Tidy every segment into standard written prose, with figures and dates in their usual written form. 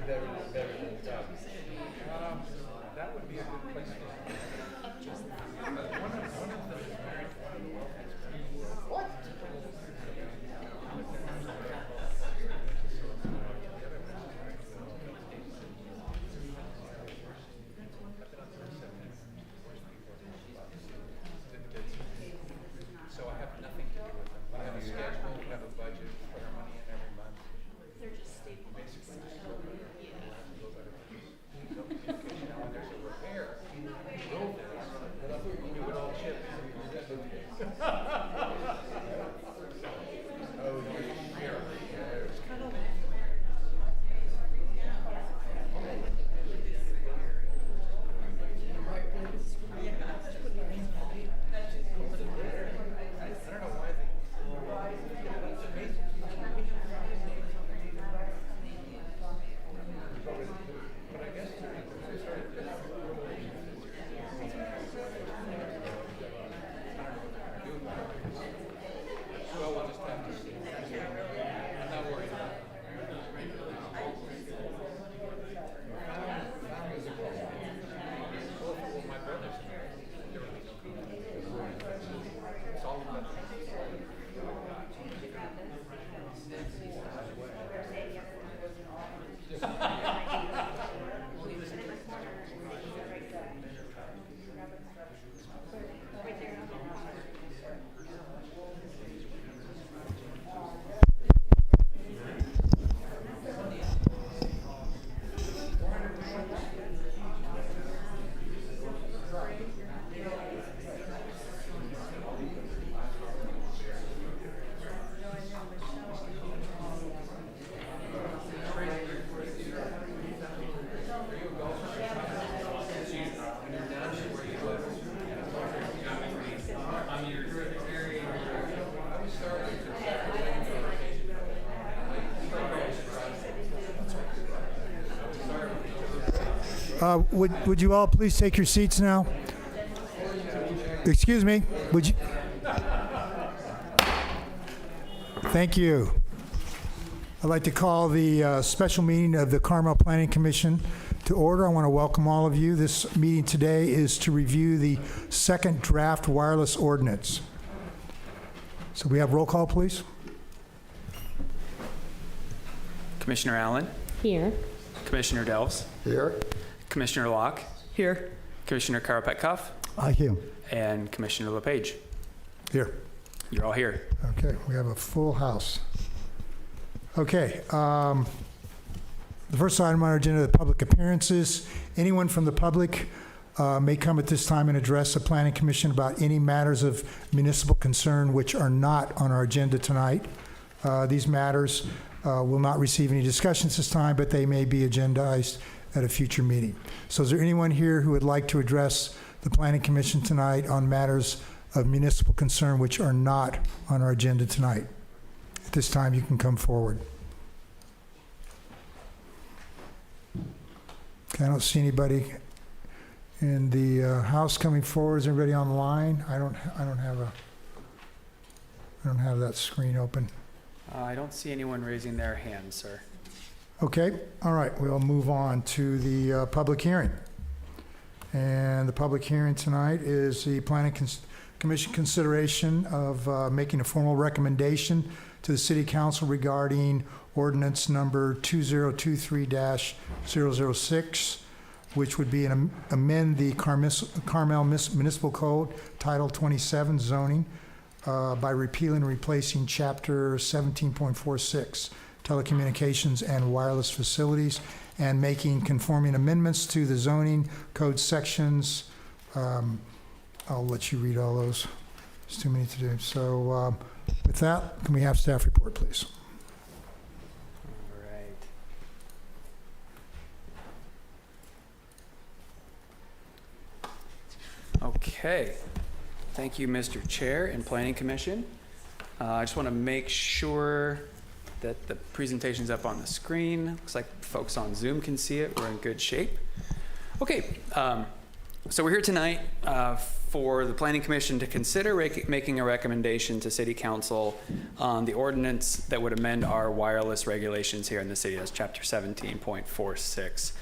That would be a good place to start. One of them is married to one of the wealthiest people. What? So I have nothing to do with them. I have a schedule, we have a budget, we put our money in every month. They're just stable. Basically, just Yeah. now when there's a repair, we'll do it all chips. Oh, here. I don't know why it's amazing. But I guess they started this. Well, we'll just have to see. I'm not worried about it. Well, my brother's there would be no conflict. It's all about Would you all please take your seats now? Excuse me, would you? Thank you. I'd like to call the special meeting of the Carmel Planning Commission to order. I want to welcome all of you. This meeting today is to review the second draft wireless ordinance. So we have roll call, please. Commissioner Allen, Here. Commissioner Delves, Here. Commissioner Locke, here, Commissioner Karapetkoff, I hear. and Commissioner LePage. Here. You're all here. Okay, we have a full house. Okay, the first item on our agenda are the public appearances. Anyone from the public may come at this time and address the Planning Commission about any matters of municipal concern which are not on our agenda tonight. These matters will not receive any discussions this time, but they may be agendized at a future meeting. So is there anyone here who would like to address the Planning Commission tonight on matters of municipal concern which are not on our agenda tonight? At this time, you can come forward. Okay, I don't see anybody in the house coming forward. Is everybody online? I don't have that screen open. I don't see anyone raising their hand, sir. Okay, all right, we'll move on to the public hearing. And the public hearing tonight is the Planning Commission consideration of making a formal recommendation to the City Council regarding ordinance number 2023-006, which would be amend the Carmel Municipal Code, Title 27, zoning, by repealing and replacing Chapter 17.46, telecommunications and wireless facilities, and making conforming amendments to the zoning code sections. I'll let you read all those. It's too many to do. So with that, can we have staff report, please? All right. Okay. Thank you, Mr. Chair and Planning Commission. I just want to make sure that the presentation's up on the screen. Looks like folks on Zoom can see it. We're in good shape. Okay. So we're here tonight for the Planning Commission to consider making a recommendation to City Council on the ordinance that would amend our wireless regulations here in the city. That's Chapter 17.46.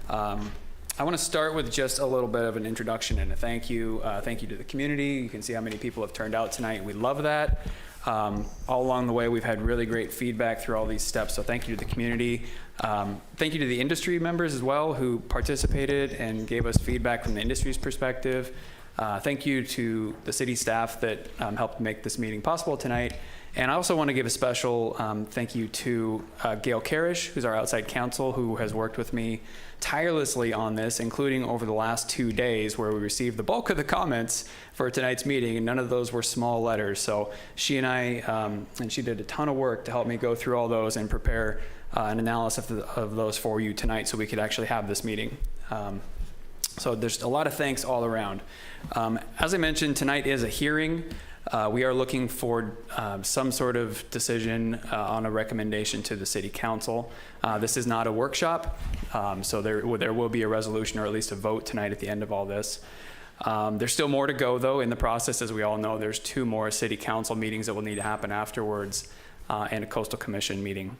I want to start with just a little bit of an introduction and a thank you. Thank you to the community. You can see how many people have turned out tonight. We love that. All along the way, we've had really great feedback through all these steps, so thank you to the community. Thank you to the industry members as well who participated and gave us feedback from the industry's perspective. Thank you to the city staff that helped make this meeting possible tonight. And I also want to give a special thank you to Gail Karish, who's our outside counsel, who has worked with me tirelessly on this, including over the last 2 days where we received the bulk of the comments for tonight's meeting, and none of those were small letters. So she and I, and she did a ton of work to help me go through all those and prepare an analysis of those for you tonight so we could actually have this meeting. So there's a lot of thanks all around. As I mentioned, tonight is a hearing. We are looking for some sort of decision on a recommendation to the City Council. This is not a workshop, so there will be a resolution or at least a vote tonight at the end of all this. There's still more to go, though, in the process. As we all know, there's 2 more City Council meetings that will need to happen afterwards and a Coastal Commission meeting.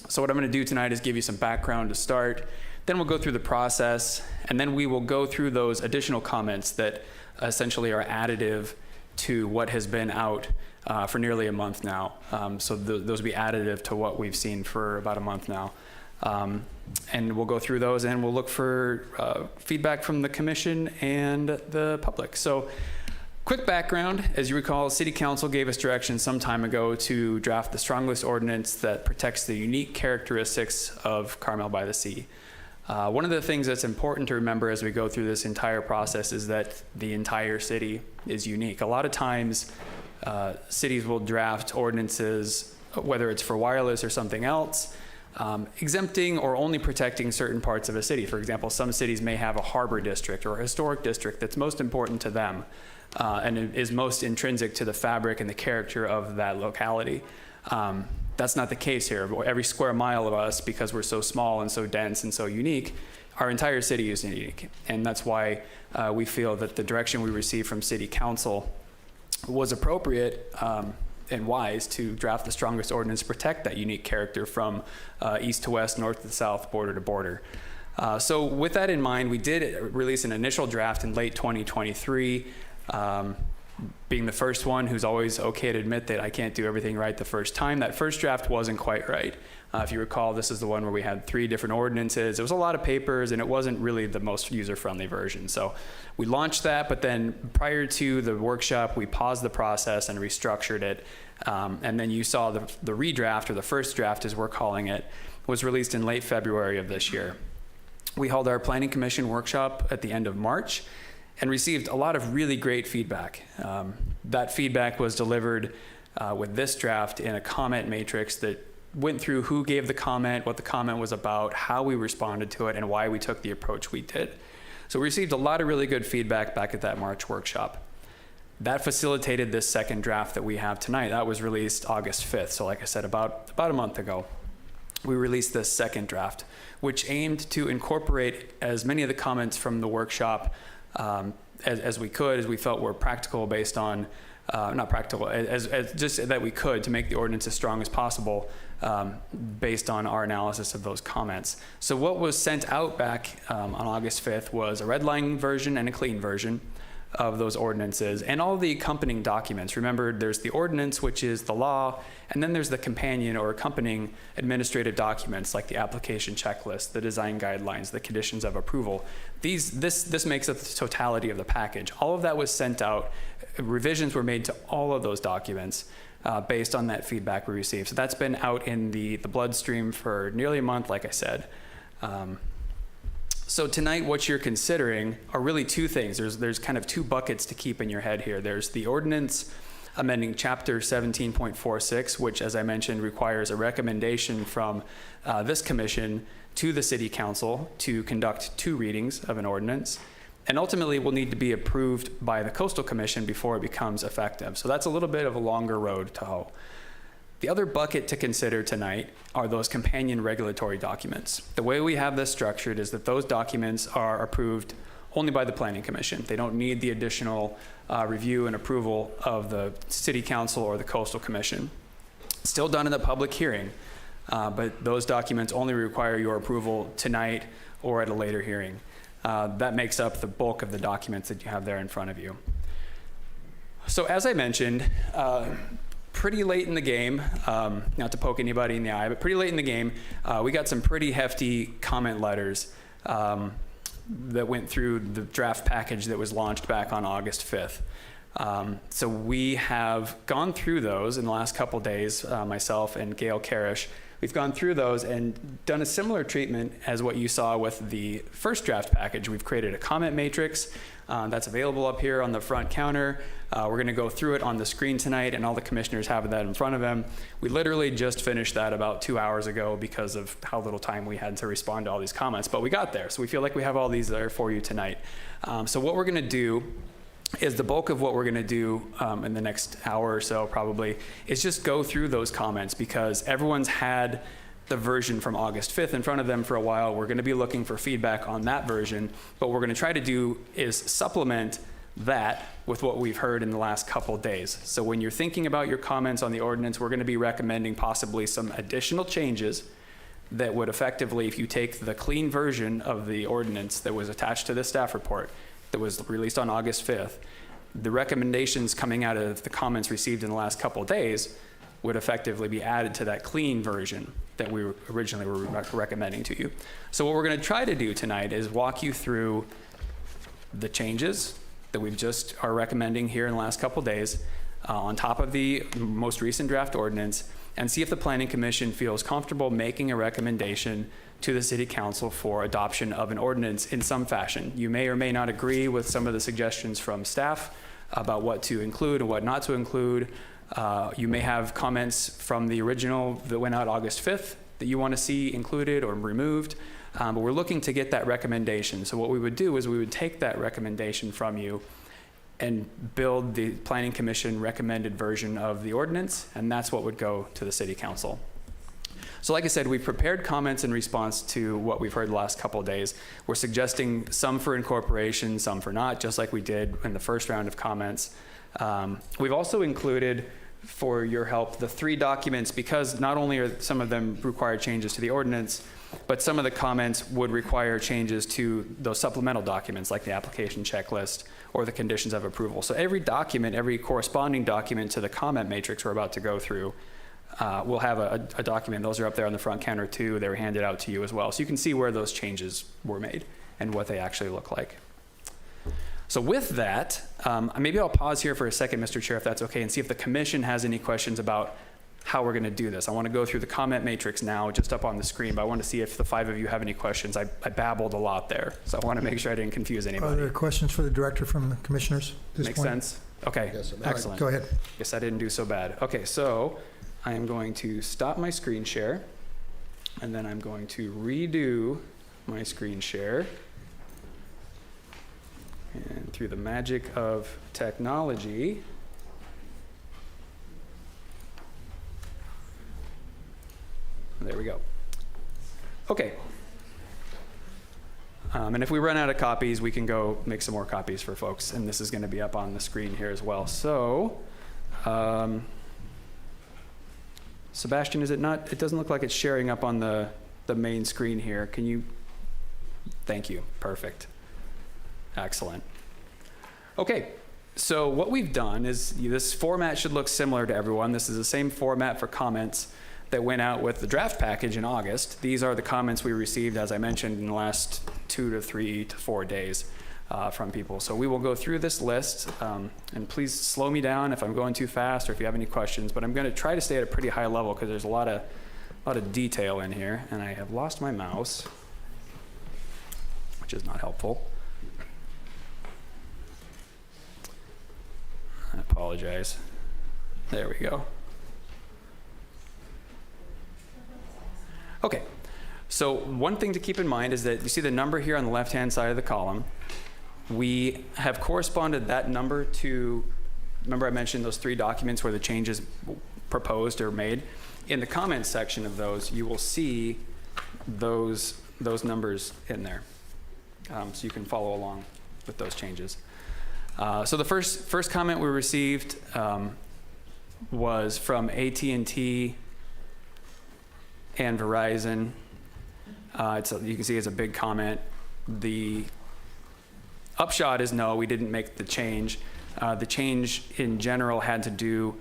So what I'm going to do tonight is give you some background to start. Then we'll go through the process, and then we will go through those additional comments that essentially are additive to what has been out for nearly a month now. So those will be additive to what we've seen for about a month now. And we'll go through those and we'll look for feedback from the commission and the public. So quick background, as you recall, City Council gave us direction some time ago to draft the strongest ordinance that protects the unique characteristics of Carmel-by-the-Sea. One of the things that's important to remember as we go through this entire process is that the entire city is unique. A lot of times, cities will draft ordinances, whether it's for wireless or something else, exempting or only protecting certain parts of a city. For example, some cities may have a harbor district or a historic district that's most important to them and is most intrinsic to the fabric and the character of that locality. That's not the case here. Every square mile of us, because we're so small and so dense and so unique, our entire city is unique. And that's why we feel that the direction we received from City Council was appropriate and wise to draft the strongest ordinance to protect that unique character from east to west, north to south, border to border. So with that in mind, we did release an initial draft in late 2023. Being the first one who's always okay to admit that I can't do everything right the first time, that first draft wasn't quite right. If you recall, this is the one where we had 3 different ordinances. It was a lot of papers, and it wasn't really the most user-friendly version. So we launched that, but then prior to the workshop, we paused the process and restructured it. And then you saw the redraft, or the first draft as we're calling it, was released in late February of this year. We held our Planning Commission workshop at the end of March and received a lot of really great feedback. That feedback was delivered with this draft in a comment matrix that went through who gave the comment, what the comment was about, how we responded to it, and why we took the approach we did. So we received a lot of really good feedback back at that March workshop. That facilitated this second draft that we have tonight. That was released August 5th. So like I said, about a month ago, we released this second draft, which aimed to incorporate as many of the comments from the workshop as we could, as we felt were practical based on, not practical, as just that we could to make the ordinance as strong as possible based on our analysis of those comments. So what was sent out back on August 5th was a red line version and a clean version of those ordinances and all the accompanying documents. Remember, there's the ordinance, which is the law, and then there's the companion or accompanying administrative documents like the application checklist, the design guidelines, the conditions of approval. This makes up the totality of the package. All of that was sent out. Revisions were made to all of those documents based on that feedback we received. So that's been out in the bloodstream for nearly a month, like I said. So tonight, what you're considering are really 2 things. There's kind of 2 buckets to keep in your head here. There's the ordinance amending Chapter 17.46, which, as I mentioned, requires a recommendation from this commission to the City Council to conduct 2 readings of an ordinance, and ultimately will need to be approved by the Coastal Commission before it becomes effective. So that's a little bit of a longer road to hoe. The other bucket to consider tonight are those companion regulatory documents. The way we have this structured is that those documents are approved only by the Planning Commission. They don't need the additional review and approval of the City Council or the Coastal Commission. Still done in the public hearing, but those documents only require your approval tonight or at a later hearing. That makes up the bulk of the documents that you have there in front of you. So as I mentioned, pretty late in the game, not to poke anybody in the eye, but pretty late in the game, we got some pretty hefty comment letters that went through the draft package that was launched back on August 5th. So we have gone through those in the last couple days, myself and Gail Karish. We've gone through those and done a similar treatment as what you saw with the first draft package. We've created a comment matrix that's available up here on the front counter. We're going to go through it on the screen tonight, and all the commissioners have that in front of them. We literally just finished that about 2 hours ago because of how little time we had to respond to all these comments, but we got there. So we feel like we have all these there for you tonight. So what we're going to do is the bulk of what we're going to do in the next hour or so probably is just go through those comments, because everyone's had the version from August 5th in front of them for a while. We're going to be looking for feedback on that version. What we're going to try to do is supplement that with what we've heard in the last couple days. So when you're thinking about your comments on the ordinance, we're going to be recommending possibly some additional changes that would effectively, if you take the clean version of the ordinance that was attached to the staff report that was released on August 5th, the recommendations coming out of the comments received in the last couple days would effectively be added to that clean version that we originally were recommending to you. So what we're going to try to do tonight is walk you through the changes that we've just are recommending here in the last couple days on top of the most recent draft ordinance, and see if the Planning Commission feels comfortable making a recommendation to the City Council for adoption of an ordinance in some fashion. You may or may not agree with some of the suggestions from staff about what to include and what not to include. You may have comments from the original that went out August 5th that you want to see included or removed, but we're looking to get that recommendation. So what we would do is we would take that recommendation from you and build the Planning Commission recommended version of the ordinance, and that's what would go to the City Council. So like I said, we've prepared comments in response to what we've heard the last couple of days. We're suggesting some for incorporation, some for not, just like we did in the first round of comments. We've also included, for your help, the 3 documents, because not only are some of them require changes to the ordinance, but some of the comments would require changes to those supplemental documents like the application checklist or the conditions of approval. So every document, every corresponding document to the comment matrix we're about to go through, we'll have a document. Those are up there on the front counter too. They were handed out to you as well. So you can see where those changes were made and what they actually look like. So with that, maybe I'll pause here for a second, Mr. Chair, if that's okay, and see if the commission has any questions about how we're going to do this. I want to go through the comment matrix now, just up on the screen, but I want to see if the 5 of you have any questions. I babbled a lot there, so I want to make sure I didn't confuse anybody. Are there questions for the director from the commissioners at this Makes point? sense? Okay, Yes, excellent. Go ahead. Guess I didn't do so bad. Okay, so I am going to stop my screen share, and then I'm going to redo my screen share. And through the magic of technology, there we go. Okay. And if we run out of copies, we can go make some more copies for folks. And this is going to be up on the screen here as well. So, Sebastian, is it not? It doesn't look like it's sharing up on the main screen here. Can you? Thank you. Perfect. Excellent. Okay. So what we've done is this format should look similar to everyone. This is the same format for comments that went out with the draft package in August. These are the comments we received, as I mentioned, in the last 2 to 3 to 4 days from people. So we will go through this list, and please slow me down if I'm going too fast or if you have any questions, but I'm going to try to stay at a pretty high level because there's a lot of detail in here, and I have lost my mouse, which is not helpful. I apologize. There we go. Okay, so one thing to keep in mind is that you see the number here on the left-hand side of the column. We have corresponded that number to, remember I mentioned those 3 documents where the changes proposed or made? In the comments section of those, you will see those numbers in there, so you can follow along. with those changes. So the first comment we received was from AT&T and Verizon. You can see it's a big comment. The upshot is no, we didn't make the change. The change in general had to do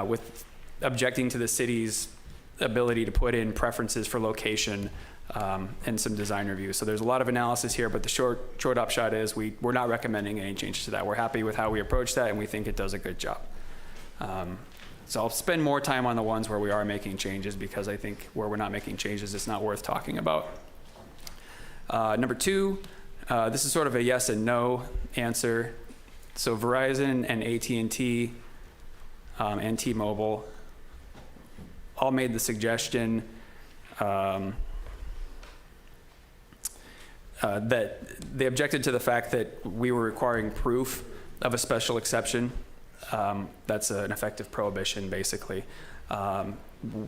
with objecting to the city's ability to put in preferences for location and some design reviews. So there's a lot of analysis here, but the short upshot is we're not recommending any changes to that. We're happy with how we approach that, and we think it does a good job. So I'll spend more time on the ones where we are making changes, because I think where we're not making changes, it's not worth talking about. Number 2, this is sort of a yes and no answer. So Verizon and AT&T and T-Mobile all made the suggestion that they objected to the fact that we were requiring proof of a special exception. That's an effective prohibition, basically.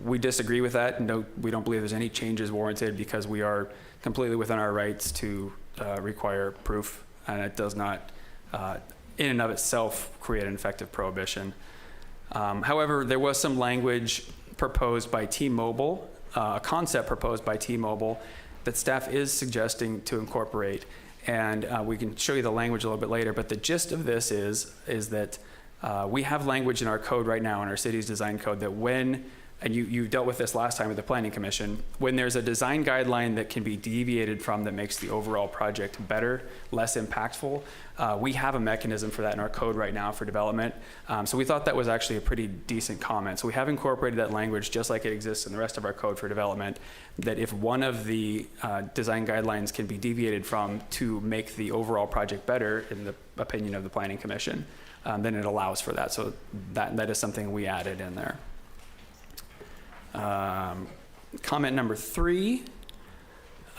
We disagree with that. No, we don't believe there's any changes warranted, because we are completely within our rights to require proof, and it does not, in and of itself, create an effective prohibition. However, there was some language proposed by T-Mobile, a concept proposed by T-Mobile that staff is suggesting to incorporate, and we can show you the language a little bit later, but the gist of this is that we have language in our code right now, in our city's design code, that when, and you dealt with this last time with the Planning Commission, when there's a design guideline that can be deviated from that makes the overall project better, less impactful, we have a mechanism for that in our code right now for development. So we thought that was actually a pretty decent comment. So we have incorporated that language just like it exists in the rest of our code for development, that if one of the design guidelines can be deviated from to make the overall project better, in the opinion of the Planning Commission, then it allows for that. So that is something we added in there. Comment number 3,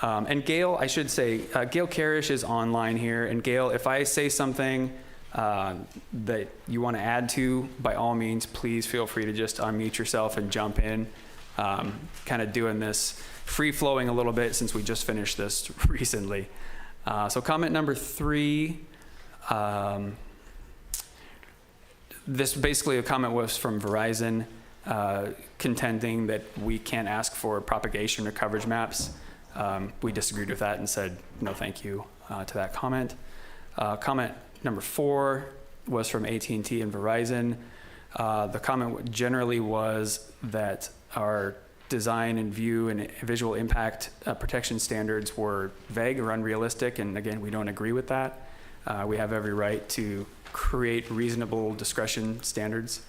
and Gail, I should say, Gail Karish is online here, and Gail, if I say something that you want to add to, by all means, please feel free to just unmute yourself and jump in. Kind of doing this free-flowing a little bit since we just finished this recently. So comment number 3, this basically a comment was from Verizon, contending that we can't ask for propagation or coverage maps. We disagreed with that and said no thank you to that comment. Comment number 4 was from AT&T and Verizon. The comment generally was that our design and view and visual impact protection standards were vague or unrealistic, and again, we don't agree with that. We have every right to create reasonable discretion standards.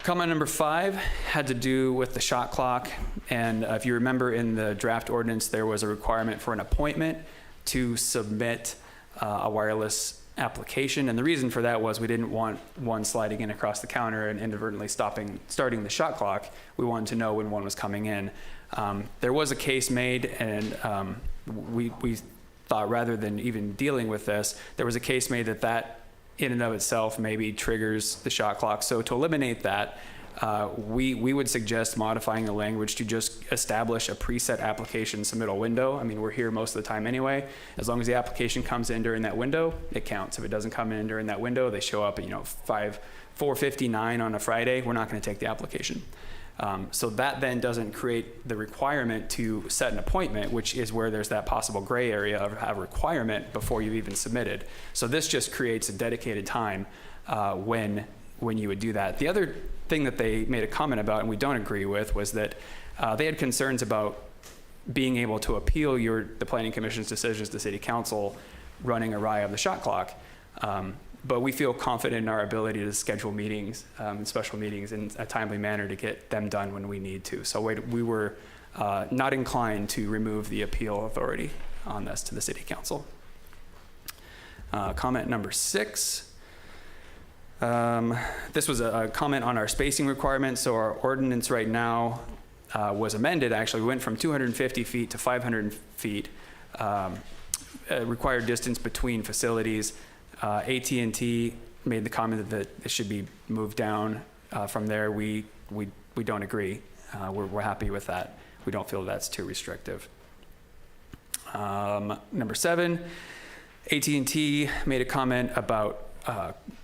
Comment number 5 had to do with the shot clock, and if you remember in the draft ordinance, there was a requirement for an appointment to submit a wireless application, and the reason for that was we didn't want one sliding in across the counter and inadvertently starting the shot clock. We wanted to know when one was coming in. There was a case made, and we thought rather than even dealing with this, there was a case made that in and of itself maybe triggers the shot clock. So to eliminate that, we would suggest modifying the language to just establish a preset application submittal window. I mean, we're here most of the time anyway. As long as the application comes in during that window, it counts. If it doesn't come in during that window, they show up at 4:59 on a Friday, we're not going to take the application. So that then doesn't create the requirement to set an appointment, which is where there's that possible gray area of a requirement before you've even submitted. So this just creates a dedicated time when you would do that. The other thing that they made a comment about, and we don't agree with, was that they had concerns about being able to appeal the Planning Commission's decisions to City Council running awry of the shot clock. But we feel confident in our ability to schedule meetings, special meetings in a timely manner to get them done when we need to. So we were not inclined to remove the appeal authority on this to the City Council. Comment number 6. This was a comment on our spacing requirements. So our ordinance right now was amended, actually. We went from 250 feet to 500 feet, required distance between facilities. AT&T made the comment that it should be moved down from there. We don't agree. We're happy with that. We don't feel that's too restrictive. Number 7, AT&T made a comment about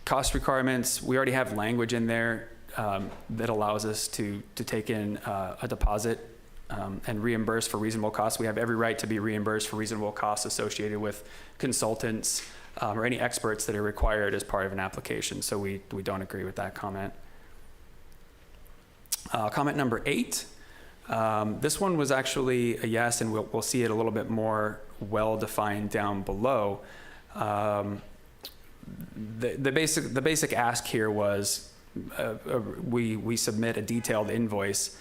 cost requirements. We already have language in there that allows us to take in a deposit and reimburse for reasonable costs. We have every right to be reimbursed for reasonable costs associated with consultants or any experts that are required as part of an application. So we don't agree with that comment. Comment number 8. This one was actually a yes, and we'll see it a little bit more well-defined down below. The basic ask here was we submit a detailed invoice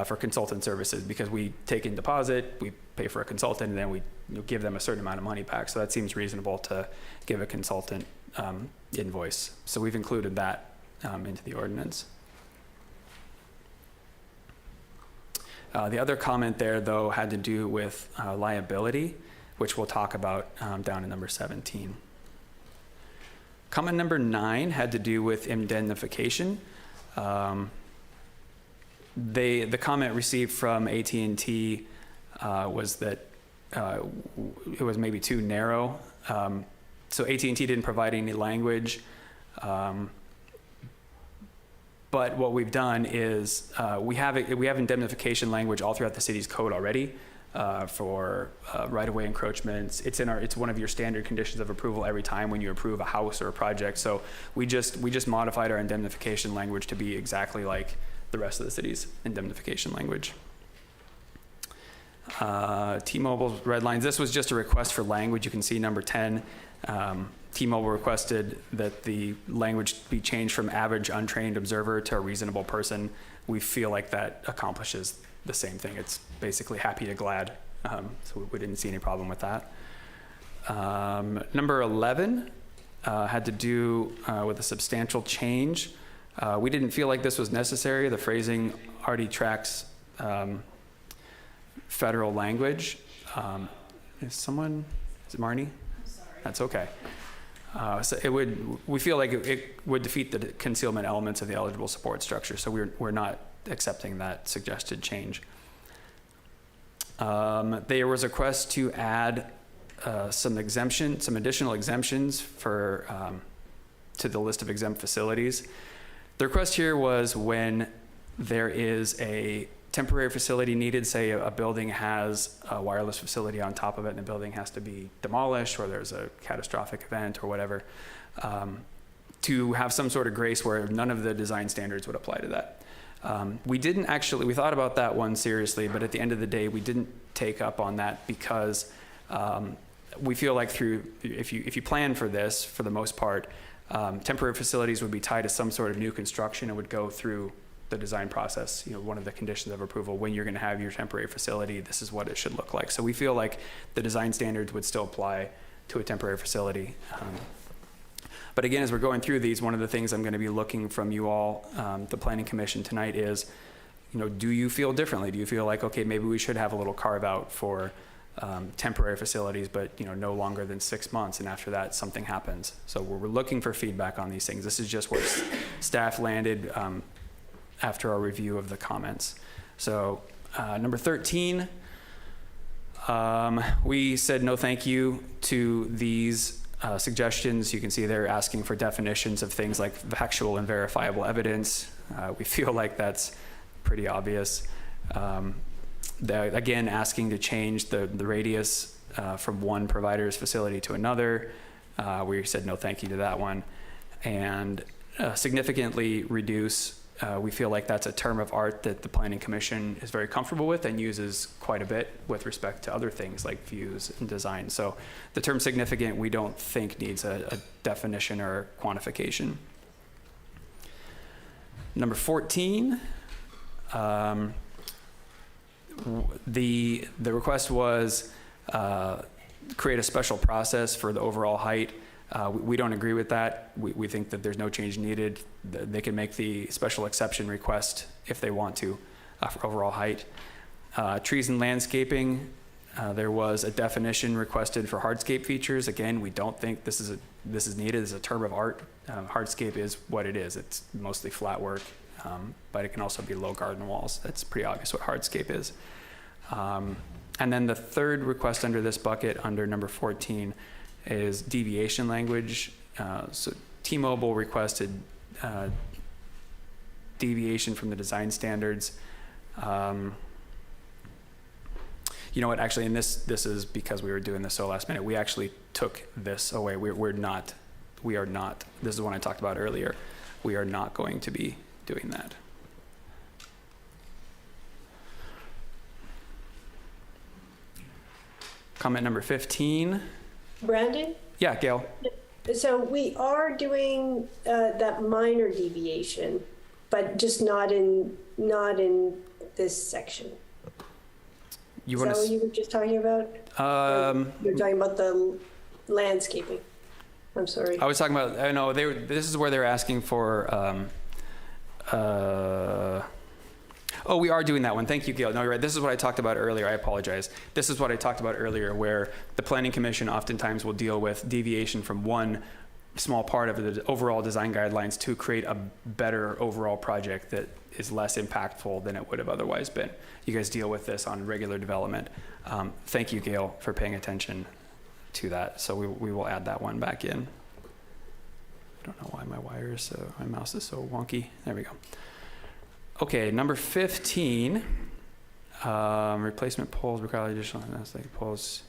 for consultant services because we take in deposit, we pay for a consultant, and then we give them a certain amount of money back. So that seems reasonable to give a consultant invoice. So we've included that into the ordinance. The other comment there, though, had to do with liability, which we'll talk about down in number 17. Comment number 9 had to do with indemnification. The comment received from AT&T was that it was maybe too narrow. So AT&T didn't provide any language. But what we've done is we have indemnification language all throughout the city's code already for right-of-way encroachments. It's one of your standard conditions of approval every time when you approve a house or a project. So we just modified our indemnification language to be exactly like the rest of the city's indemnification language. T-Mobile's red lines. This was just a request for language. You can see number 10. T-Mobile requested that the language be changed from average untrained observer to a reasonable person. We feel like that accomplishes the same thing. It's basically happy to glad, so we didn't see any problem with that. Number 11 had to do with a substantial change. We didn't feel like this was necessary. The phrasing already tracks federal language. Is it Marnie? I'm sorry. That's okay. So we feel like it would defeat the concealment elements of the eligible support structure, so we're not accepting that suggested change. There was a request to add some additional exemptions for to the list of exempt facilities. The request here was when there is a temporary facility needed, say a building has a wireless facility on top of it and the building has to be demolished, or there's a catastrophic event or whatever, to have some sort of grace where none of the design standards would apply to that. We thought about that one seriously, but at the end of the day, we didn't take up on that because we feel like if you plan for this, for the most part, temporary facilities would be tied to some sort of new construction and would go through the design process. One of the conditions of approval, when you're going to have your temporary facility, this is what it should look like. So we feel like the design standards would still apply to a temporary facility. But again, as we're going through these, one of the things I'm going to be looking from you all, the Planning Commission tonight, is, do you feel differently? Do you feel like, okay, maybe we should have a little carve out for temporary facilities, but no longer than 6 months, and after that something happens. So we're looking for feedback on these things. This is just where staff landed after our review of the comments. So number 13, we said no thank you to these suggestions. You can see they're asking for definitions of things like factual and verifiable evidence. We feel like that's pretty obvious. Again, asking to change the radius from one provider's facility to another. We said no thank you to that one. And significantly reduce, we feel like that's a term of art that the Planning Commission is very comfortable with and uses quite a bit with respect to other things like views and design. So the term significant, we don't think needs a definition or quantification. Number 14, the request was create a special process for the overall height. We don't agree with that. We think that there's no change needed. They can make the special exception request if they want to for overall height. Trees and landscaping, there was a definition requested for hardscape features. Again, we don't think this is needed as a term of art. Hardscape is what it is. It's mostly flat work, but it can also be low garden walls. That's pretty obvious what hardscape is. And then the third request under this bucket, under number 14, is deviation language. So T-Mobile requested deviation from the design standards. You know what, actually, and this is because we were doing this so last minute, we actually took this away. We are not, this is one I talked about earlier. We are not going to be doing that. Comment number 15. Brandon? Yeah, Gail. So we are doing that minor deviation, but just not in this section. You Is want that what to? you were just talking about? You're talking about the landscaping. I'm sorry. I was talking about. I know this is where they're asking for. Oh, we are doing that one. Thank you, Gail. No, you're right. This is what I talked about earlier. I apologize. This is what I talked about earlier, where the Planning Commission oftentimes will deal with deviation from one small part of the overall design guidelines to create a better overall project that is less impactful than it would have otherwise been. You guys deal with this on regular development. Thank you, Gail, for paying attention to that. So we will add that one back in. I don't know why my mouse is so wonky. There we go. Okay, number 15, replacement poles require additional poles.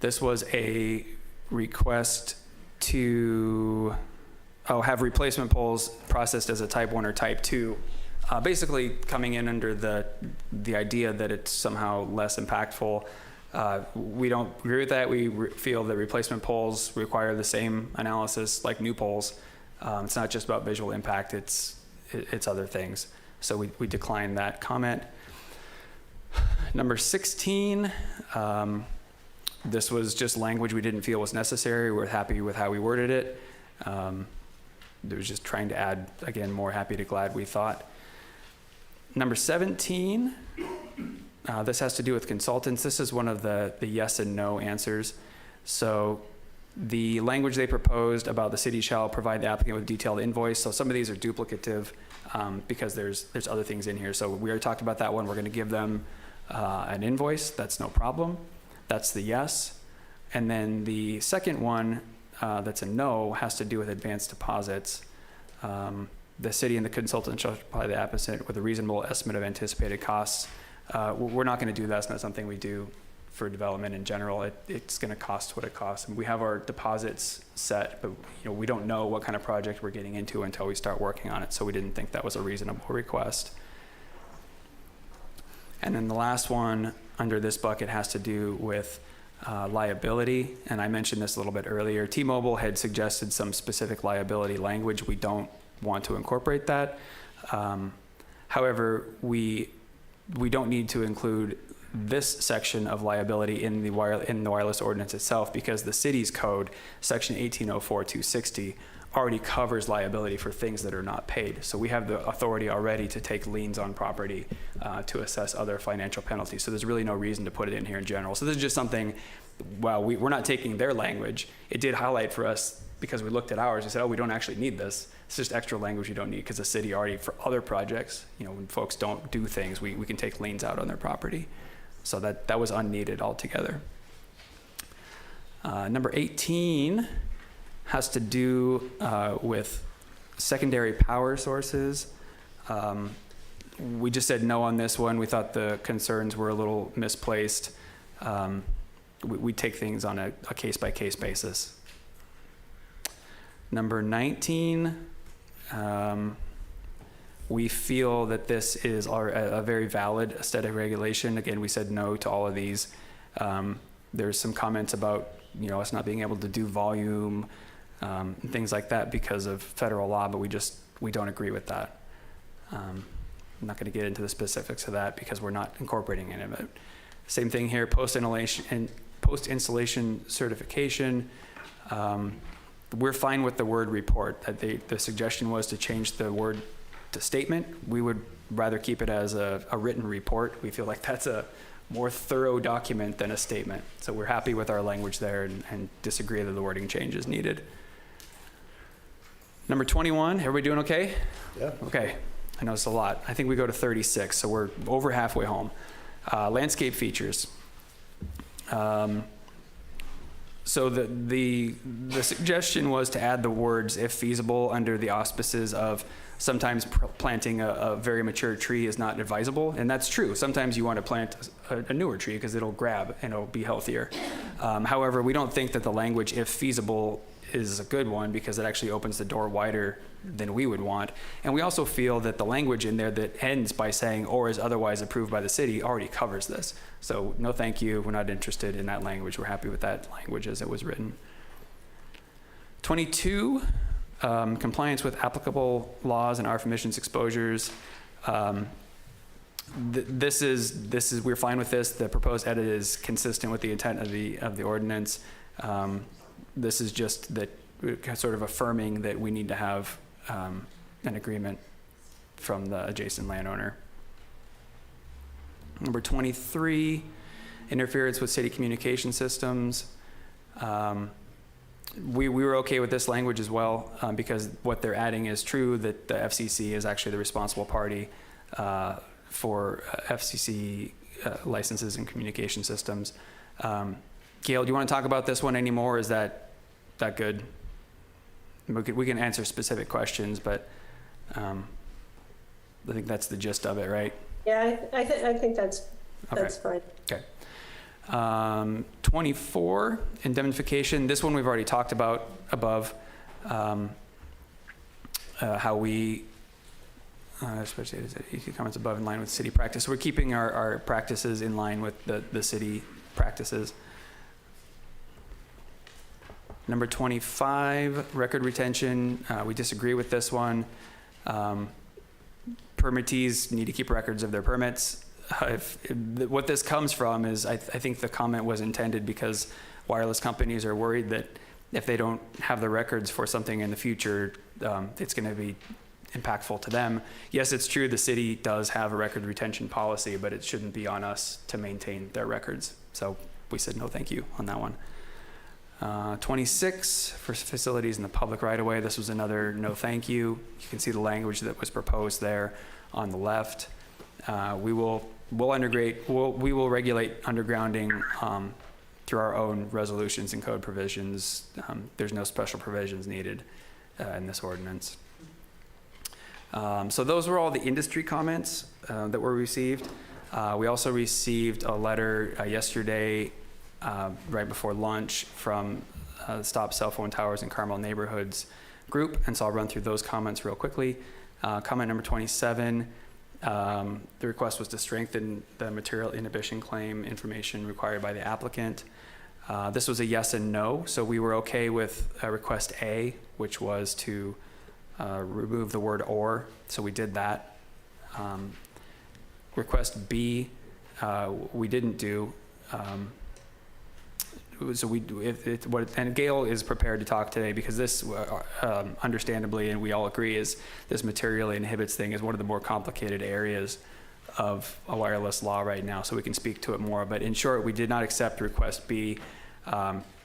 This was a request to have replacement poles processed as a type 1 or type 2, basically coming in under the idea that it's somehow less impactful. We don't agree with that. We feel that replacement poles require the same analysis like new poles. It's not just about visual impact, it's other things. So we declined that comment. Number 16, this was just language we didn't feel was necessary. We're happy with how we worded it. It was just trying to add, again, more happy to glad, we thought. Number 17, this has to do with consultants. This is one of the yes and no answers. So the language they proposed about the city shall provide the applicant with detailed invoice. So some of these are duplicative because there's other things in here. So we already talked about that one. We're going to give them an invoice. That's no problem. That's the yes. And then the second one that's a no has to do with advanced deposits. The city and the consultant shall supply the applicant with a reasonable estimate of anticipated costs. We're not going to do that. It's not something we do for development in general. It's going to cost what it costs. And we have our deposits set, but we don't know what kind of project we're getting into until we start working on it. So we didn't think that was a reasonable request. And then the last one under this bucket has to do with liability. And I mentioned this a little bit earlier. T-Mobile had suggested some specific liability language. We don't want to incorporate that. However, we don't need to include this section of liability in the wireless ordinance itself, because the city's code, section 1804-260, already covers liability for things that are not paid. So we have the authority already to take liens on property to assess other financial penalties. So there's really no reason to put it in here in general. So this is just something, while we're not taking their language, it did highlight for us because we looked at ours and said, oh, we don't actually need this. It's just extra language you don't need because the city already, for other projects, when folks don't do things, we can take liens out on their property. So that was unneeded altogether. Number 18 has to do with secondary power sources. We just said no on this one. We thought the concerns were a little misplaced. We take things on a case-by-case basis. Number 19, we feel that this is a very valid aesthetic regulation. Again, we said no to all of these. There's some comments about us not being able to do volume, and things like that because of federal law, but we don't agree with that. I'm not going to get into the specifics of that because we're not incorporating any of it. Same thing here, post-installation certification. We're fine with the word report. The suggestion was to change the word to statement. We would rather keep it as a written report. We feel like that's a more thorough document than a statement. So we're happy with our language there and disagree that the wording change is needed. Number 21, everybody doing okay? Yeah. Okay. I know it's a lot. I think we go to 36, so we're over halfway home. Landscape features. So the suggestion was to add the words "if feasible" under the auspices of sometimes planting a very mature tree is not advisable, and that's true. Sometimes you want to plant a newer tree because it'll grab and it'll be healthier. However, we don't think that the language "if feasible" is a good one because it actually opens the door wider than we would want. And we also feel that the language in there that ends by saying "or is otherwise approved by the city" already covers this. So no thank you, we're not interested in that language. We're happy with that language as it was written. 22, compliance with applicable laws and RF emissions exposures. We're fine with this. The proposed edit is consistent with the intent of the ordinance. This is just that sort of affirming that we need to have an agreement from the adjacent landowner. Number 23, interference with city communication systems. We were okay with this language as well because what they're adding is true, that the FCC is actually the responsible party for FCC licenses and communication systems. Gail, do you want to talk about this one anymore? Is that good? We can answer specific questions, but I think that's the gist of it, right? Yeah, I think that's fine. Okay. 24, indemnification. This one we've already talked about above, how we, especially comments above in line with city practice. So we're keeping our practices in line with the city practices. Number 25, record retention. We disagree with this one. Permittees need to keep records of their permits. What this comes from is, I think the comment was intended because wireless companies are worried that if they don't have the records for something in the future, it's going to be impactful to them. Yes, it's true the city does have a record retention policy, but it shouldn't be on us to maintain their records. So we said no thank you on that one. 26, for facilities in the public right-of-way. This was another no thank you. You can see the language that was proposed there on the left. We will regulate undergrounding through our own resolutions and code provisions. There's no special provisions needed in this ordinance. So those were all the industry comments that were received. We also received a letter yesterday right before lunch from Stop Cell Phone Towers in Carmel Neighborhoods group, and so I'll run through those comments real quickly. Comment number 27, the request was to strengthen the material inhibition claim information required by the applicant. This was a yes and no, so we were okay with request A, which was to remove the word "or," so we did that. Request B, we didn't do. So and Gail is prepared to talk today because this, understandably, and we all agree, is this materially inhibits thing is one of the more complicated areas of a wireless law right now. So we can speak to it more. But in short, we did not accept request B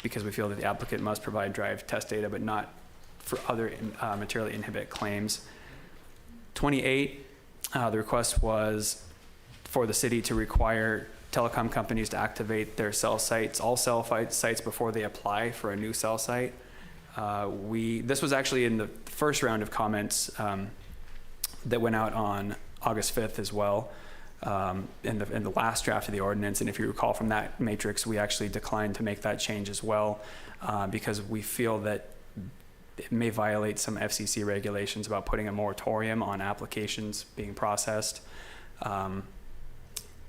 because we feel that the applicant must provide drive test data, but not for other materially inhibit claims. 28, the request was for the city to require telecom companies to activate their cell sites, all cell sites, before they apply for a new cell site. This was actually in the first round of comments that went out on August 5th as well, in the last draft of the ordinance. And if you recall from that matrix, we actually declined to make that change as well because we feel that it may violate some FCC regulations about putting a moratorium on applications being processed.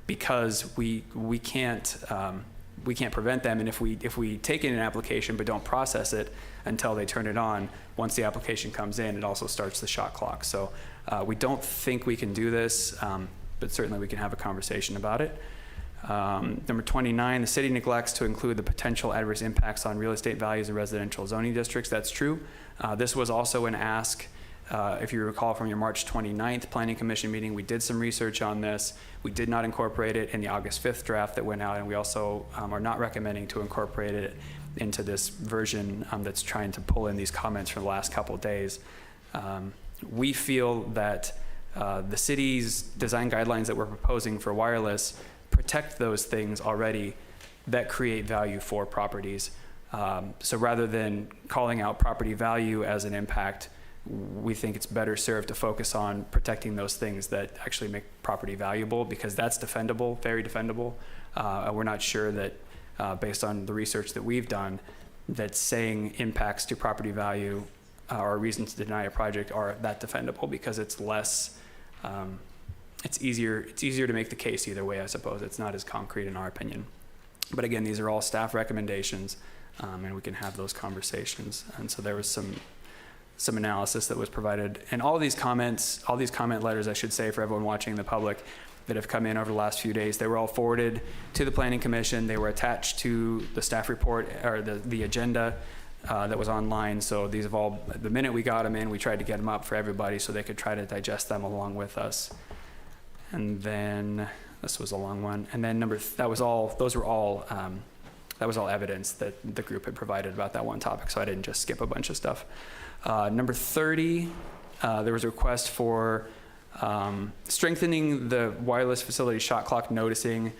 Because we can't prevent them, and if we take in an application but don't process it until they turn it on, once the application comes in, it also starts the shot clock. So we don't think we can do this, but certainly we can have a conversation about it. Number 29, the city neglects to include the potential adverse impacts on real estate values in residential zoning districts. That's true. This was also an ask. If you recall from your March 29th Planning Commission meeting, we did some research on this. We did not incorporate it in the August 5th draft that went out, and we also are not recommending to incorporate it into this version that's trying to pull in these comments from the last couple of days. We feel that The city's design guidelines that we're proposing for wireless protect those things already that create value for properties. So rather than calling out property value as an impact, we think it's better served to focus on protecting those things that actually make property valuable, because that's defendable, very defendable. We're not sure that, based on the research that we've done, that saying impacts to property value or reasons to deny a project are that defendable, because it's less, it's easier to make the case either way, I suppose. It's not as concrete in our opinion. But again, these are all staff recommendations, and we can have those conversations. And so there was some analysis that was provided, and all these comments, all these comment letters, I should say, for everyone watching, the public, that have come in over the last few days, they were all forwarded to the Planning Commission. They were attached to the staff report, or the agenda that was online. So these have all, the minute we got them in, we tried to get them up for everybody so they could try to digest them along with us. And then, this was a long one. And then that was all evidence that the group had provided about that one topic, so I didn't just skip a bunch of stuff. Number 30, there was a request for strengthening the wireless facility shot clock noticing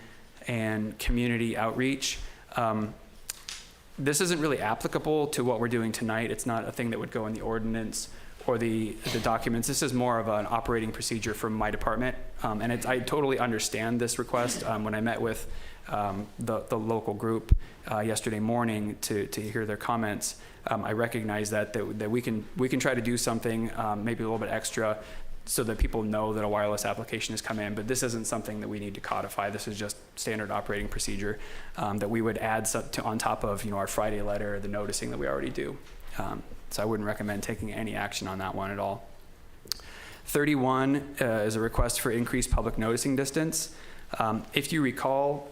and community outreach. This isn't really applicable to what we're doing tonight. It's not a thing that would go in the ordinance or the documents. This is more of an operating procedure from my department. And I totally understand this request. When I met with the local group yesterday morning to hear their comments, I recognize that we can try to do something maybe a little bit extra so that people know that a wireless application has come in, but this isn't something that we need to codify. This is just standard operating procedure that we would add on top of our Friday letter, the noticing that we already do. So I wouldn't recommend taking any action on that one at all. 31 is a request for increased public noticing distance. If you recall,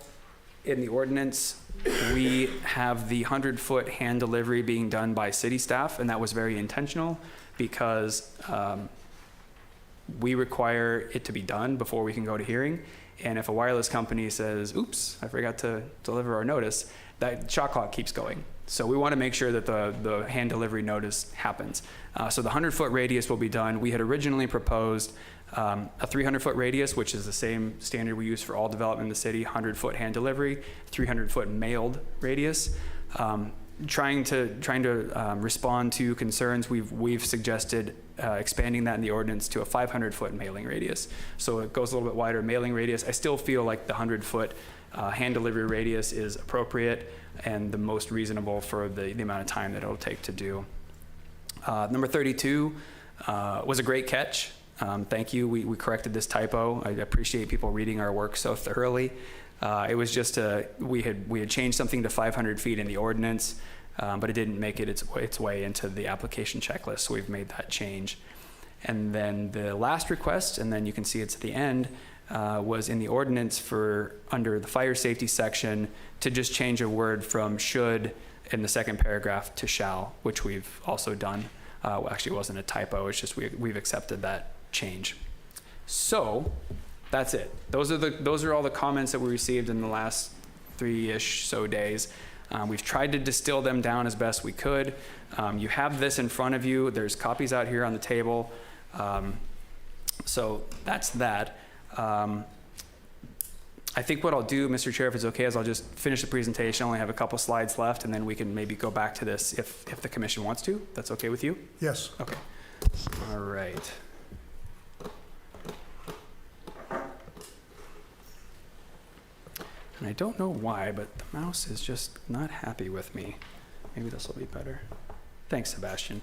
in the ordinance, we have the 100-foot hand delivery being done by city staff, and that was very intentional because we require it to be done before we can go to hearing. And if a wireless company says, oops, I forgot to deliver our notice, that shot clock keeps going. So we want to make sure that the hand delivery notice happens. So the 100-foot radius will be done. We had originally proposed a 300-foot radius, which is the same standard we use for all development in the city, 100-foot hand delivery, 300-foot mailed radius. Trying to respond to concerns, we've suggested expanding that in the ordinance to a 500-foot mailing radius. So it goes a little bit wider mailing radius. I still feel like the 100-foot hand delivery radius is appropriate and the most reasonable for the amount of time that it'll take to do. Number 32 was a great catch. Thank you. We corrected this typo. I appreciate people reading our work so thoroughly. It was just we had changed something to 500 feet in the ordinance, but it didn't make it its way into the application checklist, so we've made that change. And then the last request, and then you can see it's at the end, was in the ordinance for under the fire safety section to just change a word from should in the second paragraph to shall, which we've also done. Actually, it wasn't a typo. It's just we've accepted that change. So that's it. Those are all the comments that we received in the last 3-ish so days. We've tried to distill them down as best we could. You have this in front of you. There's copies out here on the table. So that's that. I think what I'll do, Mr. Chair, if it's okay, is I'll just finish the presentation. I only have a couple slides left, and then we can maybe go back to this if the commission wants to. That's okay with you? Yes. Okay. All right. And I don't know why, but the mouse is just not happy with me. Maybe this will be better. Thanks, Sebastian.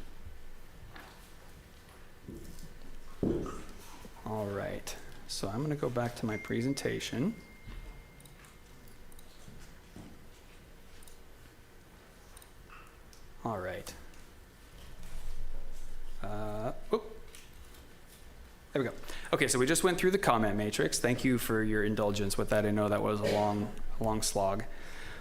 All right. So I'm going to go back to my presentation. All right. There we go. Okay, so we just went through the comment matrix. Thank you for your indulgence with that. I know that was a long slog.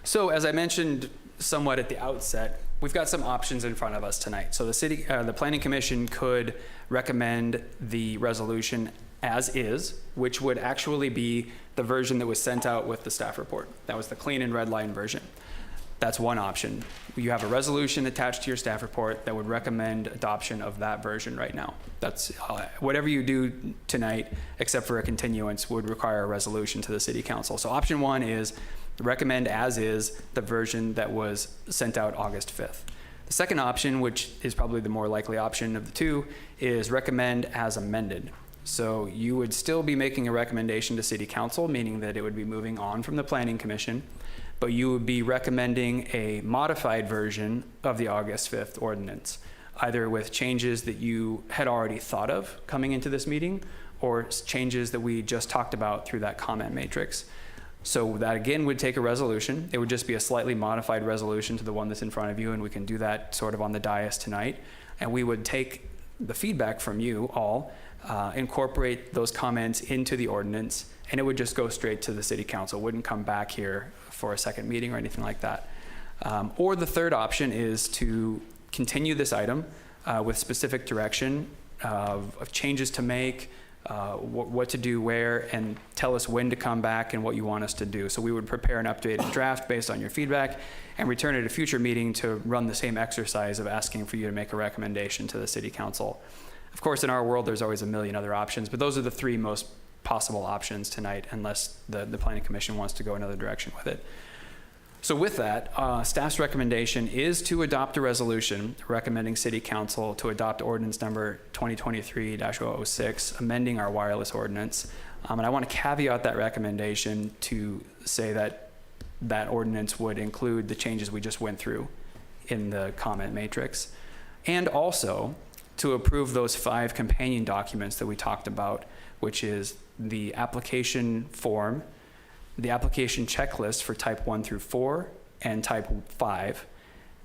So as I mentioned somewhat at the outset, we've got some options in front of us tonight. So the Planning Commission could recommend the resolution as is, which would actually be the version that was sent out with the staff report. That was the clean and red line version. That's one option. You have a resolution attached to your staff report that would recommend adoption of that version right now. That's whatever you do tonight, except for a continuance, would require a resolution to the city council. So option one is recommend as is the version that was sent out August 5th. The second option, which is probably the more likely option of the two, is recommend as amended. So you would still be making a recommendation to city council, meaning that it would be moving on from the planning commission, but you would be recommending a modified version of the August 5th ordinance, either with changes that you had already thought of coming into this meeting, or changes that we just talked about through that comment matrix. So that again would take a resolution. It would just be a slightly modified resolution to the one that's in front of you, and we can do that sort of on the dais tonight. And we would take the feedback from you all, incorporate those comments into the ordinance, and it would just go straight to the city council. It wouldn't come back here for a second meeting or anything like that. Or the third option is to continue this item with specific direction of changes to make, what to do where, and tell us when to come back and what you want us to do. So we would prepare an updated draft based on your feedback and return at a future meeting to run the same exercise of asking for you to make a recommendation to the city council. Of course, in our world, there's always a million other options, but those are the three most possible options tonight, unless the Planning Commission wants to go another direction with it. So with that, staff's recommendation is to adopt a resolution recommending City Council to adopt ordinance number 2023-006, amending our wireless ordinance. And I want to caveat that recommendation to say that that ordinance would include the changes we just went through in the comment matrix, and also to approve those 5 companion documents that we talked about, which is the application form, the application checklist for type 1 through 4 and type 5,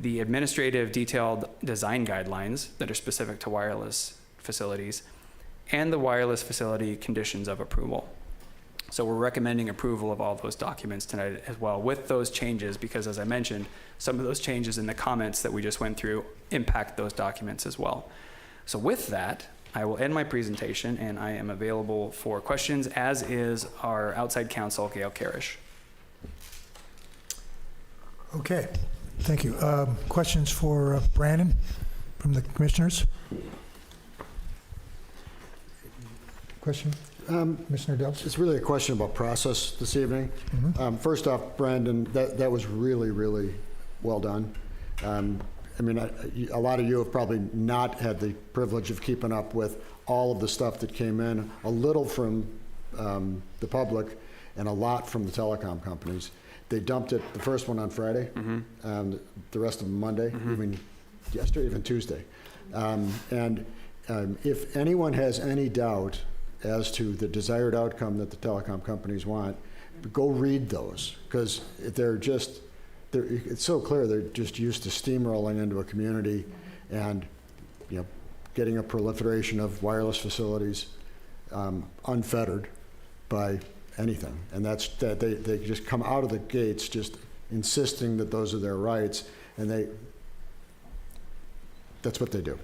the administrative detailed design guidelines that are specific to wireless facilities, and the wireless facility conditions of approval. So we're recommending approval of all those documents tonight as well with those changes, because as I mentioned, some of those changes in the comments that we just went through impact those documents as well. So with that, I will end my presentation, and I am available for questions, as is our outside counsel, Gail Karish. Okay, thank you. Questions for Brandon from the commissioners? Question? Commissioner Delps? It's really a question about process this evening. First off, Brandon, that was really, really well done. I mean, a lot of you have probably not had the privilege of keeping up with all of the stuff that came in, a little from the public and a lot from the telecom companies. They dumped it, the first one on Friday, the rest of them Monday, even yesterday, even Tuesday. If anyone has any doubt as to the desired outcome that the telecom companies want, go read those, because it's so clear they're just used to steamrolling into a community and, getting a proliferation of wireless facilities unfettered by anything. And that's that they just come out of the gates just insisting that those are their rights, and that's what they do.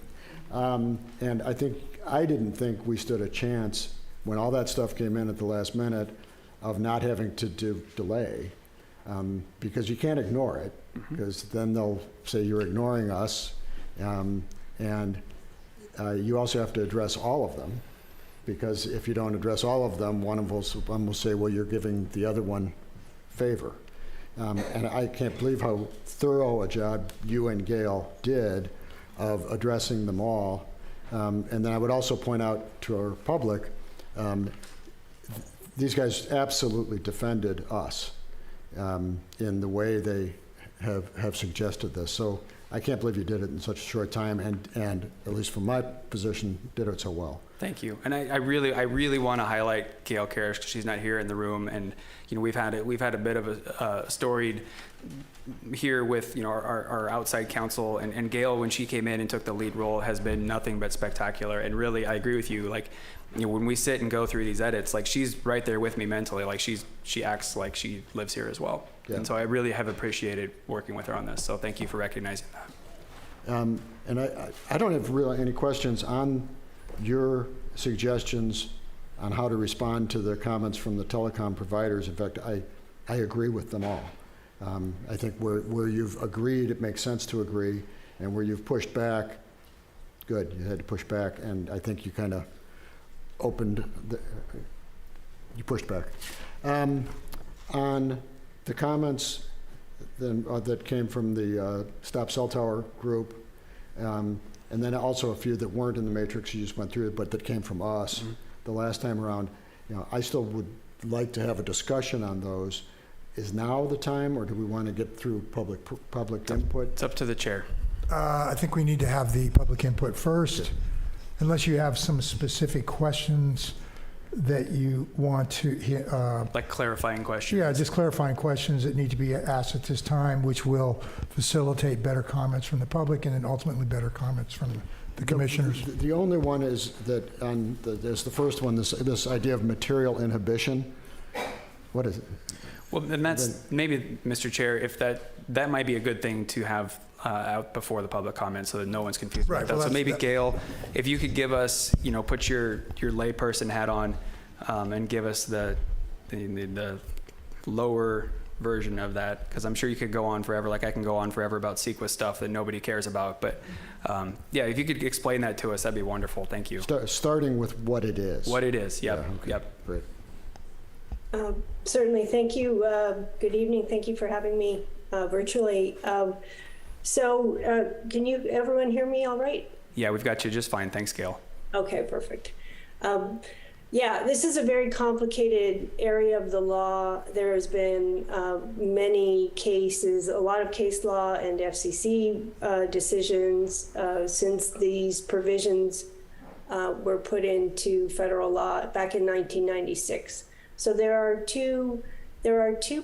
And I didn't think we stood a chance when all that stuff came in at the last minute of not having to delay. Because you can't ignore it, because then they'll say you're ignoring us, and you also have to address all of them, because if you don't address all of them, one will say, well, you're giving the other one favor. And I can't believe how thorough a job you and Gail did of addressing them all. And then I would also point out to our public, these guys absolutely defended us in the way they have suggested this. So I can't believe you did it in such a short time, and at least from my position, did it so well. Thank you. And I really want to highlight Gail Karish, because she's not here in the room, and we've had a bit of a storied here with our outside counsel, and Gail, when she came in and took the lead role, has been nothing but spectacular. And really, I agree with you. When we sit and go through these edits, she's right there with me mentally. She acts like she lives here as well. Yeah. And so I really have appreciated working with her on this. So thank you for recognizing that. And I don't have really any questions on your suggestions on how to respond to the comments from the telecom providers. In fact, I agree with them all. I think where you've agreed, it makes sense to agree, and where you've pushed back, good, you had to push back, and I think you kind of you pushed back. On the comments that came from the Stop Cell Tower group, and then also a few that weren't in the matrix, you just went through it, but that came from us the last time around. I still would like to have a discussion on those. Is now the time, or do we want to get through public input? It's up to the chair. I think we need to have the public input first, unless you have some specific questions that you want to Like clarifying questions. yeah, just clarifying questions that need to be asked at this time, which will facilitate better comments from the public and then ultimately better comments from the commissioners. The only one is that there's the first one, this idea of material inhibition. What is it? Well, and that's maybe, Mr. Chair, if that might be a good thing to have out before the public comment so that no one's confused Right, about that. well, So maybe that- Gail, if you could give us, put your layperson hat on and give us the lower version of that, because I'm sure you could go on forever, like I can go on forever about CEQA stuff that nobody cares about. But yeah, if you could explain that to us, that'd be wonderful. Thank you. Starting with what it is. What it is, yep, Yeah, okay. yep. Great. Certainly, thank you. Good evening. Thank you for having me virtually. So can everyone hear me all right? Yeah, we've got you just fine. Thanks, Gail. Okay, perfect. Yeah, this is a very complicated area of the law. There has been many cases, a lot of case law and FCC decisions since these provisions were put into federal law back in 1996. So there are two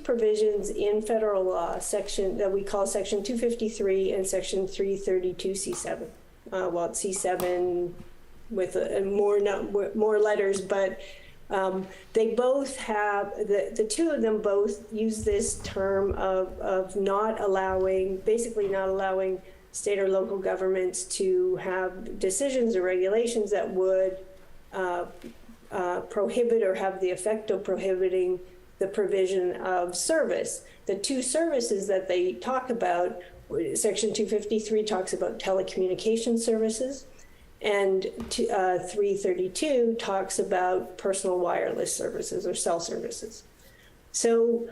provisions in federal law, section that we call Section 253 and Section 332C7. Well, it's C7 with more letters, but they both have the two of them both use this term of basically not allowing state or local governments to have decisions or regulations that would prohibit or have the effect of prohibiting the provision of service. The two services that they talk about, Section 253 talks about telecommunication services, and 332 talks about personal wireless services or cell services. So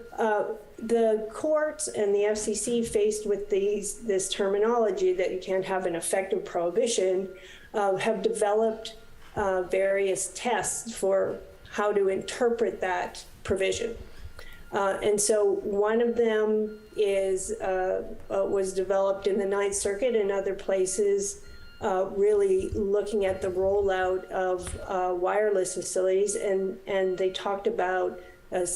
the courts and the FCC, faced with this terminology that you can't have an effective prohibition, have developed various tests for how to interpret that provision. And so one of them was developed in the Ninth Circuit and other places, really looking at the rollout of wireless facilities, and they talked about a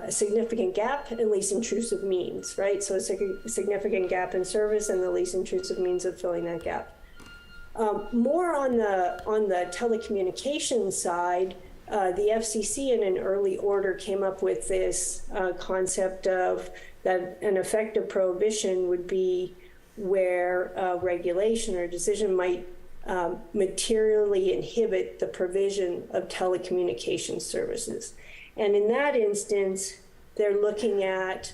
significant gap and least intrusive means, right? So a significant gap in service and the least intrusive means of filling that gap. More on the telecommunications side, the FCC in an early order came up with this concept of that an effective prohibition would be where regulation or decision might materially inhibit the provision of telecommunications services. And in that instance, they're looking at,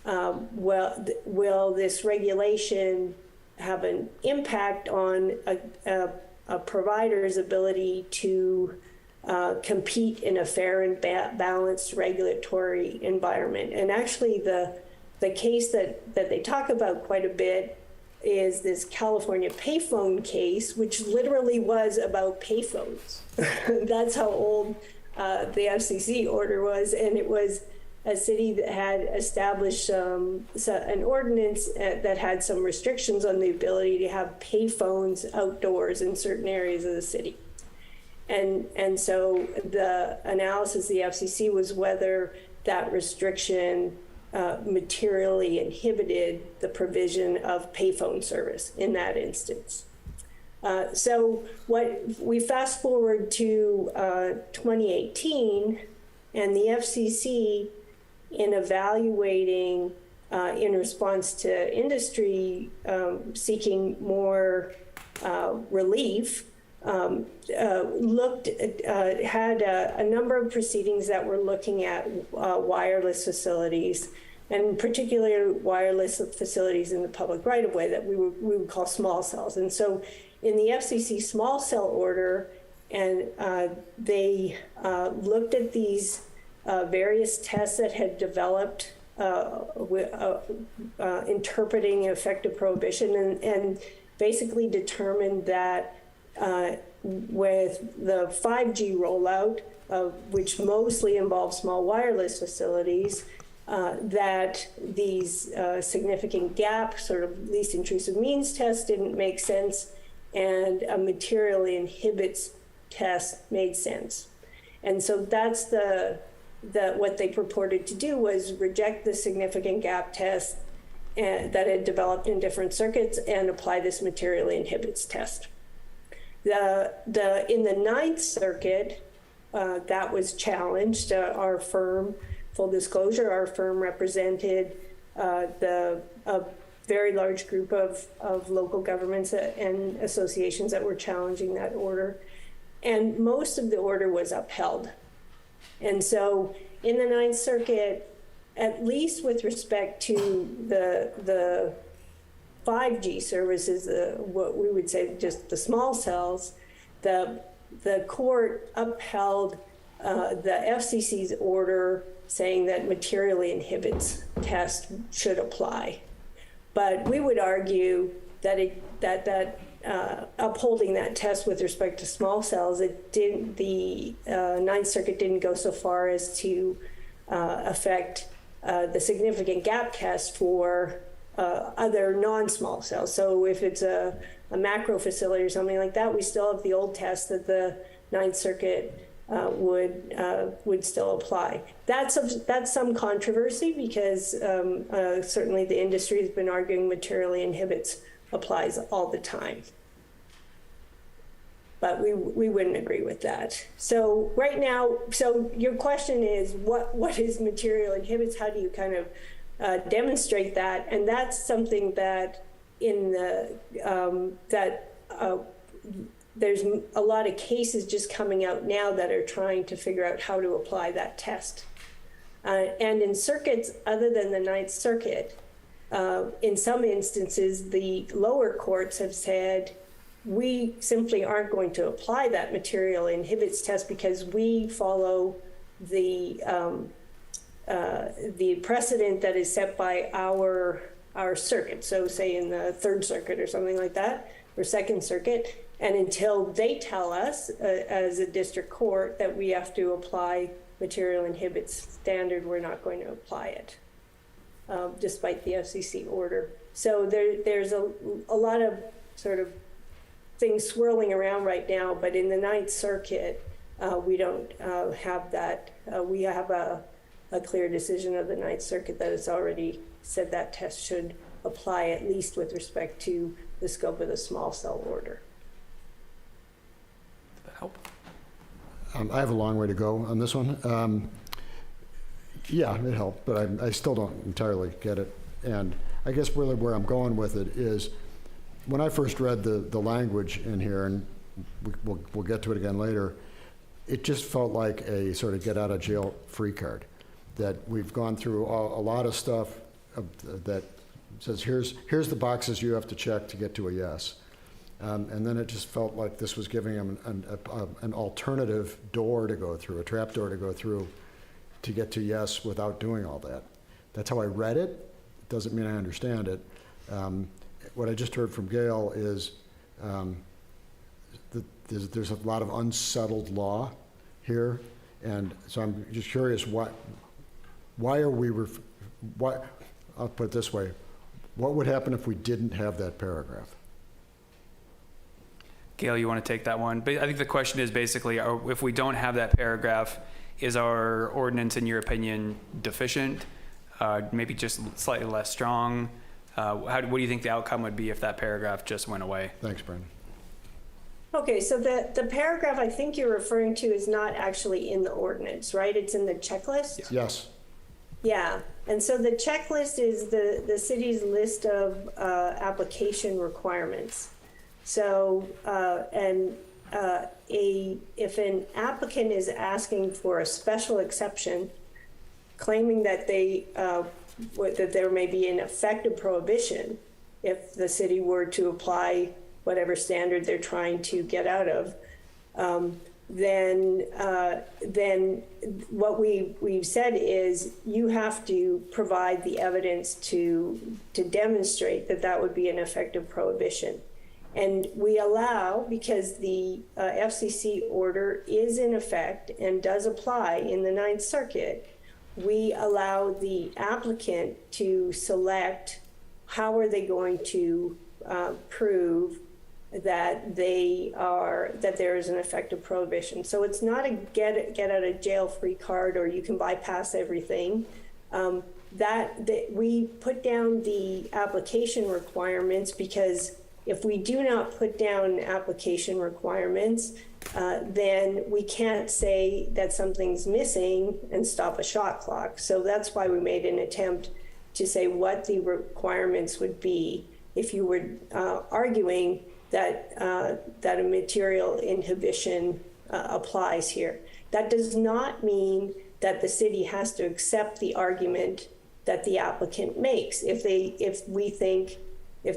will this regulation have an impact on a provider's ability to compete in a fair and balanced regulatory environment? And actually the case that they talk about quite a bit is this California payphone case, which literally was about payphones. That's how old the FCC order was, and it was a city that had established an ordinance that had some restrictions on the ability to have payphones outdoors in certain areas of the city. And so the analysis of the FCC was whether that restriction materially inhibited the provision of payphone service in that instance. So what we fast forward to 2018, and the FCC, in evaluating in response to industry seeking more relief, had a number of proceedings that were looking at wireless facilities and particularly wireless facilities in the public right-of-way that we would call small cells. And so in the FCC small cell order, and they looked at these various tests that had developed interpreting effective prohibition, and basically determined that with the 5G rollout, which mostly involves small wireless facilities, that these significant gap, sort of least intrusive means test didn't make sense, and a materially inhibits test made sense. And so that's what they purported to do, was reject the significant gap test that had developed in different circuits and apply this materially inhibits test. In the Ninth Circuit, that was challenged. Our firm, full disclosure, our firm represented a very large group of local governments and associations that were challenging that order. And most of the order was upheld. And so in the Ninth Circuit, at least with respect to the 5G services, what we would say just the small cells, the court upheld the FCC's order saying that materially inhibits test should apply. But we would argue that upholding that test with respect to small cells, the Ninth Circuit didn't go so far as to affect the significant gap test for other non-small cells. So if it's a macro facility or something like that, we still have the old test that the Ninth Circuit would still apply. That's some controversy, because certainly the industry has been arguing materially inhibits applies all the time. But we wouldn't agree with that. So right now, so your question is what is material inhibits? How do you kind of demonstrate that? And that's something that there's a lot of cases just coming out now that are trying to figure out how to apply that test. And in circuits other than the Ninth Circuit, in some instances, the lower courts have said, we simply aren't going to apply that material inhibits test because we follow the precedent that is set by our circuit. So say in the Third Circuit or something like that, or Second Circuit, and until they tell us as a district court that we have to apply material inhibits standard, we're not going to apply it, despite the FCC order. So there's a lot of sort of things swirling around right now, but in the Ninth Circuit, we don't have that. We have a clear decision of the Ninth Circuit that has already said that test should apply, at least with respect to the scope of the small cell order. Does that help? I have a long way to go on this one. Yeah, it helped, but I still don't entirely get it. And I guess really where I'm going with it is, when I first read the language in here, and we'll get to it again later, it just felt like a sort of get out of jail free card. That we've gone through a lot of stuff that says, here's the boxes you have to check to get to a yes. And then it just felt like this was giving them an alternative door to go through, a trap door to go through to get to yes without doing all that. That's how I read it. Doesn't mean I understand it. What I just heard from Gail is that there's a lot of unsettled law here. And so I'm just curious, why are we, I'll put it this way, what would happen if we didn't have that paragraph? Gail, you want to take that one? But I think the question is basically, if we don't have that paragraph, is our ordinance, in your opinion, deficient? Maybe just slightly less strong? What do you think the outcome would be if that paragraph just went away? Thanks, Brandon. Okay, so the paragraph I think you're referring to is not actually in the ordinance, right? It's in the checklist? Yes. Yeah, and so the checklist is the city's list of application requirements. So, if an applicant is asking for a special exception, claiming that they that there may be an effective prohibition if the city were to apply whatever standard they're trying to get out of, then what we've said is you have to provide the evidence to demonstrate that that would be an effective prohibition. And we allow, because the FCC order is in effect and does apply in the Ninth Circuit, we allow the applicant to select how are they going to prove that there is an effective prohibition. So it's not a get out of jail free card or you can bypass everything. That we put down the application requirements because if we do not put down application requirements, then we can't say that something's missing and stop a shot clock. So that's why we made an attempt to say what the requirements would be if you were arguing that a material inhibition applies here. That does not mean that the city has to accept the argument that the applicant makes. If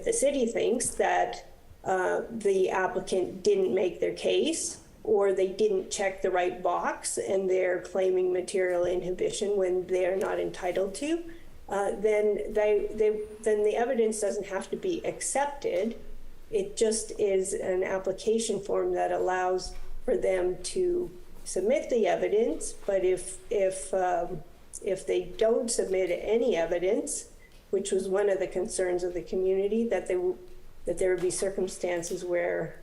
the city thinks that the applicant didn't make their case or they didn't check the right box and they're claiming material inhibition when they're not entitled to, then the evidence doesn't have to be accepted. It just is an application form that allows for them to submit the evidence. But if they don't submit any evidence, which was one of the concerns of the community, that there would be circumstances where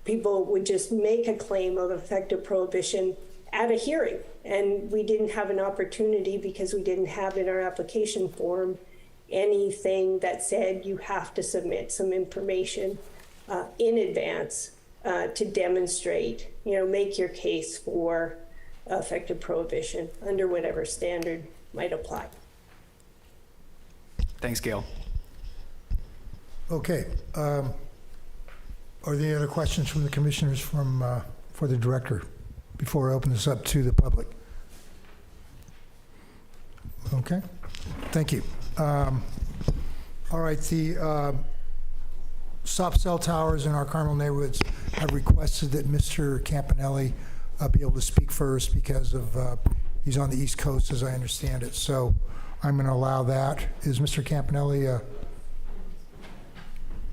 people would just make a claim of effective prohibition at a hearing. And we didn't have an opportunity because we didn't have in our application form anything that said you have to submit some information in advance to demonstrate, make your case for effective prohibition under whatever standard might apply. Thanks, Gail. Okay. Are there any other questions from the commissioners for the director before I open this up to the public? Okay. Thank you. All right. The soft cell towers in our Carmel neighborhoods have requested that Mr. Campanelli be able to speak first because of he's on the East Coast, as I understand it. So I'm going to allow that. Is Mr. Campanelli?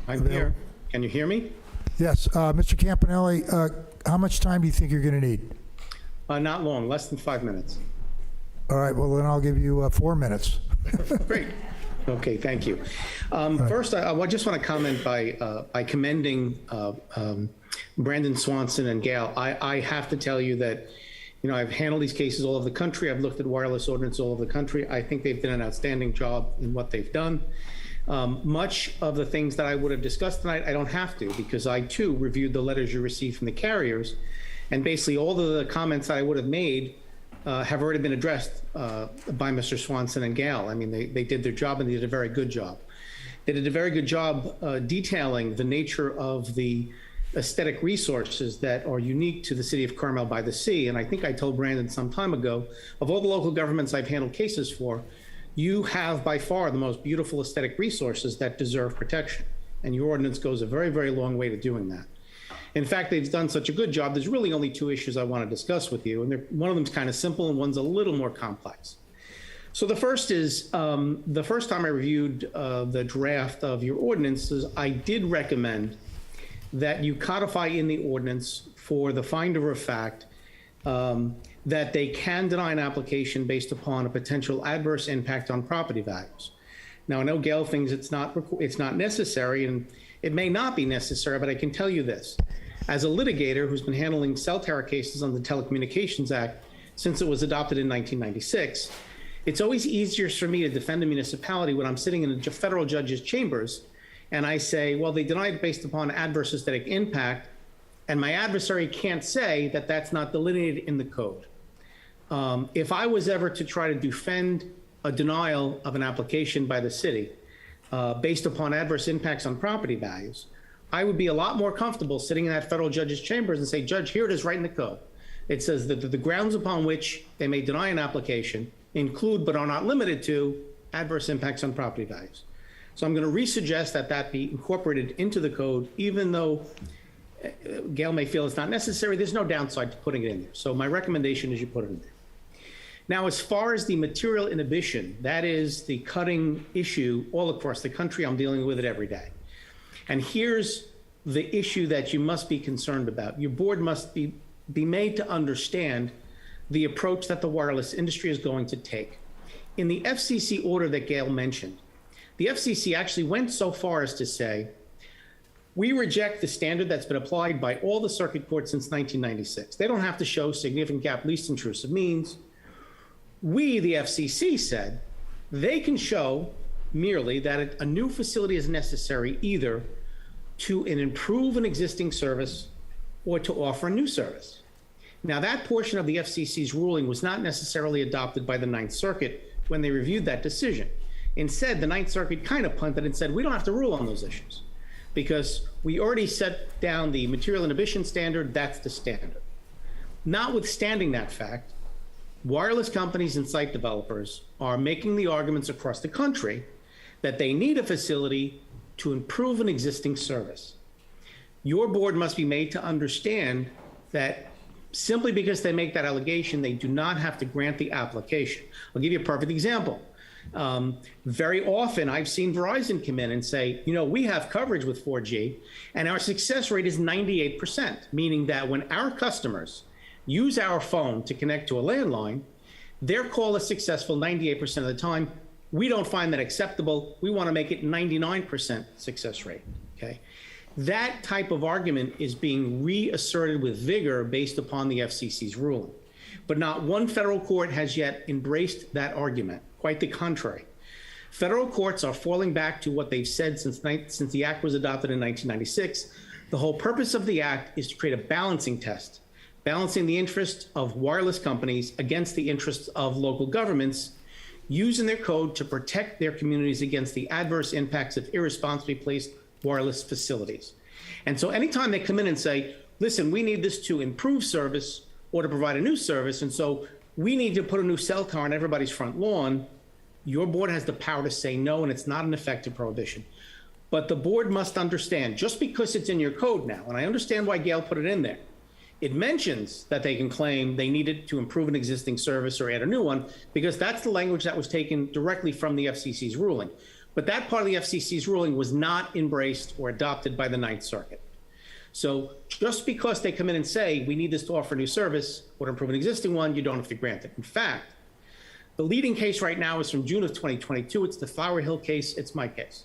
I'm here. Can you hear me? Yes. Mr. Campanelli, how much time do you think you're going to need? Not long, less than 5 minutes. All right. Well, then I'll give you 4 minutes. Great. Okay, thank you. First, I just want to comment by commending Brandon Swanson and Gail. I have to tell you that, I've handled these cases all over the country. I've looked at wireless ordinance all over the country. I think they've done an outstanding job in what they've done. Much of the things that I would have discussed tonight, I don't have to, because I too reviewed the letters you received from the carriers, and basically all of the comments that I would have made have already been addressed by Mr. Swanson and Gail. I mean, they did their job, and they did a very good job. They did a very good job detailing the nature of the aesthetic resources that are unique to the city of Carmel-by-the-Sea. And I think I told Brandon some time ago, of all the local governments I've handled cases for, you have by far the most beautiful aesthetic resources that deserve protection. And your ordinance goes a very, very long way to doing that. In fact, they've done such a good job. There's really only 2 issues I want to discuss with you. And one of them is kind of simple and one's a little more complex. So the first is, the first time I reviewed the draft of your ordinances, I did recommend that you codify in the ordinance for the finder of fact that they can deny an application based upon a potential adverse impact on property values. Now, I know Gail thinks it's not necessary, and it may not be necessary, but I can tell you this. As a litigator who's been handling cell tower cases under the Telecommunications Act since it was adopted in 1996, it's always easier for me to defend a municipality when I'm sitting in a federal judge's chambers and I say, well, they denied based upon adverse aesthetic impact, and my adversary can't say that that's not delineated in the code. If I was ever to try to defend a denial of an application by the city based upon adverse impacts on property values, I would be a lot more comfortable sitting in that federal judge's chambers and say, Judge, here it is right in the code. It says that the grounds upon which they may deny an application include but are not limited to adverse impacts on property values. So I'm going to resuggest that that be incorporated into the code, even though Gail may feel it's not necessary. There's no downside to putting it in there. So my recommendation is you put it in there. Now, as far as the material inhibition, that is the cutting issue all across the country. I'm dealing with it every day. And here's the issue that you must be concerned about. Your board must be made to understand the approach that the wireless industry is going to take. In the FCC order that Gail mentioned, the FCC actually went so far as to say, we reject the standard that's been applied by all the circuit courts since 1996. They don't have to show significant gap, least intrusive means. We, the FCC, said they can show merely that a new facility is necessary either to improve an existing service or to offer a new service. Now, that portion of the FCC's ruling was not necessarily adopted by the Ninth Circuit when they reviewed that decision. Instead, the Ninth Circuit kind of punted and said, we don't have to rule on those issues because we already set down the material inhibition standard. That's the standard. Notwithstanding that fact, wireless companies and site developers are making the arguments across the country that they need a facility to improve an existing service. Your board must be made to understand that simply because they make that allegation, they do not have to grant the application. I'll give you a perfect example. Very often I've seen Verizon come in and say, you know, we have coverage with 4G and our success rate is 98%, meaning that when our customers use our phone to connect to a landline, their call is successful 98% of the time. We don't find that acceptable. We want to make it 99% success rate, okay? That type of argument is being reasserted with vigor based upon the FCC's ruling. But not one federal court has yet embraced that argument. Quite the contrary. Federal courts are falling back to what they've said since the act was adopted in 1996. The whole purpose of the act is to create a balancing test, balancing the interests of wireless companies against the interests of local governments, using their code to protect their communities against the adverse impacts of irresponsibly placed wireless facilities. And so anytime they come in and say, listen, we need this to improve service or to provide a new service, and so we need to put a new cell tower on everybody's front lawn, your board has the power to say no, and it's not an effective prohibition. But the board must understand, just because it's in your code now, and I understand why Gail put it in there, it mentions that they can claim they need it to improve an existing service or add a new one, because that's the language that was taken directly from the FCC's ruling. But that part of the FCC's ruling was not embraced or adopted by the Ninth Circuit. So just because they come in and say, we need this to offer a new service or to improve an existing one, you don't have to grant it. In fact, the leading case right now is from June of 2022. It's the Flower Hill case. It's my case.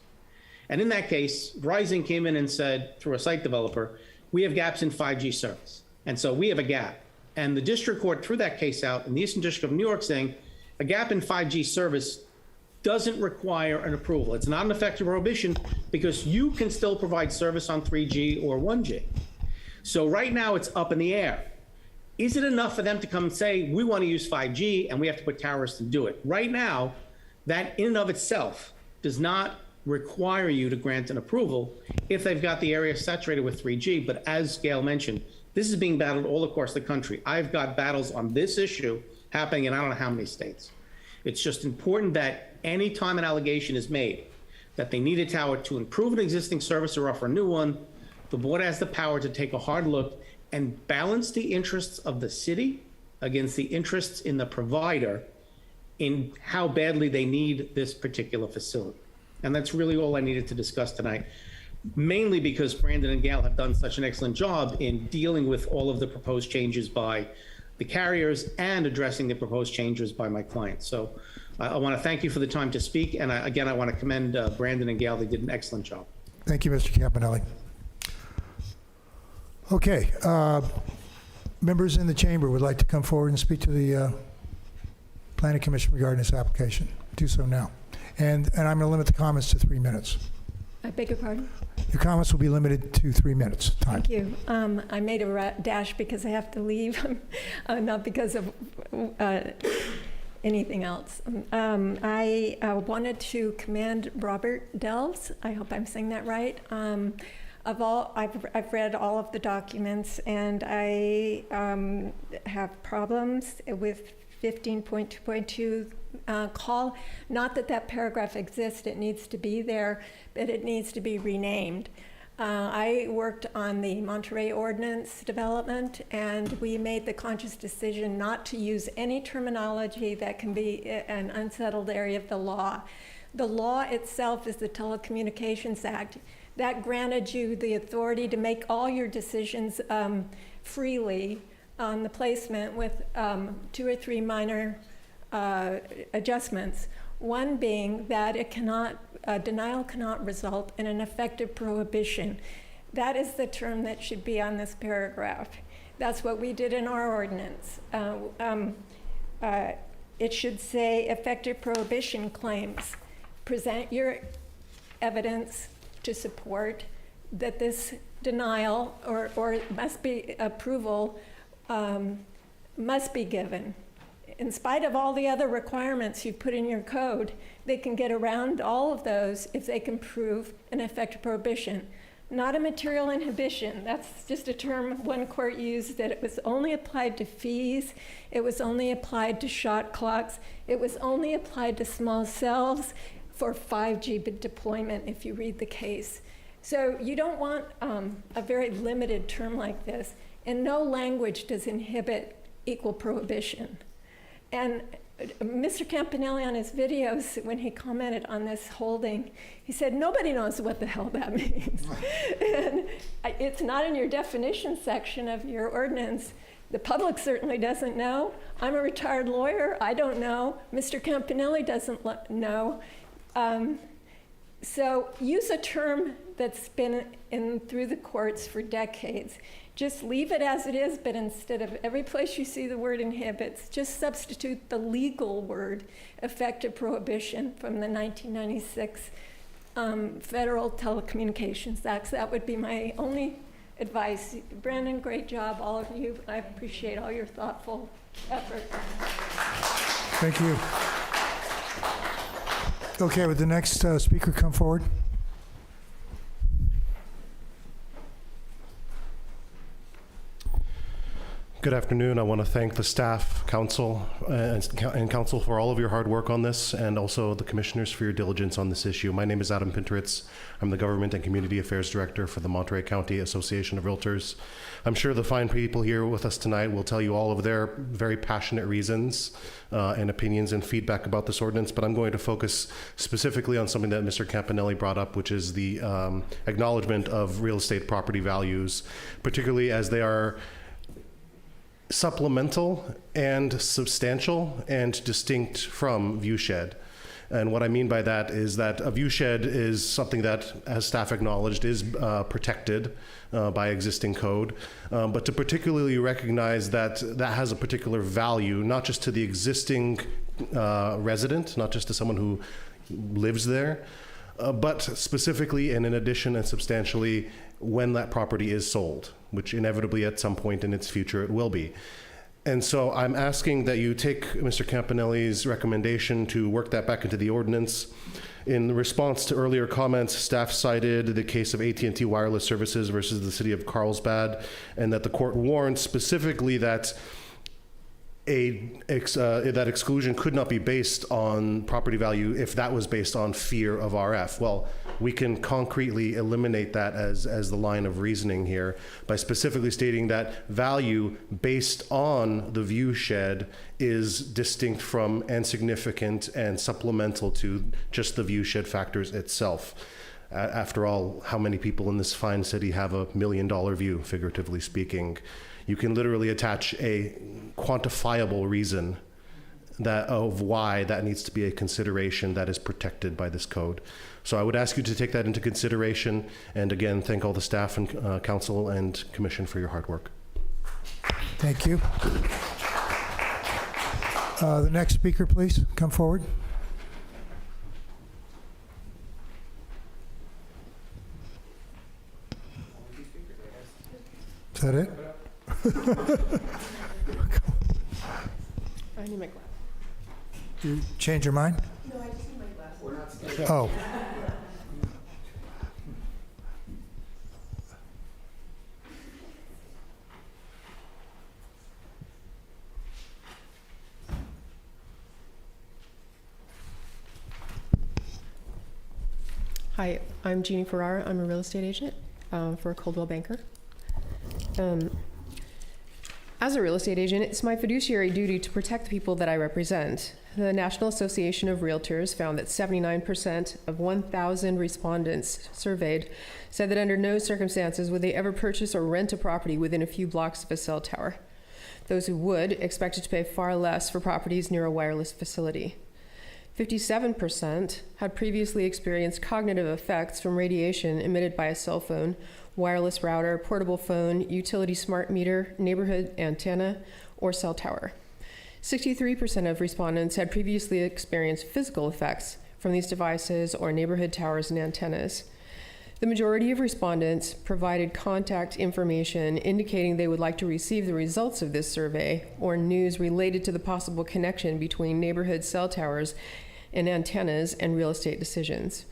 And in that case, Verizon came in and said, through a site developer, we have gaps in 5G service. And so we have a gap. And the district court threw that case out in the Eastern District of New York saying a gap in 5G service doesn't require an approval. It's not an effective prohibition because you can still provide service on 3G or 1G. So right now it's up in the air. Is it enough for them to come and say, we want to use 5G and we have to put towers to do it? Right now, that in and of itself does not require you to grant an approval if they've got the area saturated with 3G. But as Gail mentioned, this is being battled all across the country. I've got battles on this issue happening in I don't know how many states. It's just important that any time an allegation is made that they need a tower to improve an existing service or offer a new one, the board has the power to take a hard look and balance the interests of the city against the interests in the provider in how badly they need this particular facility. And that's really all I needed to discuss tonight, mainly because Brandon and Gail have done such an excellent job in dealing with all of the proposed changes by the carriers and addressing the proposed changes by my clients. So I want to thank you for the time to speak. And again, I want to commend Brandon and Gail. They did an excellent job. Thank you, Mr. Campanelli. Okay, members in the chamber would like to come forward and speak to the Planning Commission regarding this application. Do so now. And I'm going to limit the comments to 3 minutes. I beg your pardon? Your comments will be limited to 3 minutes time. Thank you. I made a dash because I have to leave, not because of anything else. I wanted to commend Robert Delves. I hope I'm saying that right. I've read all of the documents, and I have problems with 15.2.2 call, not that that paragraph exists, it needs to be there, but it needs to be renamed. I worked on the Monterey Ordinance development, and we made the conscious decision not to use any terminology that can be an unsettled area of the law. The law itself is the Telecommunications Act. That granted you the authority to make all your decisions freely on the placement with 2 or 3 minor adjustments. One being that it cannot, denial cannot result in an effective prohibition. That is the term that should be on this paragraph. That's what we did in our ordinance. It should say effective prohibition claims. Present your evidence to support that this denial or must be approval must be given. In spite of all the other requirements you put in your code, they can get around all of those if they can prove an effective prohibition. Not a material inhibition. That's just a term one court used, that it was only applied to fees, it was only applied to shot clocks, it was only applied to small cells for 5G deployment, if you read the case. So you don't want a very limited term like this, and no language does inhibit equal prohibition. And Mr. Campanelli, on his videos, when he commented on this holding, he said, nobody knows what the hell that means. And it's not in your definition section of your ordinance. The public certainly doesn't know. I'm a retired lawyer, I don't know. Mr. Campanelli doesn't know. So use a term that's been through the courts for decades. Just leave it as it is, but instead of every place you see the word inhibits, just substitute the legal word effective prohibition from the 1996 Federal Telecommunications Act. That would be my only advice. Brandon, great job, all of you. I appreciate all your thoughtful effort. Thank you. Okay, would the next speaker come forward? Good afternoon. I want to thank the staff, council, and council for all of your hard work on this, and also the commissioners for your diligence on this issue. My name is Adam Pinteritz. I'm the Government and Community Affairs Director for the Monterey County Association of Realtors. I'm sure the fine people here with us tonight will tell you all of their very passionate reasons and opinions and feedback about this ordinance, but I'm going to focus specifically on something that Mr. Campanelli brought up, which is the acknowledgement of real estate property values, particularly as they are supplemental and substantial and distinct from viewshed. And what I mean by that is that a viewshed is something that, as staff acknowledged, is protected by existing code, but to particularly recognize that that has a particular value, not just to the existing resident, not just to someone who lives there, but specifically and in addition and substantially when that property is sold, which inevitably at some point in its future it will be. And so I'm asking that you take Mr. Campanelli's recommendation to work that back into the ordinance. In response to earlier comments, staff cited the case of AT&T Wireless Services versus the city of Carlsbad, and that the court warned specifically that that exclusion could not be based on property value if that was based on fear of RF. Well, we can concretely eliminate that as the line of reasoning here by specifically stating that value based on the viewshed is distinct from and significant and supplemental to just the viewshed factors itself. After all, how many people in this fine city have $1 million view, figuratively speaking? You can literally attach a quantifiable reason of why that needs to be a consideration that is protected by this code. So I would ask you to take that into consideration, and again, thank all the staff and council and commission for your hard work. Thank you. The next speaker, please, come forward. Is that it? I need my glasses. You change your mind? No, I just need my glasses. Oh. Hi, I'm Jeannie Ferrara. I'm a real estate agent for Coldwell Banker. As a real estate agent, it's my fiduciary duty to protect the people that I represent. The National Association of Realtors found that 79% of 1,000 respondents surveyed said that under no circumstances would they ever purchase or rent a property within a few blocks of a cell tower. Those who would expected to pay far less for properties near a wireless facility. 57% had previously experienced cognitive effects from radiation emitted by a cell phone, wireless router, portable phone, utility smart meter, neighborhood antenna, or cell tower. 63% of respondents had previously experienced physical effects from these devices or neighborhood towers and antennas. The majority of respondents provided contact information indicating they would like to receive the results of this survey or news related to the possible connection between neighborhood cell towers and antennas and real estate decisions.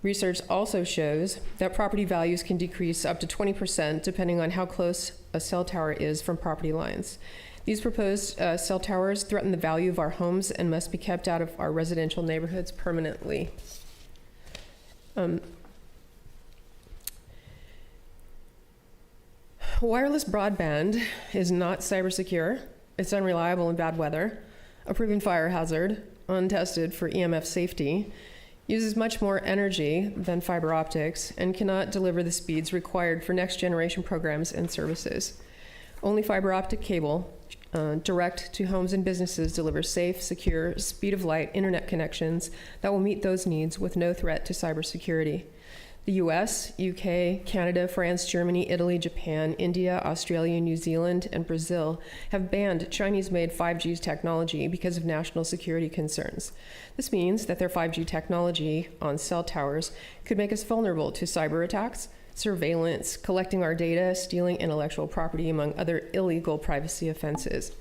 Research also shows that property values can decrease up to 20% depending on how close a cell tower is from property lines. These proposed cell towers threaten the value of our homes and must be kept out of our residential neighborhoods permanently. Wireless broadband is not cyber secure. It's unreliable in bad weather, a proven fire hazard, untested for EMF safety, uses much more energy than fiber optics, and cannot deliver the speeds required for next generation programs and services. Only fiber optic cable direct to homes and businesses delivers safe, secure, speed of light internet connections that will meet those needs with no threat to cybersecurity. The US, UK, Canada, France, Germany, Italy, Japan, India, Australia, New Zealand, and Brazil have banned Chinese-made 5G technology because of national security concerns. This means that their 5G technology on cell towers could make us vulnerable to cyber attacks, surveillance, collecting our data, stealing intellectual property, among other illegal privacy offenses.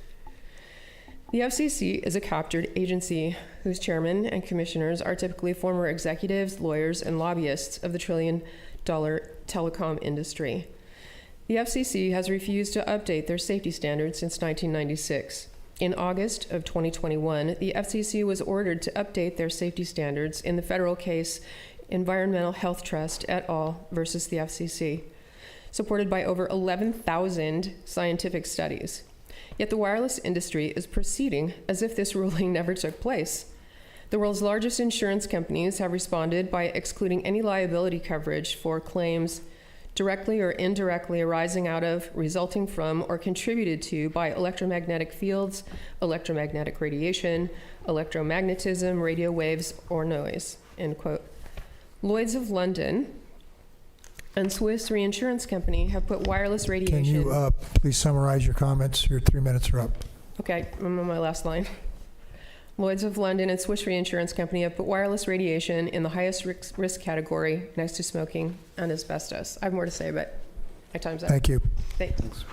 The FCC is a captured agency whose chairman and commissioners are typically former executives, lawyers, and lobbyists of the trillion-dollar telecom industry. The FCC has refused to update their safety standards since 1996. In August of 2021, the FCC was ordered to update their safety standards in the federal case Environmental Health Trust et al. Versus the FCC, supported by over 11,000 scientific studies. Yet the wireless industry is proceeding as if this ruling never took place. The world's largest insurance companies have responded by excluding any liability coverage for claims directly or indirectly arising out of, resulting from, or contributed to by electromagnetic fields, electromagnetic radiation, electromagnetism, radio waves, or noise, end quote. Lloyd's of London and Swiss Reinsurance Company have put wireless radiation... Can you please summarize your comments? Your 3 minutes are up. Okay, I'm on my last line. Lloyd's of London and Swiss Reinsurance Company have put wireless radiation in the highest risk category next to smoking and asbestos. I have more to say, but my time's up. Thank you. Thanks.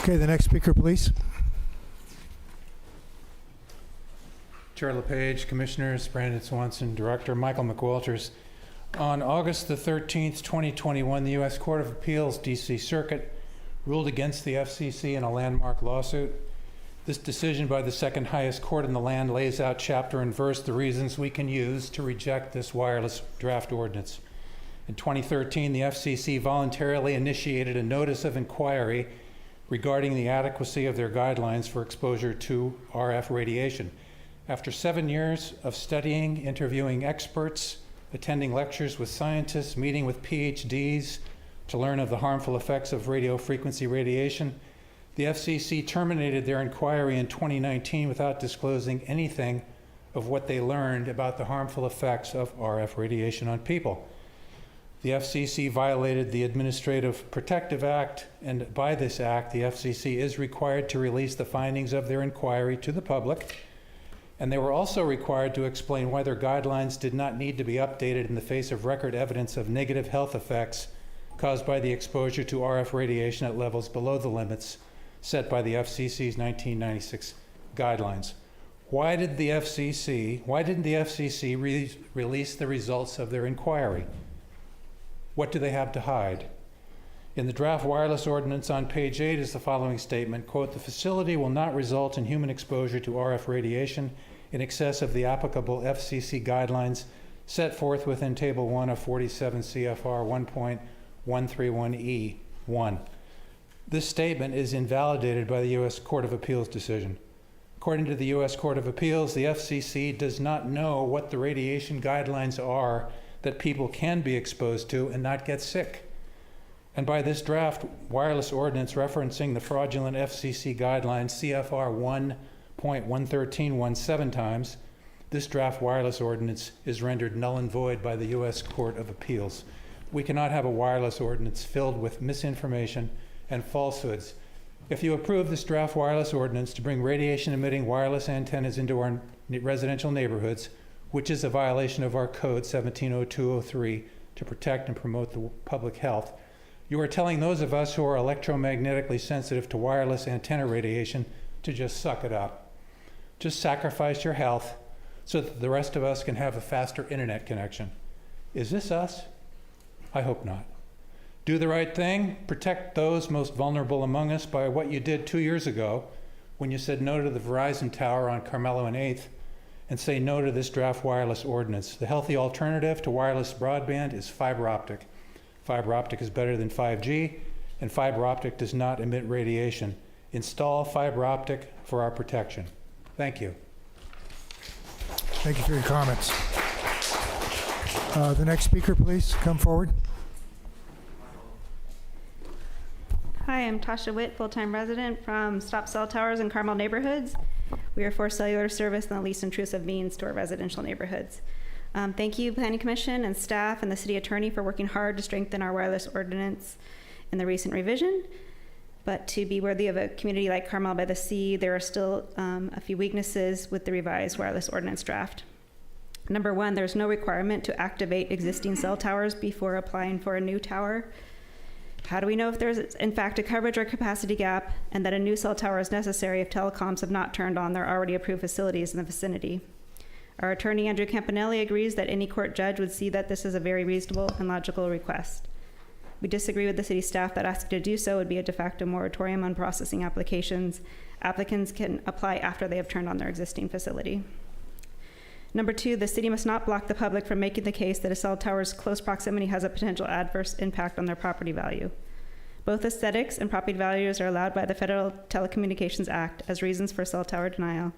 Okay, the next speaker, please. Chair LePage, Commissioners, Brandon Swanson, Director, Michael McWalters. On August the 13th, 2021, the U.S. Court of Appeals, D.C. Circuit, ruled against the FCC in a landmark lawsuit. This decision by the second highest court in the land lays out chapter and verse the reasons we can use to reject this wireless draft ordinance. In 2013, the FCC voluntarily initiated a notice of inquiry regarding the adequacy of their guidelines for exposure to RF radiation. After 7 years of studying, interviewing experts, attending lectures with scientists, meeting with PhDs to learn of the harmful effects of radio frequency radiation, the FCC terminated their inquiry in 2019 without disclosing anything of what they learned about the harmful effects of RF radiation on people. The FCC violated the Administrative Protective Act, and by this act, the FCC is required to release the findings of their inquiry to the public, and they were also required to explain why their guidelines did not need to be updated in the face of record evidence of negative health effects caused by the exposure to RF radiation at levels below the limits set by the FCC's 1996 guidelines. Why didn't the FCC release the results of their inquiry? What do they have to hide? In the draft wireless ordinance on page 8 is the following statement, quote, "The facility will not result in human exposure to RF radiation in excess of the applicable FCC guidelines set forth within Table 1 of 47 CFR 1.131E1. This statement is invalidated by the U.S. Court of Appeals decision. According to the U.S. Court of Appeals, the FCC does not know what the radiation guidelines are that people can be exposed to and not get sick. And by this draft wireless ordinance referencing the fraudulent FCC guidelines CFR 1.11317 times, this draft wireless ordinance is rendered null and void by the U.S. Court of Appeals. We cannot have a wireless ordinance filled with misinformation and falsehoods. If you approve this draft wireless ordinance to bring radiation-emitting wireless antennas into our residential neighborhoods, which is a violation of our code 170203 to protect and promote the public health, you are telling those of us who are electromagnetically sensitive to wireless antenna radiation to just suck it up. Just sacrifice your health so that the rest of us can have a faster internet connection. Is this us? I hope not. Do the right thing. Protect those most vulnerable among us by what you did 2 years ago when you said no to the Verizon tower on Carmelo and 8th, and say no to this draft wireless ordinance. The healthy alternative to wireless broadband is fiber optic. Fiber optic is better than 5G, and fiber optic does not emit radiation. Install fiber optic for our protection. Thank you. Thank you for your comments. The next speaker, please, come forward. Hi, I'm Tasha Witt, full-time resident from Stop Cell Towers in Carmel neighborhoods. We are for cellular service and the least intrusive means to our residential neighborhoods. Thank you, Planning Commission and staff and the city attorney for working hard to strengthen our wireless ordinance in the recent revision. But to be worthy of a community like Carmel-by-the-Sea, there are still a few weaknesses with the revised wireless ordinance draft. Number one, there's no requirement to activate existing cell towers before applying for a new tower. How do we know if there's in fact a coverage or capacity gap and that a new cell tower is necessary if telecoms have not turned on their already approved facilities in the vicinity? Our attorney, Andrew Campanelli, agrees that any court judge would see that this is a very reasonable and logical request. We disagree with the city staff that asking to do so would be a de facto moratorium on processing applications. Applicants can apply after they have turned on their existing facility. Number two, the city must not block the public from making the case that a cell tower's close proximity has a potential adverse impact on their property value. Both aesthetics and property values are allowed by the Federal Telecommunications Act as reasons for cell tower denial,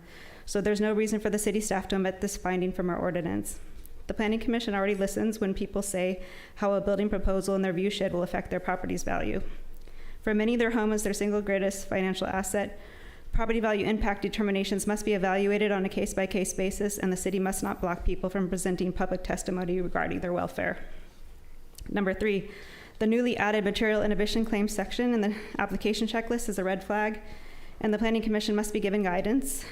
so there's no reason for the city staff to omit this finding from our ordinance. The Planning Commission already listens when people say how a building proposal in their view shed will affect their property's value. For many, their home is their single greatest financial asset. Property value impact determinations must be evaluated on a case-by-case basis, and the city must not block people from presenting public testimony regarding their welfare. Number three, the newly added material inhibition claims section in the application checklist is a red flag, and the Planning Commission must be given guidance.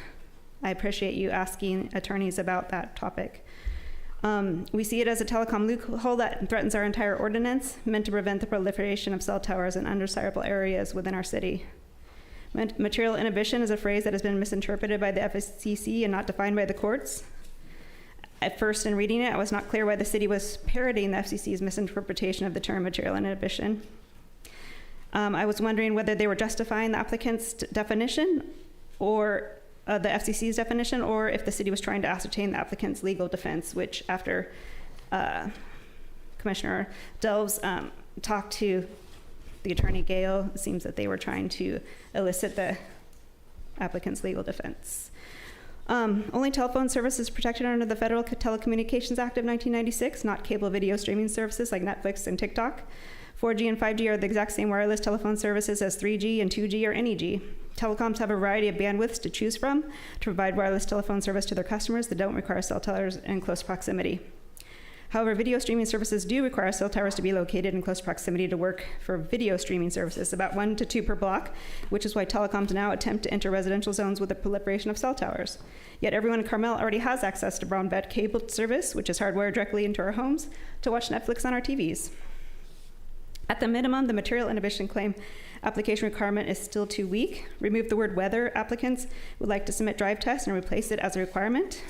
I appreciate you asking attorneys about that topic. We see it as a telecom loophole that threatens our entire ordinance, meant to prevent the proliferation of cell towers in undesirable areas within our city. Material inhibition is a phrase that has been misinterpreted by the FCC and not defined by the courts. At first, in reading it, I was not clear why the city was parroting the FCC's misinterpretation of the term material inhibition. I was wondering whether they were justifying the applicant's definition or the FCC's definition, or if the city was trying to ascertain the applicant's legal defense, which after Commissioner Delves talked to the attorney Gale, it seems that they were trying to elicit the applicant's legal defense. Only telephone services protected under the Federal Telecommunications Act of 1996, not cable video streaming services like Netflix and TikTok. 4G and 5G are the exact same wireless telephone services as 3G and 2G or any G. Telecoms have a variety of bandwidths to choose from to provide wireless telephone service to their customers that don't require cell towers in close proximity. However, video streaming services do require cell towers to be located in close proximity to work for video streaming services, about 1 to 2 per block, which is why telecoms now attempt to enter residential zones with the proliferation of cell towers. Yet everyone in Carmel already has access to broadband cable service, which is hardwired directly into our homes, to watch Netflix on our TVs. At the minimum, the material inhibition claim application requirement is still too weak. Remove the word whether applicants would like to submit drive tests and replace it as a requirement.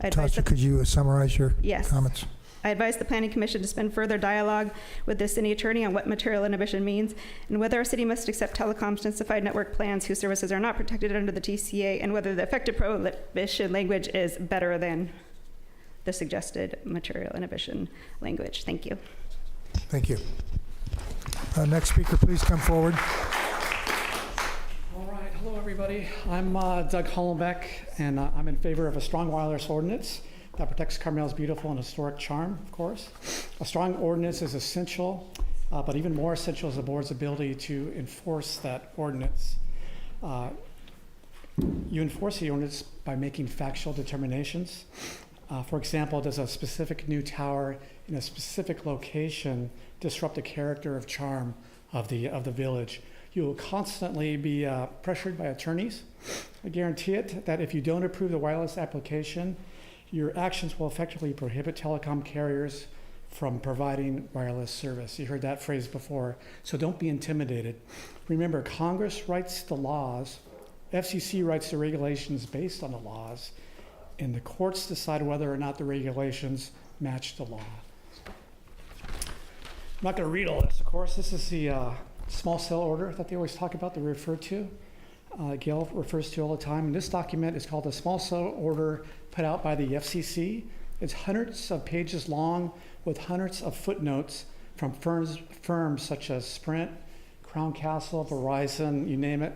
Tasha, could you summarize your comments? I advise the Planning Commission to spend further dialogue with the city attorney on what material inhibition means and whether our city must accept telecom's densified network plans whose services are not protected under the TCA, and whether the effective prohibition language is better than the suggested material inhibition language. Thank you. Thank you. Next speaker, please come forward. All right, hello everybody. I'm Doug Hollenbeck, and I'm in favor of a strong wireless ordinance that protects Carmel's beautiful and historic charm, of course. A strong ordinance is essential, but even more essential is the board's ability to enforce that ordinance. You enforce the ordinance by making factual determinations. For example, does a specific new tower in a specific location disrupt the character of charm of the village? You will constantly be pressured by attorneys. I guarantee it that if you don't approve the wireless application, your actions will effectively prohibit telecom carriers from providing wireless service. You heard that phrase before, so don't be intimidated. Remember, Congress writes the laws, FCC writes the regulations based on the laws, and the courts decide whether or not the regulations match the law. I'm not going to read all this, of course. This is the small cell order that they always talk about, they refer to. Gail refers to all the time. And this document is called the small cell order put out by the FCC. It's hundreds of pages long with hundreds of footnotes from firms such as Sprint, Crown Castle, Verizon, you name it,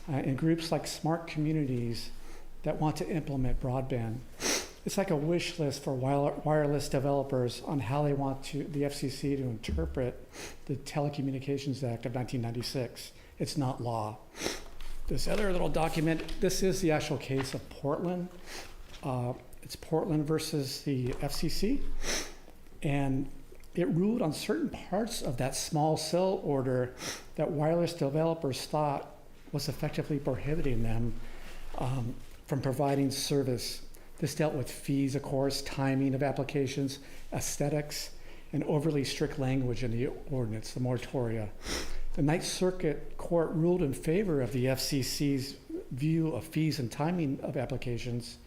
and groups like Smart Communities that want to implement broadband. It's like a wish list for wireless developers on how they want the FCC to interpret the Telecommunications Act of 1996. It's not law. This other little document, this is the actual case of Portland. It's Portland versus the FCC. And it ruled on certain parts of that small cell order that wireless developers thought was effectively prohibiting them from providing service. This dealt with fees, of course, timing of applications, aesthetics, and overly strict language in the ordinance, the moratoria. The Ninth Circuit Court ruled in favor of the FCC's view of fees and timing of applications,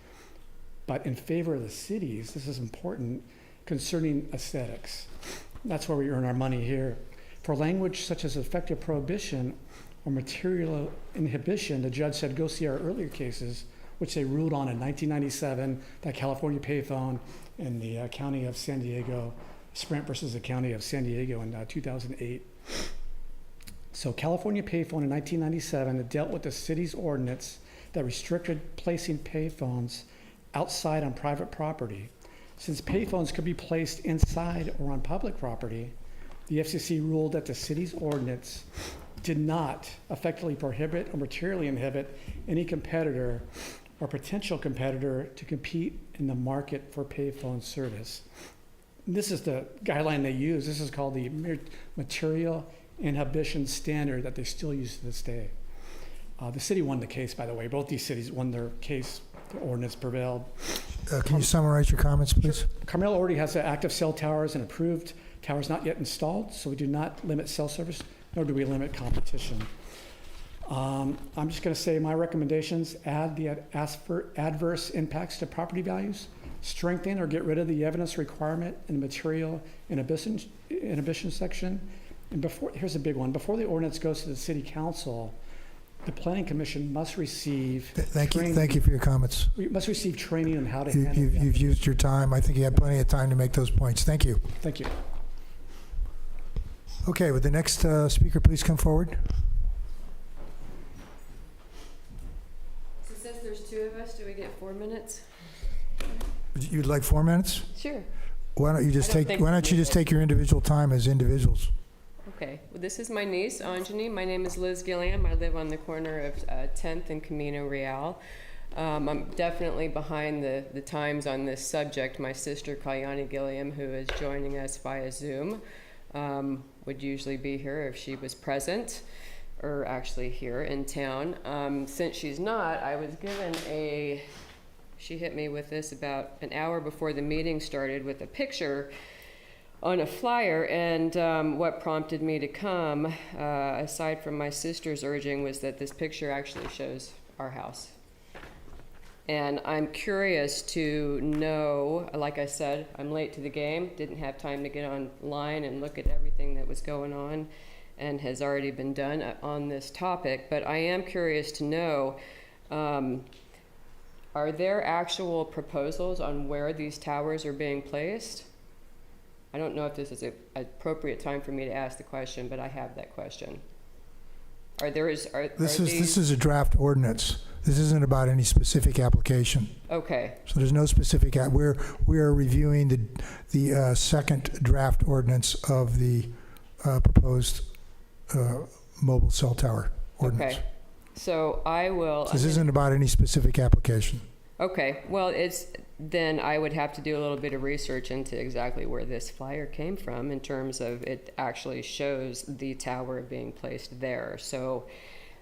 but in favor of the cities, this is important, concerning aesthetics. That's where we earn our money here. For language such as effective prohibition or material inhibition, the judge said, go see our earlier cases, which they ruled on in 1997, that California payphone in the county of San Diego, Sprint versus the county of San Diego in 2008. So California payphone in 1997, it dealt with the city's ordinance that restricted placing payphones outside on private property. Since payphones could be placed inside or on public property, the FCC ruled that the city's ordinance did not effectively prohibit or materially inhibit any competitor or potential competitor to compete in the market for payphone service. This is the guideline they use. This is called the material inhibition standard that they still use to this day. The city won the case, by the way. Both these cities won their case. The ordinance prevailed. Can you summarize your comments, please? Sure. Carmel already has active cell towers and approved towers not yet installed, so we do not limit cell service, nor do we limit competition. I'm just going to say my recommendations: add the adverse impacts to property values, strengthen or get rid of the evidence requirement in the material inhibition section. And here's a big one: before the ordinance goes to the city council, the planning commission must receive training. Thank you for your comments. We must receive training on how to handle You've used your time. I think you had plenty of time to make those points. Thank you. Thank you. Okay, would the next speaker please come forward? So since there's two of us, do we get 4 minutes? You'd like 4 minutes? Sure. Why don't you just take your individual time as individuals? Okay. Well, this is my niece, Anjani. My name is Liz Gilliam. I live on the corner of 10th and Camino Real. I'm definitely behind the times on this subject. My sister, Kalyani Gilliam, who is joining us via Zoom, would usually be here if she was present, or actually here in town. Since she's not, I was given she hit me with this about an hour before the meeting started with a picture on a flyer, and what prompted me to come, aside from my sister's urging, was that this picture actually shows our house. And I'm curious to know, like I said, I'm late to the game, didn't have time to get online and look at everything that was going on and has already been done on this topic, but I am curious to know, are there actual proposals on where these towers are being placed? I don't know if this is an appropriate time for me to ask the question, but I have that question. This is a draft ordinance. This isn't about any specific application. Okay. So there's no specific, we are reviewing the second draft ordinance of the proposed mobile cell tower ordinance. Okay. So I will. So this isn't about any specific application. Okay. Well, then I would have to do a little bit of research into exactly where this flyer came from in terms of it actually shows the tower being placed there. So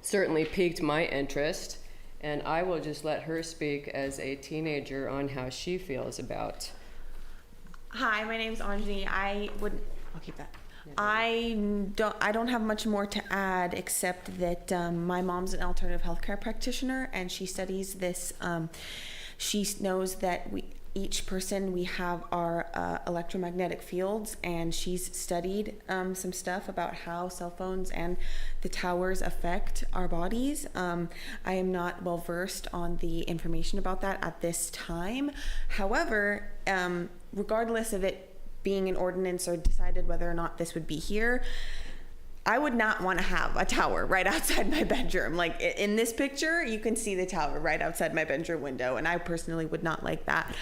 certainly piqued my interest, and I will just let her speak as a teenager on how she feels about. Hi, my name's Anjani. I'll keep that. I don't have much more to add except that my mom's an alternative healthcare practitioner, and she studies this. She knows that each person we have our electromagnetic fields, and she's studied some stuff about how cell phones and the towers affect our bodies. I am not well versed on the information about that at this time. However, regardless of it being an ordinance or decided whether or not this would be here, I would not want to have a tower right outside my bedroom. Like in this picture, you can see the tower right outside my bedroom window, and I personally would not like that.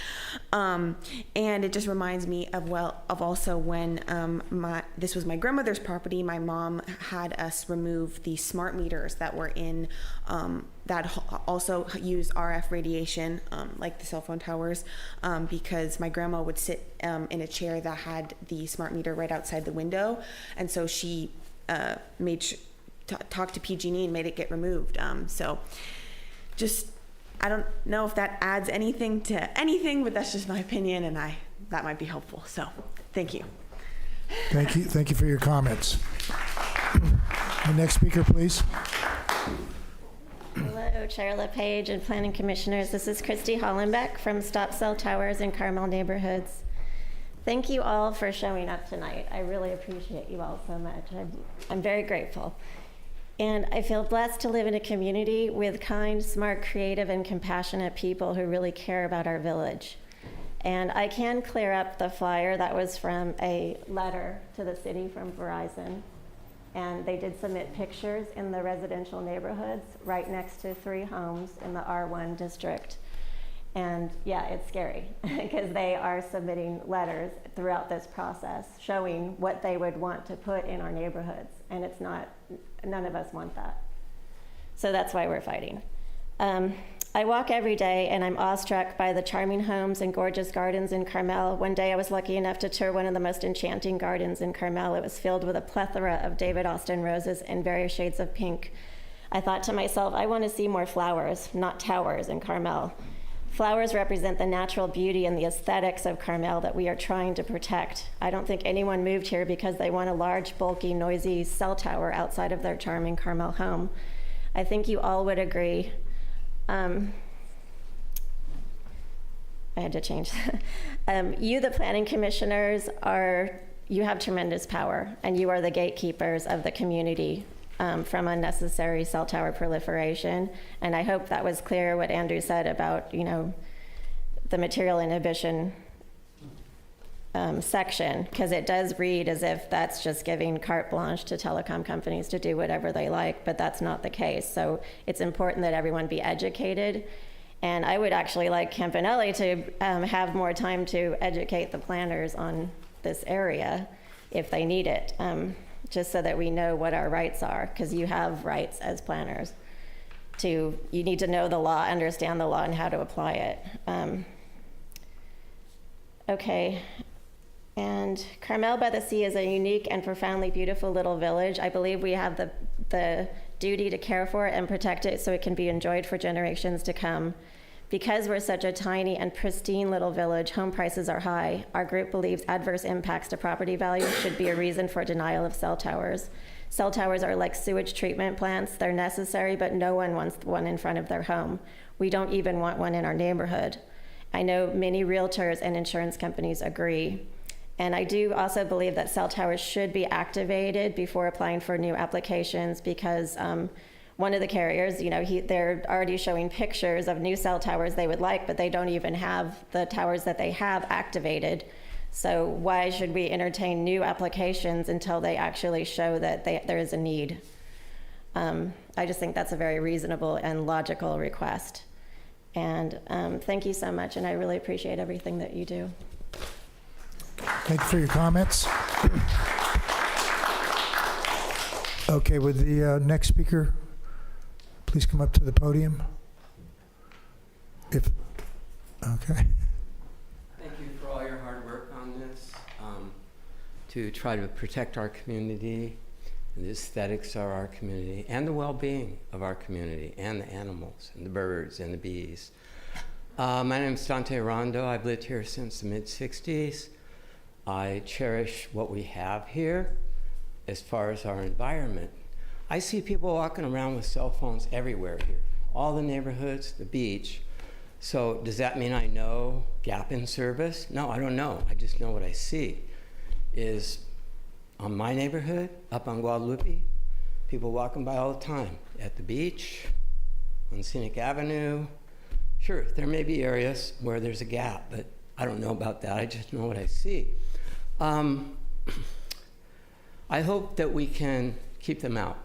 And it just reminds me of also when this was my grandmother's property. My mom had us remove the smart meters that were in that also use RF radiation, like the cell phone towers, because my grandma would sit in a chair that had the smart meter right outside the window, and so she talked to PG&E and made it get removed. So just, I don't know if that adds anything to anything, but that's just my opinion, and that might be helpful. So thank you. Thank you for your comments. The next speaker, please. Hello, Chair LePage and Planning Commissioners. This is Christy Hollenbeck from Stop Cell Towers in Carmel neighborhoods. Thank you all for showing up tonight. I really appreciate you all so much. I'm very grateful. And I feel blessed to live in a community with kind, smart, creative, and compassionate people who really care about our village. And I can clear up the flyer that was from a letter to the city from Verizon. And they did submit pictures in the residential neighborhoods right next to 3 homes in the R1 district. And yeah, it's scary because they are submitting letters throughout this process showing what they would want to put in our neighborhoods. And it's not, none of us want that. So that's why we're fighting. I walk every day and I'm awestruck by the charming homes and gorgeous gardens in Carmel. One day I was lucky enough to tour one of the most enchanting gardens in Carmel. It was filled with a plethora of David Austin roses in various shades of pink. I thought to myself, I want to see more flowers, not towers in Carmel. Flowers represent the natural beauty and the aesthetics of Carmel that we are trying to protect. I don't think anyone moved here because they want a large, bulky, noisy cell tower outside of their charming Carmel home. I think you all would agree. I had to change that. You, the planning commissioners, you have tremendous power, and you are the gatekeepers of the community from unnecessary cell tower proliferation. And I hope that was clear what Andrew said about, the material inhibition section, because it does read as if that's just giving carte blanche to telecom companies to do whatever they like, but that's not the case. So it's important that everyone be educated. And I would actually like Campanelli to have more time to educate the planners on this area if they need it, just so that we know what our rights are, because you have rights as planners. You need to know the law, understand the law, and how to apply it. Okay. And Carmel-by-the-Sea is a unique and profoundly beautiful little village. I believe we have the duty to care for it and protect it so it can be enjoyed for generations to come. Because we're such a tiny and pristine little village, home prices are high. Our group believes adverse impacts to property values should be a reason for denial of cell towers. Cell towers are like sewage treatment plants. They're necessary, but no one wants one in front of their home. We don't even want one in our neighborhood. I know many realtors and insurance companies agree. And I do also believe that cell towers should be activated before applying for new applications, because one of the carriers, they're already showing pictures of new cell towers they would like, but they don't even have the towers that they have activated. So why should we entertain new applications until they actually show that there is a need? I just think that's a very reasonable and logical request. And thank you so much, and I really appreciate everything that you do. Thank you for your comments. Okay, would the next speaker please come up to the podium? Okay. Thank you for all your hard work on this, to try to protect our community, and the aesthetics of our community, and the well-being of our community, and the animals, and the birds, and the bees. My name is Dante Rondo. I've lived here since the mid-'60s. I cherish what we have here as far as our environment. I see people walking around with cell phones everywhere here, all the neighborhoods, the beach. So does that mean I know gap in service? No, I don't know. I just know what I see is on my neighborhood, up on Guadalupe, people walking by all the time at the beach, on Scenic Avenue. Sure, there may be areas where there's a gap, but I don't know about that. I just know what I see. I hope that we can keep them out,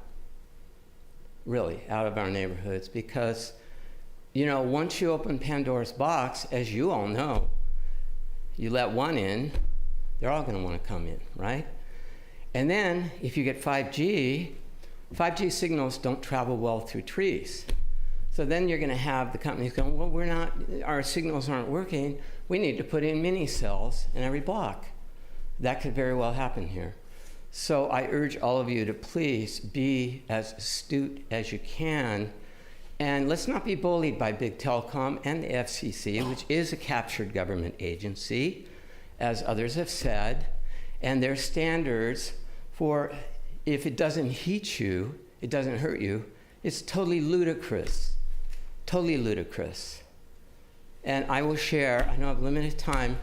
really, out of our neighborhoods, because, once you open Pandora's box, as you all know, you let one in, they're all going to want to come in, right? And then if you get 5G signals don't travel well through trees. So then you're going to have the companies going, well, our signals aren't working. We need to put in mini cells in every block. That could very well happen here. So I urge all of you to please be as astute as you can. And let's not be bullied by big telecom and the FCC, which is a captured government agency, as others have said. And their standards for, if it doesn't heat you, it doesn't hurt you, it's totally ludicrous. Totally ludicrous. And I will share, I know I have limited time,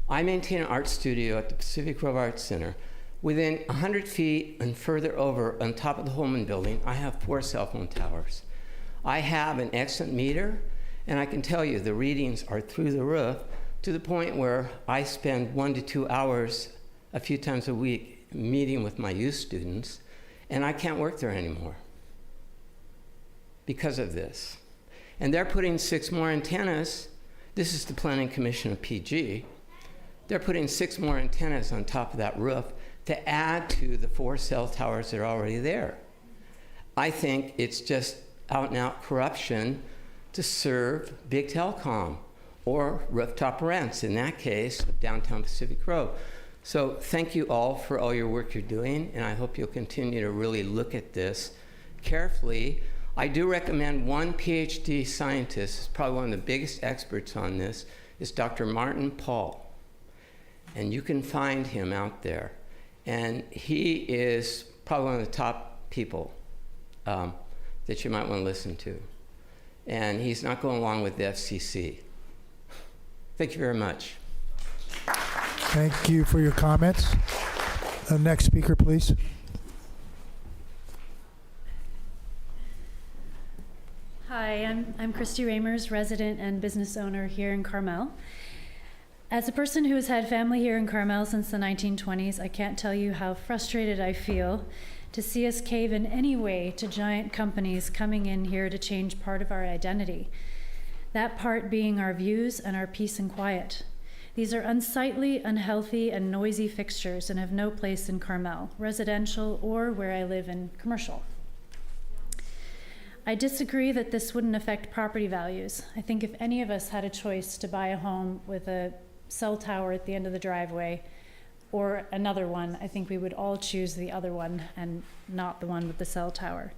I maintain an art studio at the Pacific Grove Arts Center. Within 100 feet and further over, on top of the Holman building, I have 4 cell phone towers. I have an excellent meter, and I can tell you the readings are through the roof, to the point where I spend 1 to 2 hours a few times a week meeting with my youth students, and I can't work there anymore because of this. And they're putting 6 more antennas. This is the Planning Commission of PG. They're putting 6 more antennas on top of that roof to add to the 4 cell towers that are already there. I think it's just out and out corruption to serve big telecom or rooftop rents, in that case, of downtown Pacific Grove. So thank you all for all your work you're doing, and I hope you'll continue to really look at this carefully. I do recommend one PhD scientist, probably one of the biggest experts on this, is Dr. Martin Paul. And you can find him out there. And he is probably one of the top people that you might want to listen to. And he's not going along with the FCC. Thank you very much. Thank you for your comments. Next speaker, please. Hi, I'm Christy Ramers, resident and business owner here in Carmel. As a person who has had family here in Carmel since the 1920s, I can't tell you how frustrated I feel to see us cave in any way to giant companies coming in here to change part of our identity. That part being our views and our peace and quiet. These are unsightly, unhealthy, and noisy fixtures and have no place in Carmel, residential or where I live in commercial. I disagree that this wouldn't affect property values. I think if any of us had a choice to buy a home with a cell tower at the end of the driveway or another one, I think we would all choose the other one and not the one with the cell tower.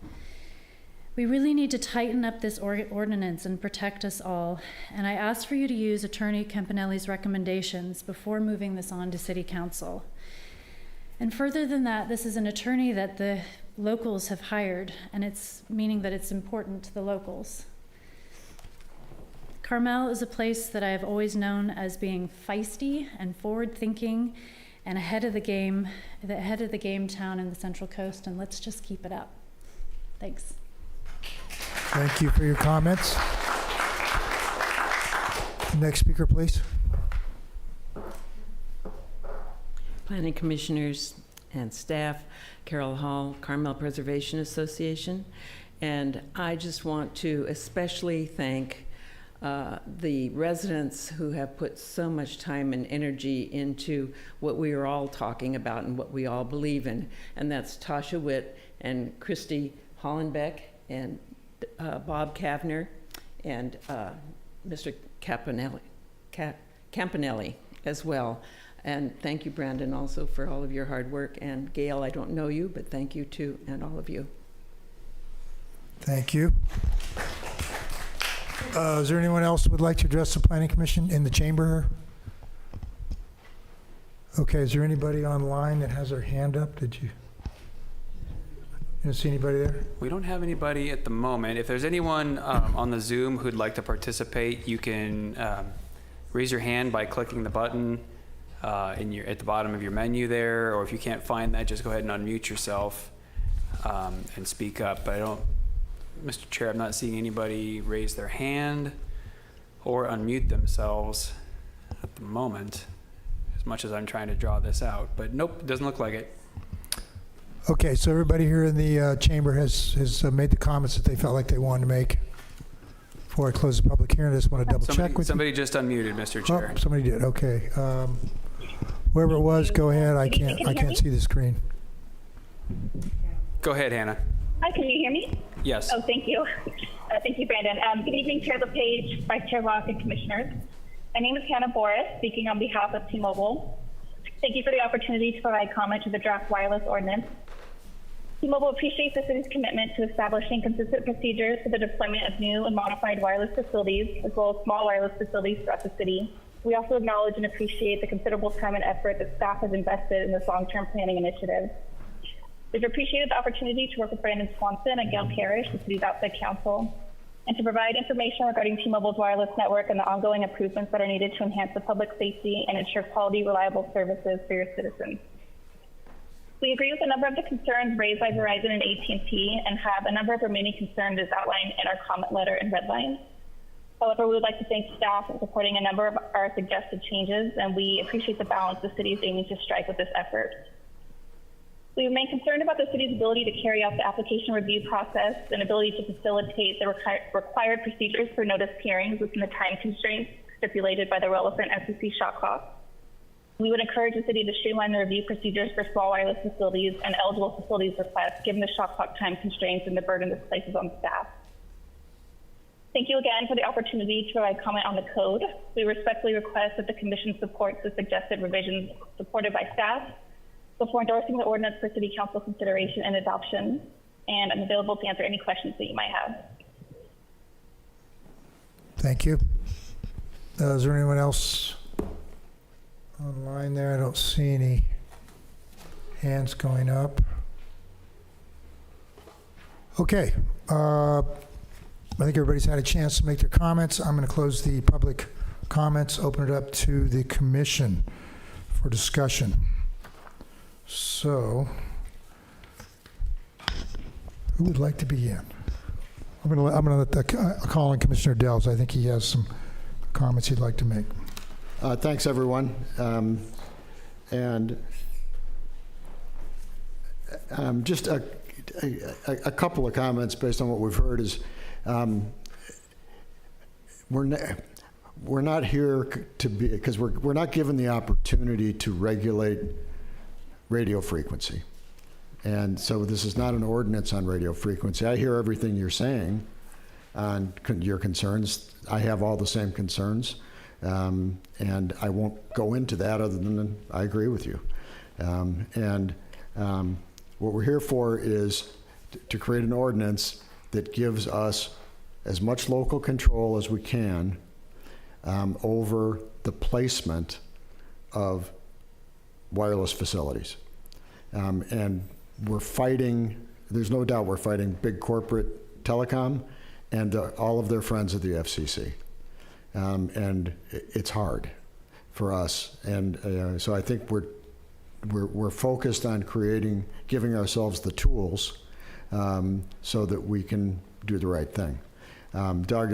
We really need to tighten up this ordinance and protect us all, and I ask for you to use Attorney Campanelli's recommendations before moving this on to City Council. And further than that, this is an attorney that the locals have hired, and it's meaning that it's important to the locals. Carmel is a place that I have always known as being feisty and forward-thinking and ahead of the game town in the Central Coast, and let's just keep it up. Thanks. Thank you for your comments. Next speaker, please. Planning Commissioners and staff, Carol Hall, Carmel Preservation Association. And I just want to especially thank the residents who have put so much time and energy into what we are all talking about and what we all believe in. And that's Tasha Witt and Christy Hollenbeck and Bob Kavner and Mr. Campanelli as well. And thank you, Brandon, also for all of your hard work. And Gail, I don't know you, but thank you too, and all of you. Thank you. Is there anyone else who would like to address the Planning Commission in the chamber? Okay, is there anybody online that has their hand up? You don't see anybody there? We don't have anybody at the moment. If there's anyone on the Zoom who'd like to participate, you can raise your hand by clicking the button at the bottom of your menu there, or if you can't find that, just go ahead and unmute yourself and speak up. But Mr. Chair, I'm not seeing anybody raise their hand or unmute themselves at the moment, as much as I'm trying to draw this out. But nope, it doesn't look like it. Okay, so everybody here in the chamber has made the comments that they felt like they wanted to make. Before I close the public hearing, I just want to double check with somebody just unmuted, Mr. Chair. Oh, somebody did. Okay. Whoever it was, go ahead. I can't see the screen. Go ahead, Hannah. Hi, can you hear me? Yes. Oh, thank you. Thank you, Brandon. Good evening, Chair LePage, Vice Chair Locke, and Commissioners. My name is Hannah Boris, speaking on behalf of T-Mobile. Thank you for the opportunity to provide comment to the draft wireless ordinance. T-Mobile appreciates the city's commitment to establishing consistent procedures for the deployment of new and modified wireless facilities, as well as small wireless facilities throughout the city. We also acknowledge and appreciate the considerable time and effort that staff has invested in this long-term planning initiative. We've appreciated the opportunity to work with Brandon Swanson and Gail Parrish, the city's outside counsel, and to provide information regarding T-Mobile's wireless network and the ongoing improvements that are needed to enhance the public safety and ensure quality, reliable services for your citizens. We agree with a number of the concerns raised by Verizon and AT&T and have a number of remaining concerns as outlined in our comment letter and red line. However, we would like to thank staff for supporting a number of our suggested changes, and we appreciate the balance the city is aiming to strike with this effort. We remain concerned about the city's ability to carry out the application review process and ability to facilitate the required procedures for notice hearings within the time constraints stipulated by the relevant FCC shot clock. We would encourage the city to streamline the review procedures for small wireless facilities and eligible facilities requests, given the shot clock time constraints and the burden this places on staff. Thank you again for the opportunity to provide comment on the code. We respectfully request that the Commission supports the suggested revisions supported by staff before endorsing the ordinance for City Council consideration and adoption, and I'm available to answer any questions that you might have. Thank you. Is there anyone else online there? I don't see any hands going up. Okay. I think everybody's had a chance to make their comments. I'm going to close the public comments, open it up to the commission for discussion. So, who would like to begin? I'm going to call on Commissioner Dells. I think he has some comments he'd like to make. Thanks, everyone. Just a couple of comments based on what we've heard is we're not here to be, because we're not given the opportunity to regulate radio frequency. And so this is not an ordinance on radio frequency. I hear everything you're saying on your concerns. I have all the same concerns. And I won't go into that other than I agree with you. What we're here for is to create an ordinance that gives us as much local control as we can over the placement of wireless facilities. And we're fighting, there's no doubt we're fighting big corporate telecom and all of their friends at the FCC. and it's hard for us. And so I think we're focused on giving ourselves the tools so that we can do the right thing. Doug,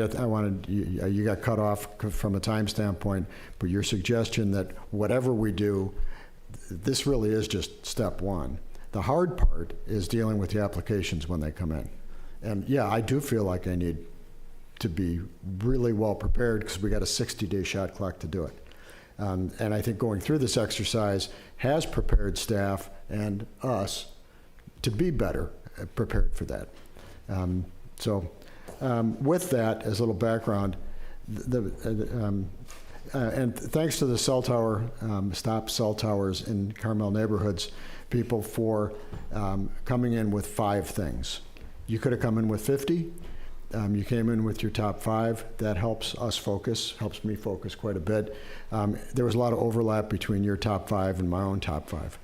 you got cut off from a time standpoint, but your suggestion that whatever we do, this really is just step one. The hard part is dealing with the applications when they come in. And yeah, I do feel like I need to be really well prepared because we got a 60-day shot clock to do it. And I think going through this exercise has prepared staff and us to be better prepared for that. With that, as a little background, and thanks to the cell tower, stop cell towers in Carmel neighborhoods, people for coming in with 5 things. You could have come in with 50. You came in with your top 5. That helps us focus, helps me focus quite a bit. There was a lot of overlap between your top 5 and my own top 5.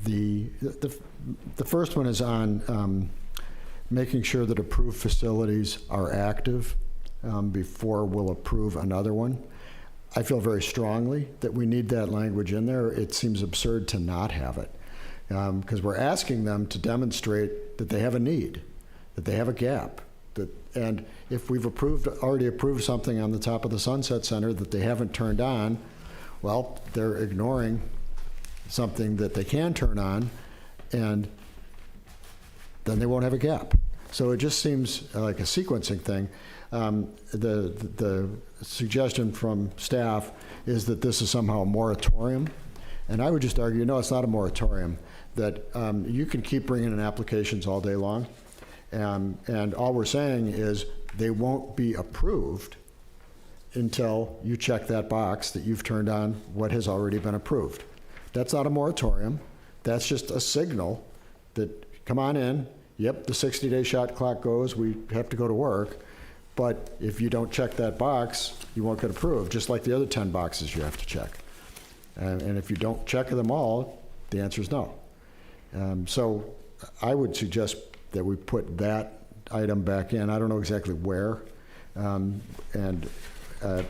The first one is on making sure that approved facilities are active before we'll approve another one. I feel very strongly that we need that language in there. It seems absurd to not have it because we're asking them to demonstrate that they have a need, that they have a gap. And if we've already approved something on the top of the Sunset Center that they haven't turned on, well, they're ignoring something that they can turn on, and then they won't have a gap. So it just seems like a sequencing thing. The suggestion from staff is that this is somehow a moratorium. And I would just argue, no, it's not a moratorium, that you can keep bringing in applications all day long. And all we're saying is they won't be approved until you check that box that you've turned on what has already been approved. That's not a moratorium. That's just a signal that, come on in. Yep, the 60-day shot clock goes. We have to go to work. But if you don't check that box, you won't get approved, just like the other 10 boxes you have to check. And if you don't check them all, the answer is no. So I would suggest that we put that item back in. I don't know exactly where, and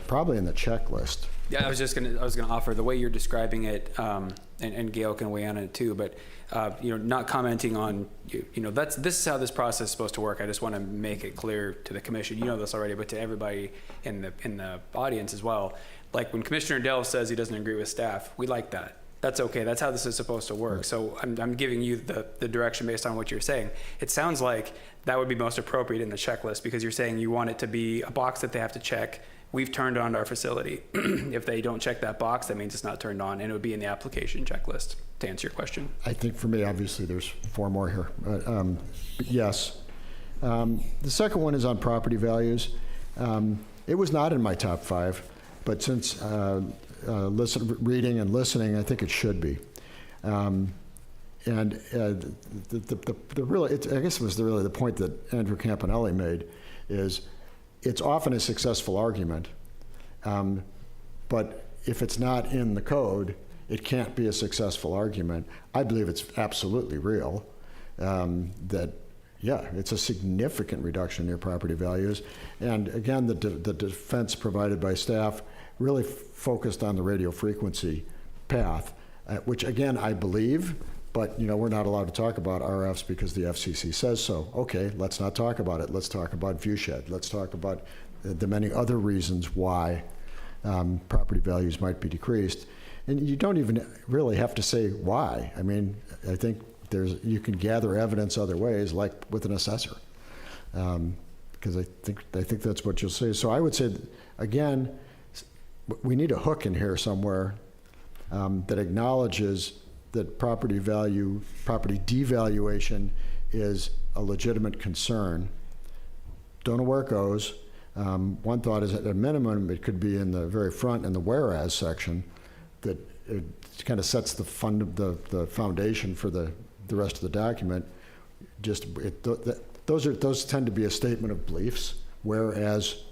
probably in the checklist. Yeah, I was gonna offer the way you're describing it, and Gail can weigh in on it too. But not commenting on this is how this process is supposed to work. I just want to make it clear to the commission. You know this already, but to everybody in the audience as well. Like when Commissioner Dell says he doesn't agree with staff, we like that. That's okay. That's how this is supposed to work. Right. So I'm giving you the direction based on what you're saying. It sounds like that would be most appropriate in the checklist because you're saying you want it to be a box that they have to check. We've turned on our facility. If they don't check that box, that means it's not turned on, and it would be in the application checklist, to answer your question. I think for me, obviously, there's 4 more here. But yes. The second one is on property values. It was not in my top 5, but since reading and listening, I think it should be. And I guess it was really the point that Andrew Campanelli made is it's often a successful argument, but if it's not in the code, it can't be a successful argument. I believe it's absolutely real, that, yeah, it's a significant reduction in your property values. And again, the defense provided by staff really focused on the radio frequency path, which again, I believe, but we're not allowed to talk about RFs because the FCC says so. Okay, let's not talk about it. Let's talk about viewshed. Let's talk about the many other reasons why property values might be decreased. And you don't even really have to say why. I mean, I think you can gather evidence other ways, like with an assessor, because I think that's what you'll see. So I would say, again, we need a hook in here somewhere that acknowledges that property devaluation is a legitimate concern. Don't know where it goes. One thought is at a minimum, it could be in the very front in the whereas section that it kind of sets the foundation for the rest of the document. Those tend to be a statement of beliefs, whereas,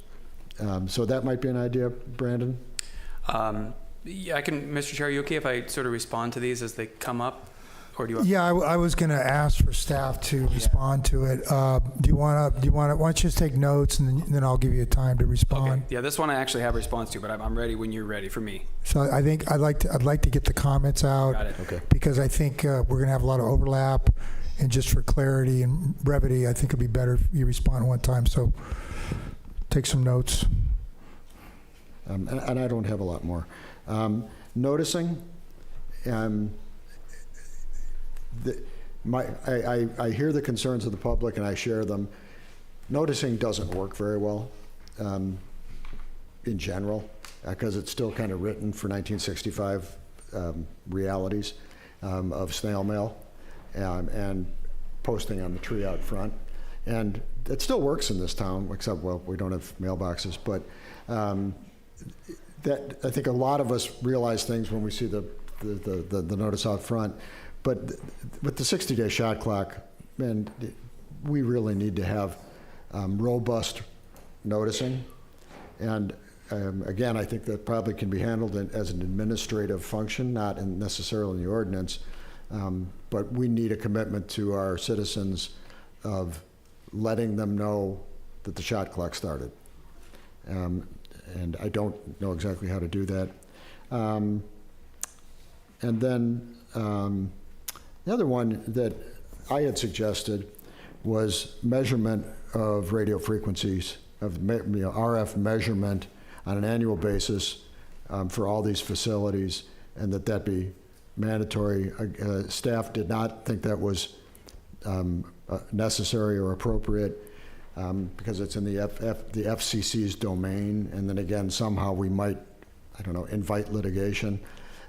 so that might be an idea, Brandon? Yeah, I can, Mr. Chair, are you okay if I sort of respond to these as they come up? or do you? Yeah, I was going to ask for staff to respond to it. Do you want to, why don't you just take notes and then I'll give you time to respond? Okay. Yeah, this one I actually have a response to, but I'm ready when you're ready for me. So I think I'd like to get the comments out. Got it. Okay. Because I think we're going to have a lot of overlap, and just for clarity and brevity, I think it'd be better if you respond one time. So take some notes. And I don't have a lot more. Noticing, I hear the concerns of the public and I share them. Noticing doesn't work very well in general, because it's still kind of written for 1965 realities of snail mail and posting on the tree out front. And it still works in this town, except, well, we don't have mailboxes, but that I think a lot of us realize things when we see the notice out front. But with the 60-day shot clock, man, we really need to have robust noticing. And again, I think that probably can be handled as an administrative function, not necessarily in the ordinance. But we need a commitment to our citizens of letting them know that the shot clock started. And I don't know exactly how to do that. And then the other one that I had suggested was measurement of radio frequencies, of RF measurement on an annual basis for all these facilities, and that be mandatory. Staff did not think that was necessary or appropriate. Because it's in the FCC's domain, and then again, somehow we might, I don't know, invite litigation.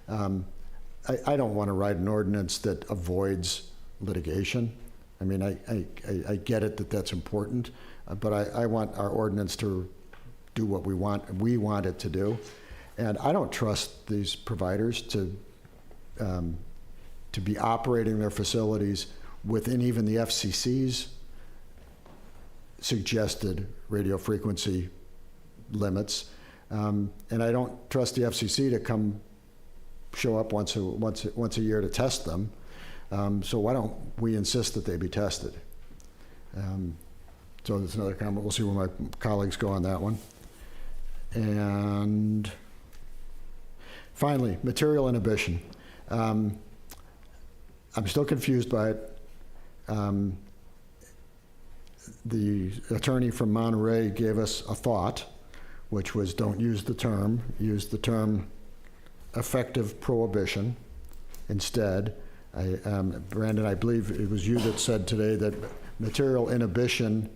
I don't want to write an ordinance that avoids litigation. I mean, I get it that that's important, but I want our ordinance to do what we want it to do. And I don't trust these providers to be operating their facilities within even the FCC's suggested radio frequency limits, and I don't trust the FCC to come show up once a year to test them. So why don't we insist that they be tested? So there's another comment. We'll see where my colleagues go on that one. And finally, material inhibition. I'm still confused by it. The attorney from Monterey gave us a thought, which was don't use the term, use the term effective prohibition instead. Brandon, I believe it was you that said today that material inhibition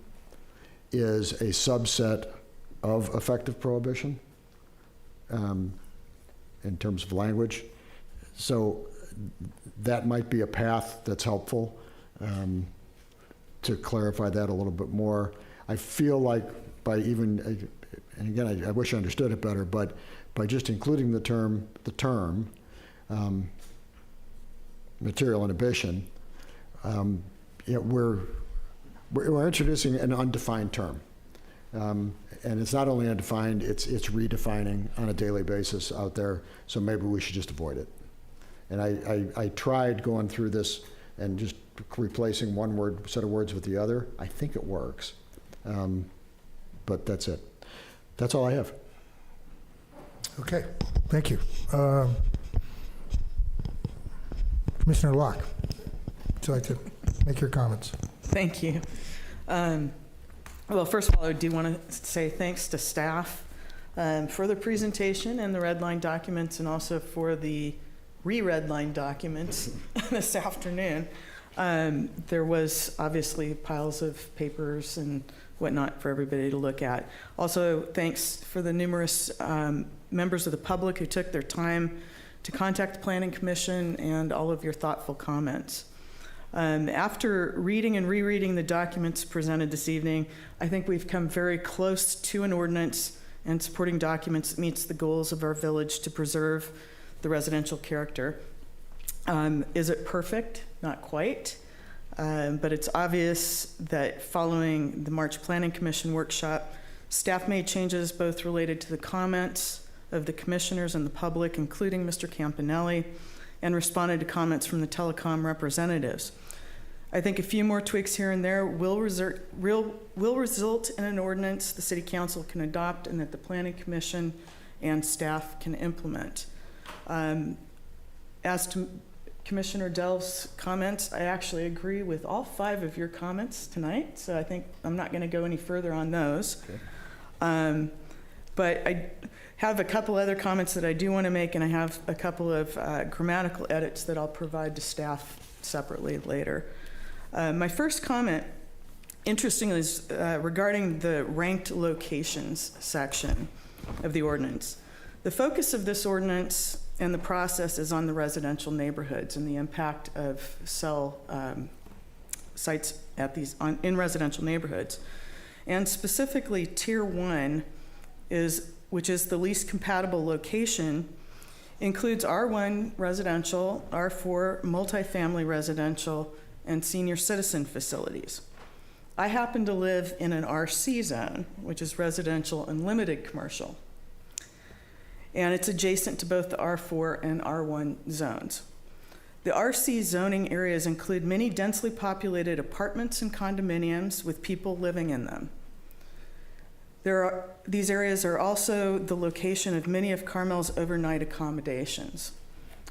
is a subset of effective prohibition in terms of language. So that might be a path that's helpful. To clarify that a little bit more. I feel like by even, and again, I wish I understood it better, but by just including the term material inhibition, we're introducing an undefined term. And it's not only undefined, it's redefining on a daily basis out there, so maybe we should just avoid it. And I tried going through this and just replacing one set of words with the other. I think it works, but that's it. That's all I have. Okay, thank you. Commissioner Locke, would you like to make your comments? Thank you. Well, first of all, I do want to say thanks to staff for the presentation and the red line documents, and also for the re-red line documents this afternoon. There was obviously piles of papers and whatnot for everybody to look at. Also, thanks for the numerous members of the public who took their time to contact the Planning Commission, and all of your thoughtful comments. After reading and rereading the documents presented this evening, I think we've come very close to an ordinance and supporting documents that meets the goals of our village to preserve the residential character. Is it perfect? Not quite. But it's obvious that following the March Planning Commission workshop, staff made changes both related to the comments of the commissioners and the public, including Mr. Campanelli, and responded to comments from the telecom representatives. I think a few more tweaks here and there will result in an ordinance the City Council can adopt and that the Planning Commission and staff can implement. As to Commissioner Delve's comments, I actually agree with all 5 of your comments tonight, so I think I'm not going to go any further on those. Okay. But I have a couple other comments that I do want to make, and I have a couple of grammatical edits that I'll provide to staff separately later. My first comment, interestingly, is regarding the ranked locations section of the ordinance. The focus of this ordinance and the process is on the residential neighborhoods and the impact of cell sites at in residential neighborhoods. And specifically, Tier 1, which is the least compatible location, includes R1 residential, R4 multifamily residential, and senior citizen facilities. I happen to live in an RC zone, which is residential and limited commercial. And it's adjacent to both the R4 and R1 zones. The RC zoning areas include many densely populated apartments and condominiums with people living in them. These areas are also the location of many of Carmel's overnight accommodations.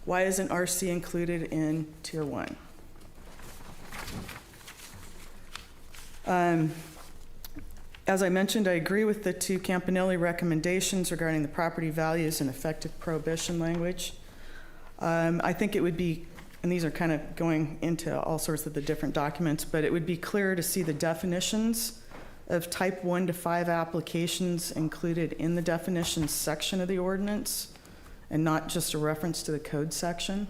Why isn't RC included in Tier 1? As I mentioned, I agree with the 2 Campanelli recommendations regarding the property values and effective prohibition language. I think it would be, and these are kind of going into all sorts of the different documents, but it would be clearer to see the definitions of type 1 to 5 applications included in the definitions section of the ordinance and not just a reference to the code section.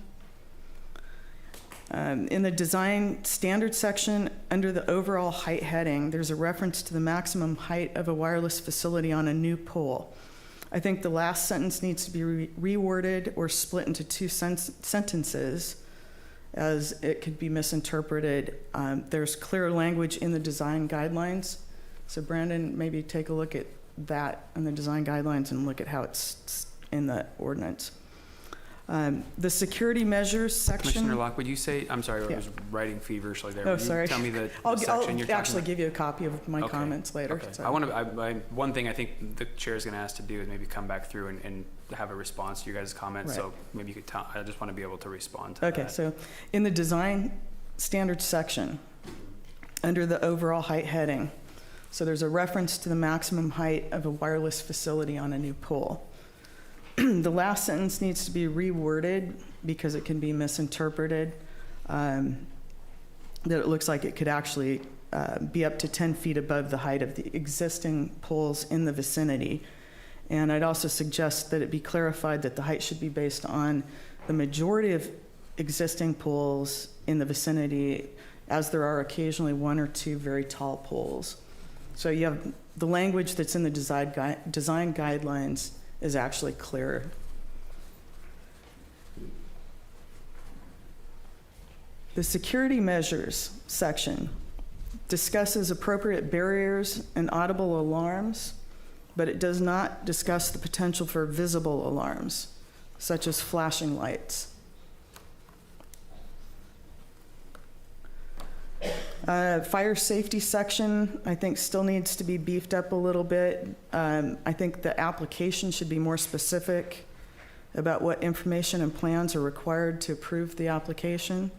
In the design standard section, under the overall height heading, there's a reference to the maximum height of a wireless facility on a new pole. I think the last sentence needs to be reworded or split into 2 sentences, as it could be misinterpreted. There's clear language in the design guidelines. So Brandon, maybe take a look at that in the design guidelines and look at how it's in the ordinance. The security measures section. Commissioner Locke, would you say, I'm sorry, Yeah. I was writing feverishly there. Oh, Would you sorry. tell me the I'll section you're talking actually about? give you a copy of my comments later. Okay. So. One thing I think the chair is going to ask to do is maybe come back through and have a response to you guys' comments. Right. So maybe you could tell, I just want to be able to respond to that. Okay, so in the design standards section, under the overall height heading, so there's a reference to the maximum height of a wireless facility on a new pole. The last sentence needs to be reworded because it can be misinterpreted, that it looks like it could actually be up to 10 feet above the height of the existing poles in the vicinity. And I'd also suggest that it be clarified that the height should be based on the majority of existing poles in the vicinity, as there are occasionally 1 or 2 very tall poles. So you have the language that's in the design guidelines is actually clearer. The security measures section discusses appropriate barriers and audible alarms, but it does not discuss the potential for visible alarms, such as flashing lights. Fire safety section, I think, still needs to be beefed up a little bit. I think the application should be more specific about what information and plans are required to approve the application.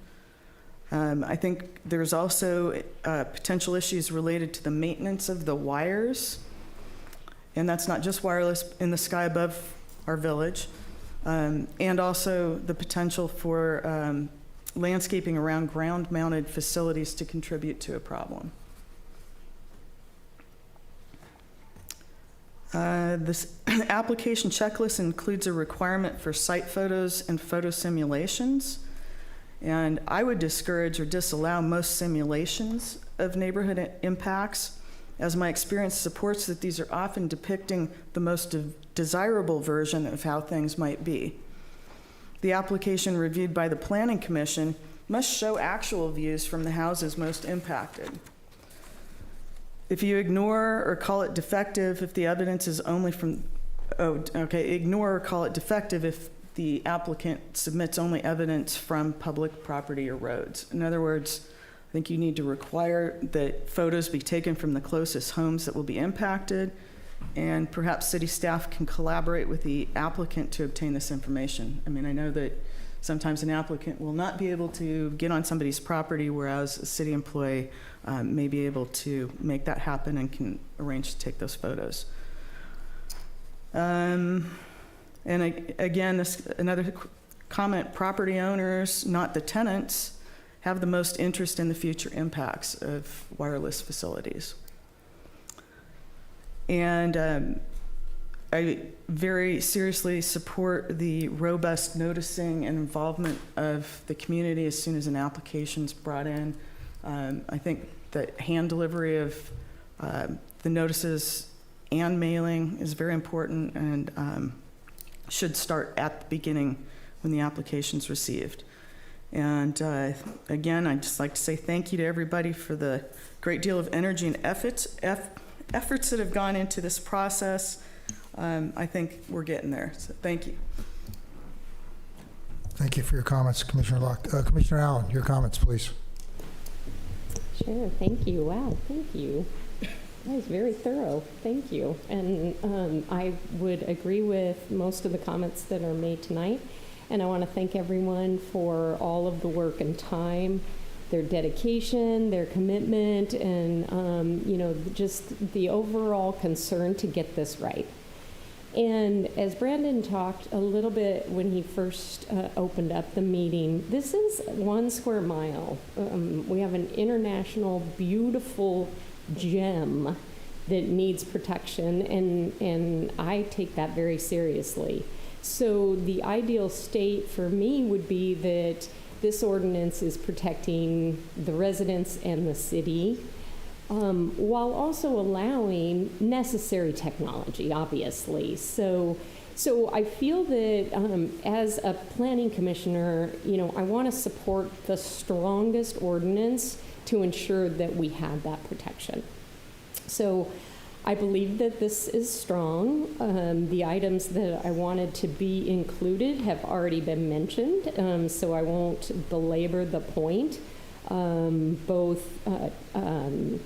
I think there's also potential issues related to the maintenance of the wires, and that's not just wireless in the sky above our village, and also the potential for landscaping around ground-mounted facilities to contribute to a problem. This application checklist includes a requirement for site photos and photo simulations. And I would discourage or disallow most simulations of neighborhood impacts, as my experience supports that these are often depicting the most desirable version of how things might be. The application reviewed by the Planning Commission must show actual views from the houses most impacted. If you ignore or call it defective if the evidence is only from, ignore or call it defective if the applicant submits only evidence from public property or roads. In other words, I think you need to require that photos be taken from the closest homes that will be impacted, and perhaps city staff can collaborate with the applicant to obtain this information. I mean, I know that sometimes an applicant will not be able to get on somebody's property, whereas a city employee may be able to make that happen and can arrange to take those photos. And again, another comment, property owners, not the tenants, have the most interest in the future impacts of wireless facilities. And I very seriously support the robust noticing and involvement of the community as soon as an application's brought in. I think that hand delivery of the notices and mailing is very important and should start at the beginning when the application's received. And again, I'd just like to say thank you to everybody for the great deal of energy and efforts that have gone into this process. I think we're getting there, so thank you. Thank you for your comments, Commissioner Locke. Commissioner Allen, your comments, please. Sure, thank you. Wow, thank you. That was very thorough. Thank you. And I would agree with most of the comments that are made tonight. And I want to thank everyone for all of the work and time, their dedication, their commitment, and just the overall concern to get this right. And as Brandon talked a little bit when he first opened up the meeting, this is 1 square mile. We have an international, beautiful gem that needs protection, and I take that very seriously. So the ideal state for me would be that this ordinance is protecting the residents and the city, while also allowing necessary technology, obviously. So I feel that as a planning commissioner, I want to support the strongest ordinance to ensure that we have that protection. So I believe that this is strong. The items that I wanted to be included have already been mentioned, so I won't belabor the point. Both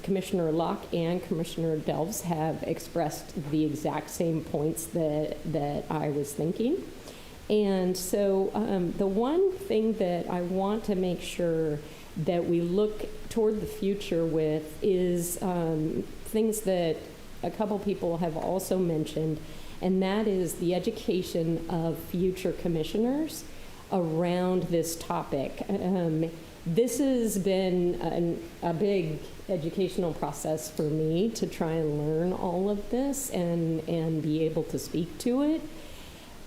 Commissioner Locke and Commissioner Delves have expressed the exact same points that I was thinking. And so the one thing that I want to make sure that we look toward the future with is things that a couple people have also mentioned, and that is the education of future commissioners around this topic. This has been a big educational process for me to try and learn all of this and be able to speak to it.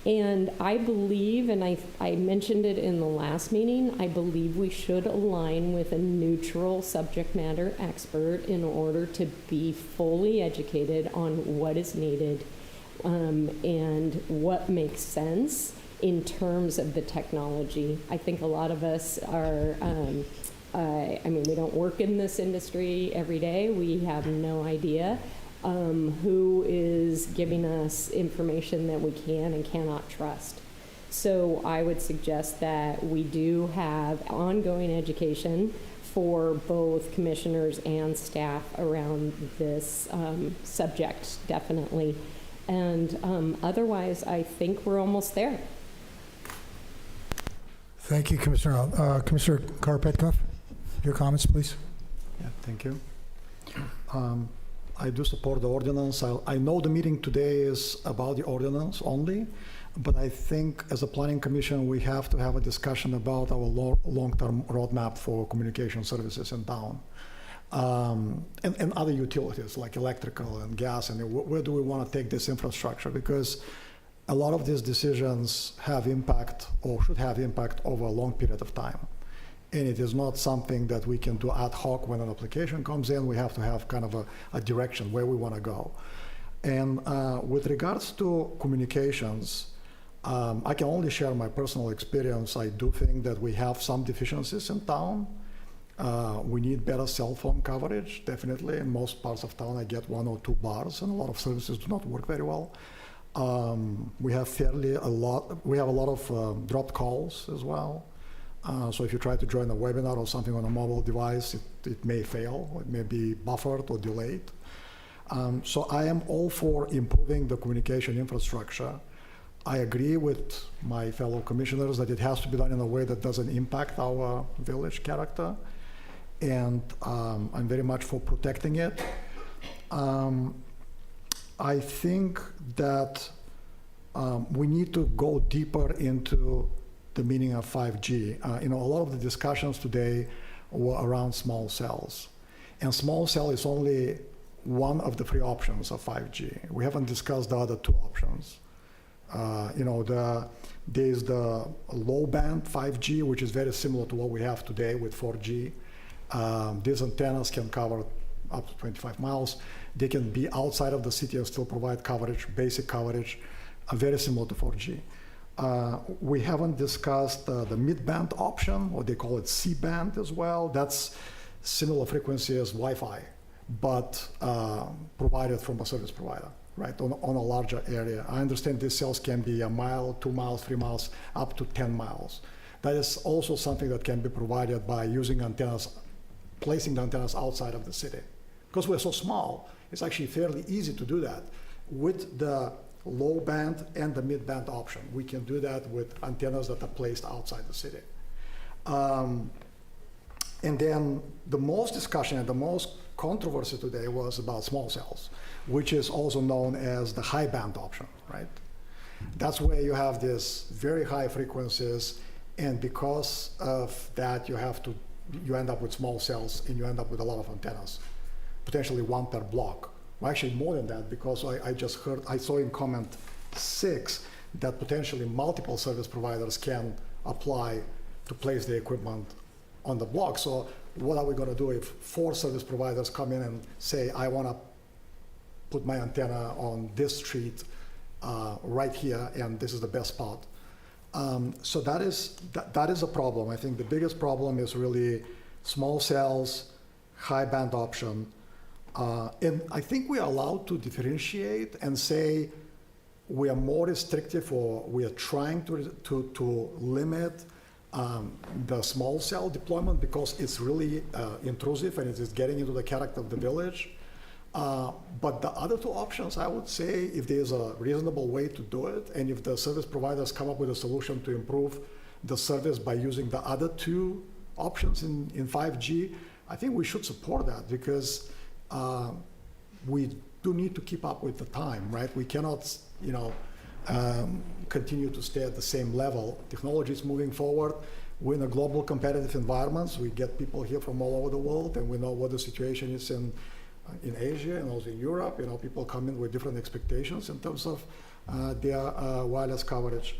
And I believe, and I mentioned it in the last meeting, I believe we should align with a neutral subject matter expert in order to be fully educated on what is needed and what makes sense in terms of the technology. I think a lot of us are, we don't work in this industry every day. We have no idea who is giving us information that we can and cannot trust. So I would suggest that we do have ongoing education for both commissioners and staff around this subject, definitely. And otherwise, I think we're almost there. Thank you, Commissioner. Commissioner Karpetkov, your comments, please. Yeah, thank you. I do support the ordinance. I know the meeting today is about the ordinance only, but I think as a planning commission, we have to have a discussion about our long-term roadmap for communication services in town. And other utilities like electrical and gas, and where do we want to take this infrastructure? Because a lot of these decisions have impact or should have impact over a long period of time. And it is not something that we can do ad hoc when an application comes in. We have to have kind of a direction where we want to go. And with regards to communications, I can only share my personal experience. I do think that we have some deficiencies in town. We need better cell phone coverage, definitely. In most parts of town, I get 1 or 2 bars, and a lot of services do not work very well. We have a lot of dropped calls as well. So if you try to join a webinar or something on a mobile device, it may fail, it may be buffered or delayed. So I am all for improving the communication infrastructure. I agree with my fellow commissioners that it has to be done in a way that doesn't impact our village character. And I'm very much for protecting it. I think that we need to go deeper into the meaning of 5G. A lot of the discussions today were around small cells. And small cell is only one of the 3 options of 5G. We haven't discussed the other 2 options. There's the low band 5G, which is very similar to what we have today with 4G. These antennas can cover up to 25 miles. They can be outside of the city and still provide coverage, basic coverage, very similar to 4G. We haven't discussed the mid-band option, or they call it C-band as well. That's similar frequency as Wi-Fi, but provided from a service provider, right, on a larger area. I understand these cells can be 1 mile, 2 miles, 3 miles, up to 10 miles. That is also something that can be provided by using antennas, placing the antennas outside of the city. Because we're so small, it's actually fairly easy to do that. With the low band and the mid band option, we can do that with antennas that are placed outside the city. And then the most discussion and the most controversy today was about small cells, which is also known as the high band option, right? That's where you have these very high frequencies, and because of that, you end up with small cells and you end up with a lot of antennas, potentially 1 per block. Well, actually more than that, because I saw in comment 6 that potentially multiple service providers can apply to place the equipment on the block. So what are we going to do if 4 service providers come in and say, I want to put my antenna on this street right here, and this is the best spot? So that is a problem. I think the biggest problem is really small cells, high band option. And I think we are allowed to differentiate and say we are more restrictive, or we are trying to limit the small cell deployment because it's really intrusive and it is getting into the character of the village. But the other 2 options, I would say, if there's a reasonable way to do it, and if the service providers come up with a solution to improve the service by using the other 2 options in 5G, I think we should support that, because we do need to keep up with the time, right? We cannot, continue to stay at the same level. Technology is moving forward. We're in a global competitive environment. We get people here from all over the world, and we know what the situation is in Asia and also in Europe. People come in with different expectations in terms of their wireless coverage.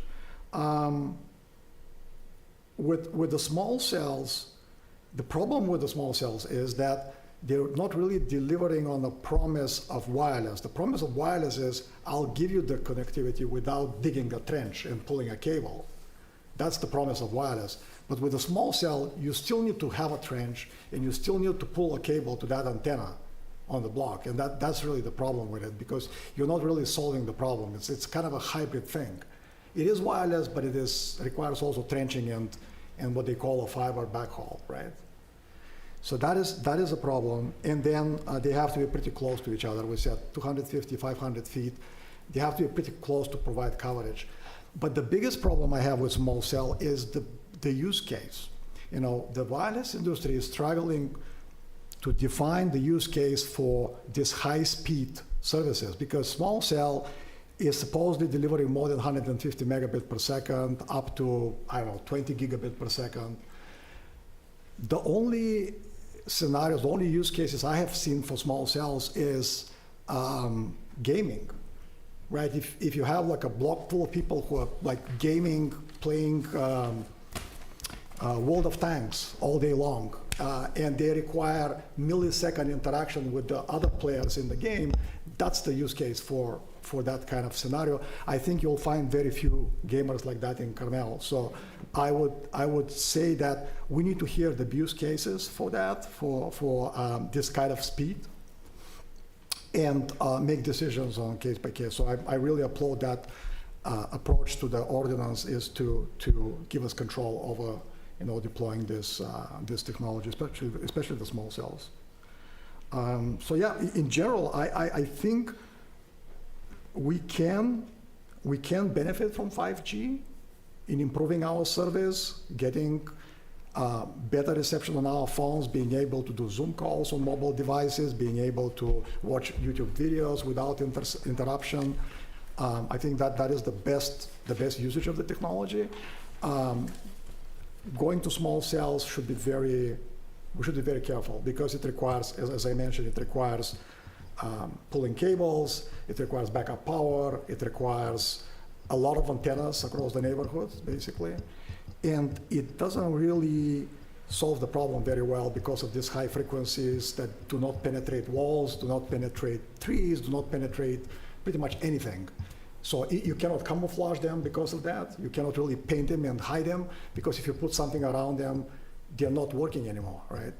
With the small cells, the problem with the small cells is that they're not really delivering on the promise of wireless. The promise of wireless is, I'll give you the connectivity without digging a trench and pulling a cable. That's the promise of wireless. But with a small cell, you still need to have a trench, and you still need to pull a cable to that antenna on the block. And that's really the problem with it, because you're not really solving the problem. It's kind of a hybrid thing. It is wireless, but it requires also trenching and what they call a fiber backhaul, right? So that is a problem. And then they have to be pretty close to each other. We said 250, 500 feet. They have to be pretty close to provide coverage. But the biggest problem I have with small cell is the use case. The wireless industry is struggling to define the use case for these high-speed services, because small cell is supposedly delivering more than 150 megabit per second, up to, 20 gigabit per second. The only scenarios, the only use cases I have seen for small cells is gaming, right? If you have like a block full of people who are like gaming, playing World of Tanks all day long, and they require millisecond interaction with the other players in the game, that's the use case for that kind of scenario. I think you'll find very few gamers like that in Carmel. So I would say that we need to hear the use cases for that, for this kind of speed. and make decisions on case by case. So I really applaud that approach to the ordinance, is to give us control over, deploying this technology, especially the small cells. So yeah, in general, I think we can benefit from 5G in improving our service, getting better reception on our phones, being able to do Zoom calls on mobile devices, being able to watch YouTube videos without interruption. I think that is the best usage of the technology. Going to small cells we should be very careful, because it requires, as I mentioned, it requires pulling cables, it requires backup power, it requires a lot of antennas across the neighborhood, basically. And it doesn't really solve the problem very well because of these high frequencies that do not penetrate walls, do not penetrate trees, do not penetrate pretty much anything. So you cannot camouflage them because of that. You cannot really paint them and hide them, because if you put something around them, they're not working anymore, right?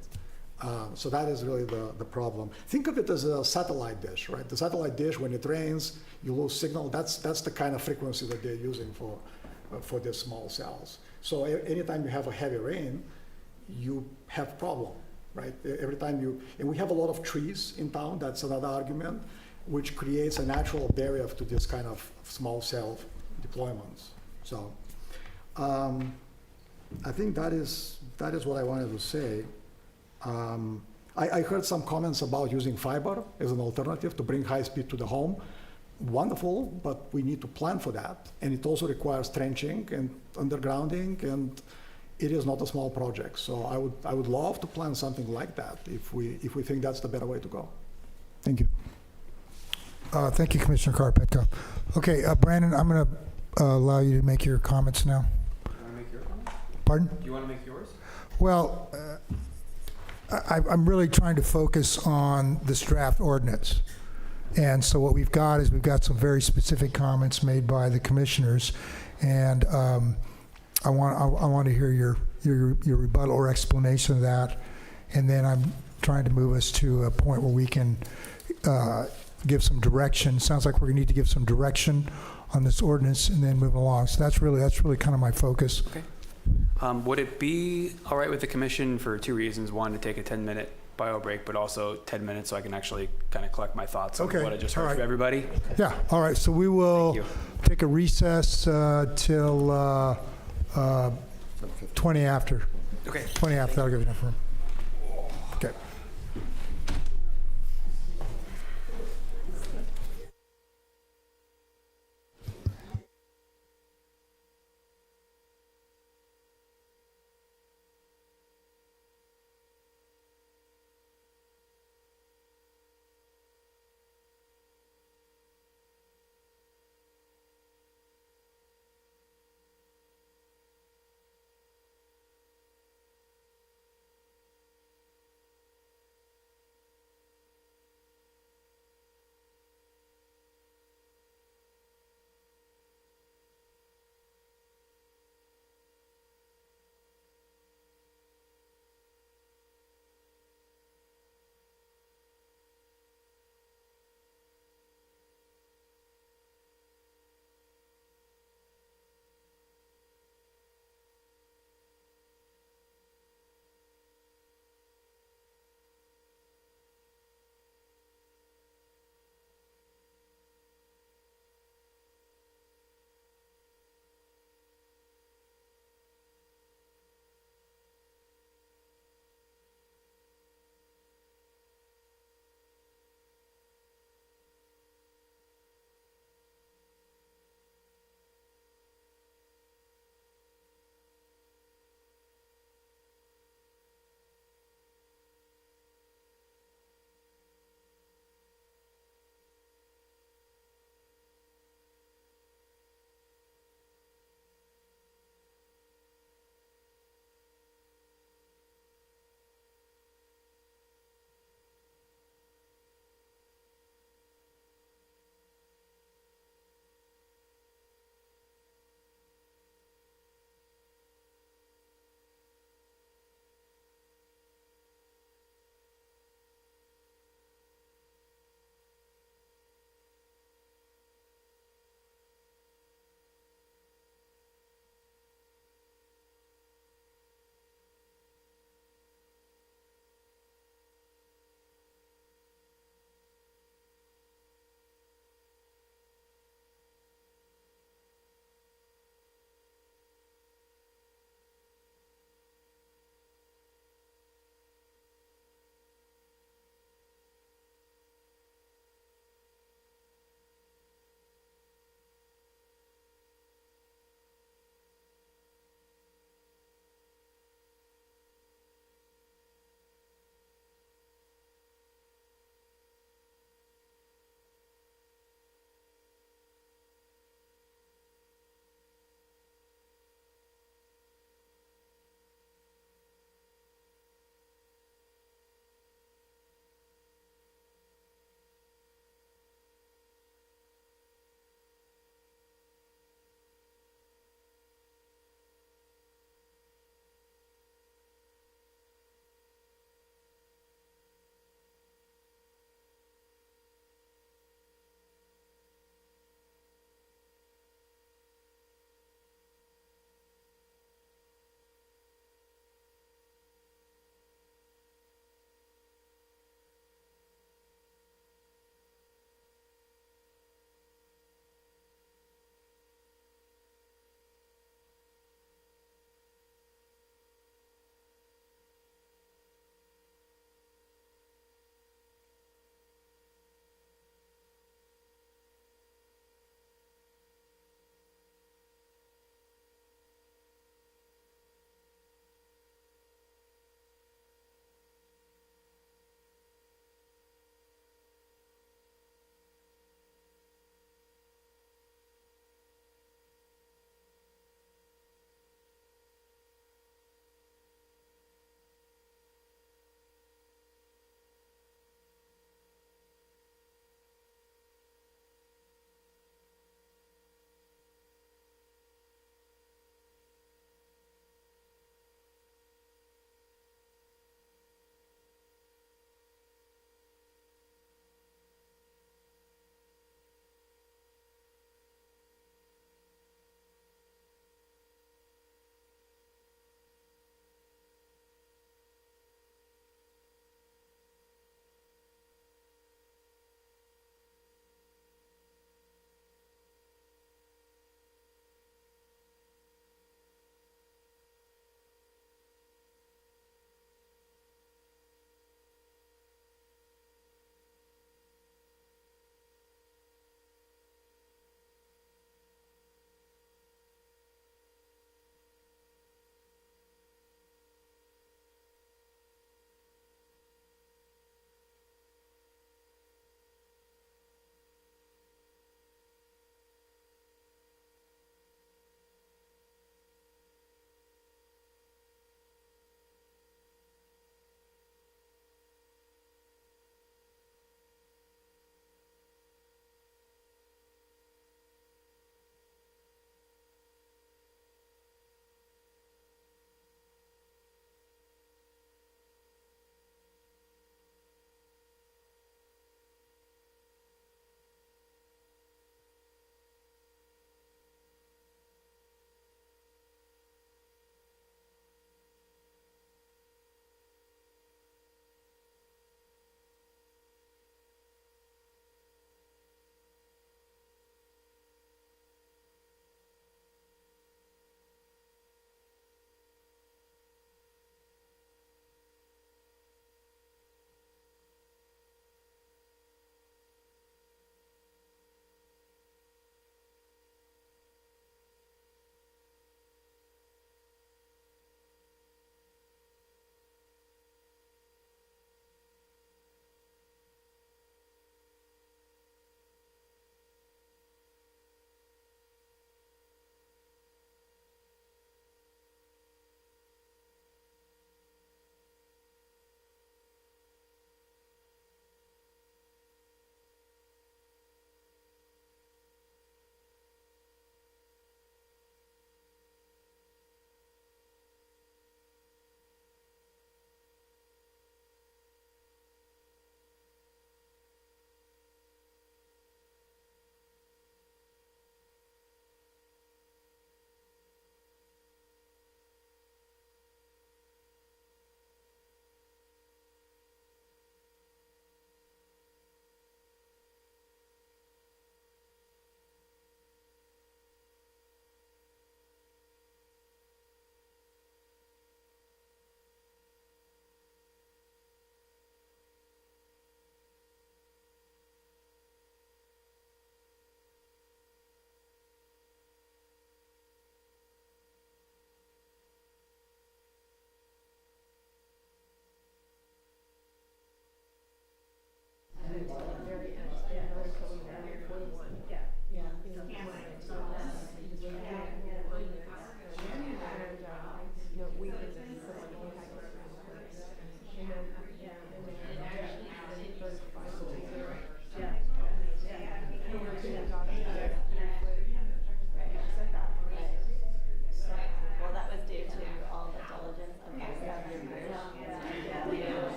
So that is really the problem. Think of it as a satellite dish, right? The satellite dish, when it rains, you lose signal. That's the kind of frequency that they're using for these small cells. So anytime you have a heavy rain, you have problem, right? Every time and we have a lot of trees in town, that's another argument, which creates a natural barrier to this kind of small cell deployments. So I think that is what I wanted to say. I heard some comments about using fiber as an alternative to bring high speed to the home. Wonderful, but we need to plan for that. And it also requires trenching and undergrounding, and it is not a small project. So I would love to plan something like that if we think that's the better way to go. Thank you. Thank you, Commissioner Carpenter. Okay, Brandon, I'm going to allow you to make your comments now. You want to make your comment? Pardon? Do you want to make yours? Well, I'm really trying to focus on this draft ordinance. And so what we've got is some very specific comments made by the commissioners, and I want to hear your rebuttal or explanation of that, and then I'm trying to move us to a point where we can give some direction. Sounds like we're going to need to give some direction on this ordinance and then move along. So that's really kind of my focus. Okay. Would it be all right with the commission for two reasons? One, to take a 10-minute bio break, but also 10 minutes so I can actually kind of collect my thoughts on what I just heard from everybody. Yeah, all right. So we will take a recess till 20 after. Okay. 20 after, that'll give you enough room. Okay.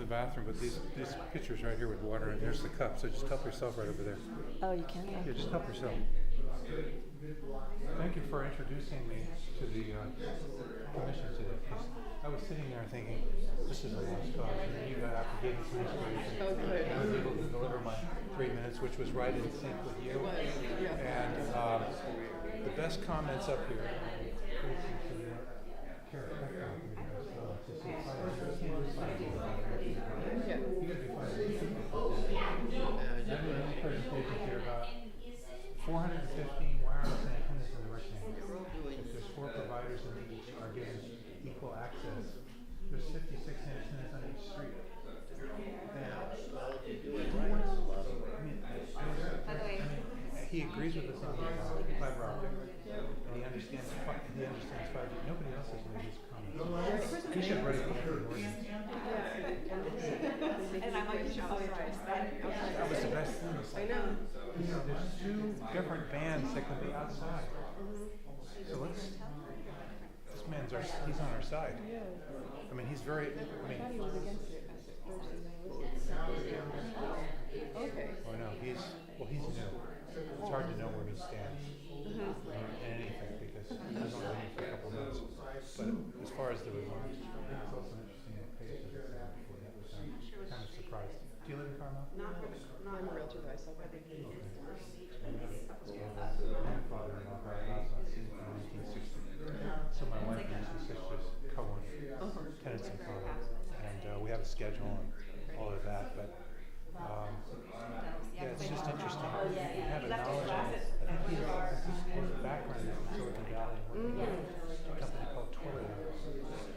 the bathroom, but these pitchers right here with water, and there's the cup, so just help yourself right over there. Oh, you can? Yeah, just help yourself. Thank you for introducing me to the commission today. 'Cause I was sitting there thinking, this is a lost cause, and then you got up and gave me some inspiration. Oh, good. And I was able to deliver my 3 minutes, which was right in sync with you. It was, yeah. And the best comments up here. Presentations here about 415 wireless antennas in the rectangle. If there's 4 providers and they each are given equal access, there's 56 antennas on each street. He agrees with us on the fiber optic, and he understands 5G. Nobody else has made these comments. He should write a ordinance. And I'm like, That was the best thing. I know. There's 2 different bands that can be outside. So this man's he's on our side. I mean, he's very, He was against it at first, and then okay. Well, no, he's new. It's hard to know where he stands in anything because he's only been here for a couple of months. But as far as the remarks, it's also interesting that page that it's on before that was kind of surprised. Do you live in Carmel? I'm a realtor, but I sell property. My grandfather-in-law got a house on Sea in 1960. So my wife and my sisters co-own tenants in common, and we have a schedule and all of that. But yeah, it's just interesting. We have a knowledge of it. I think he has a background in Silicon Valley working with a company called Twilio.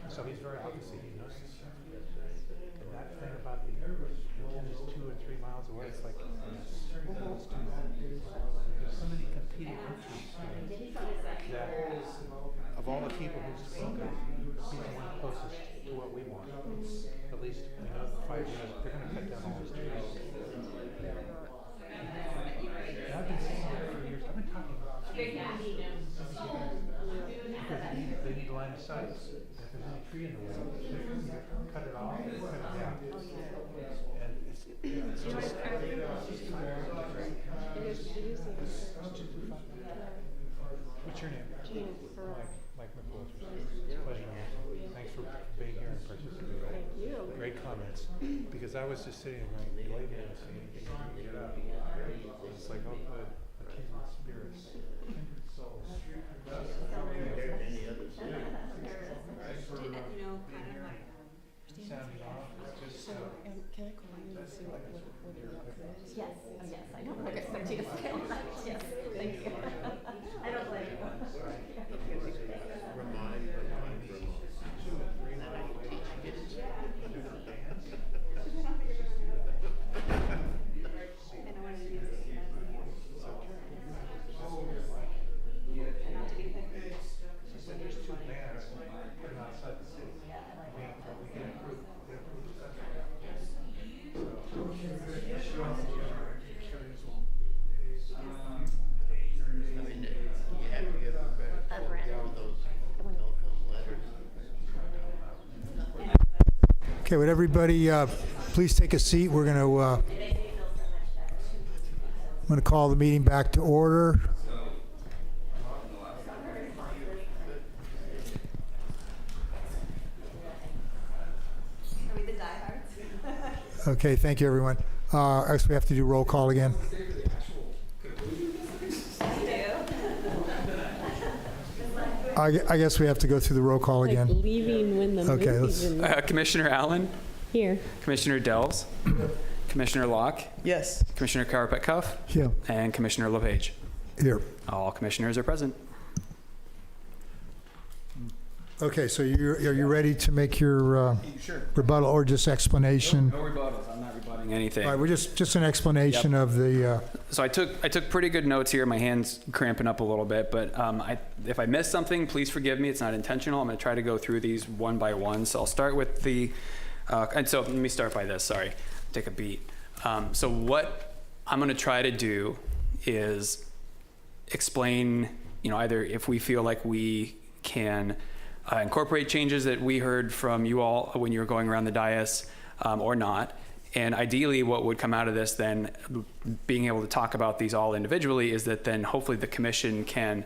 So he's very obviously he knows this stuff. And that thing about the antennas 2 or 3 miles away, it's like there's so many competing interests that of all the people who's spoken, he's the one closest to what we want. At least we know the 5 years they're going to cut down all those trees. And I've been saying that for years. I've been talking about this because they need line of sight. If there's any tree in the way, cut it off and cut it down. And it's just What's your name? Mike McWilters. It's a pleasure. Thanks for being here and participating. Thank you. Great comments. Because I was just sitting there going, do I even see anything when you get up? It's like, oh good, a kindred spirit, kindred souls. Any others? Thanks for sounding off. Just, can I call you and see what you're up to? Yes, yes, I don't expect you to stay all night. Yes, thank you. I don't blame you. Remind me. 2 and 3 there's 2 bands put outside the city. We can improve Okay, would everybody please take a seat? We're I'm going to call the meeting back to order. Okay, thank you, everyone. I guess we have to do roll call again. I guess we have to go through the roll call again. Like leaving when the movie's in the Commissioner Allen, here. Commissioner Dells, Commissioner Locke, Yes. Commissioner Karapetkoff, Yeah. and Commissioner LePage. Here. All commissioners are present. Okay, so are you ready to make your Sure. rebuttal or just explanation? No rebuttals. I'm not rebutting anything. All right, we're just an explanation of the. So I took pretty good notes here. My hand's cramping up a little bit, but if I missed something, please forgive me. It's not intentional. I'm going to try to go through these one by one. So I'll start with and so let me start by this. Sorry, take a beat. So what I'm going to try to do is explain, either if we feel like we can incorporate changes that we heard from you all when you were going around the dais, or not. And ideally, what would come out of this then, being able to talk about these all individually, is that then hopefully the commission can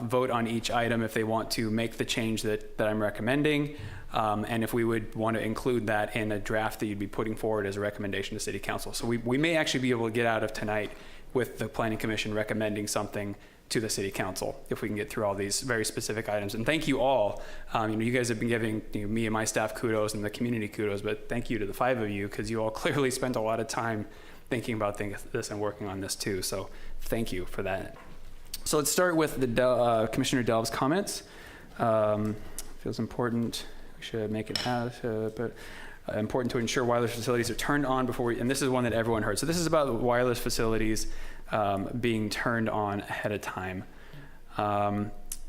vote on each item if they want to make the change that I'm recommending, and if we would want to include that in a draft that you'd be putting forward as a recommendation to City Council. So we may actually be able to get out of tonight with the Planning Commission recommending something to the City Council if we can get through all these very specific items. And thank you all. You guys have been giving me and my staff kudos and the community kudos, but thank you to the 5 of you, because you all clearly spent a lot of time thinking about this and working on this too. So thank you for that. So let's start with the Commissioner Delve's comments. Feels important. We should make it important to ensure wireless facilities are turned on before and this is one that everyone heard. So this is about wireless facilities being turned on ahead of time.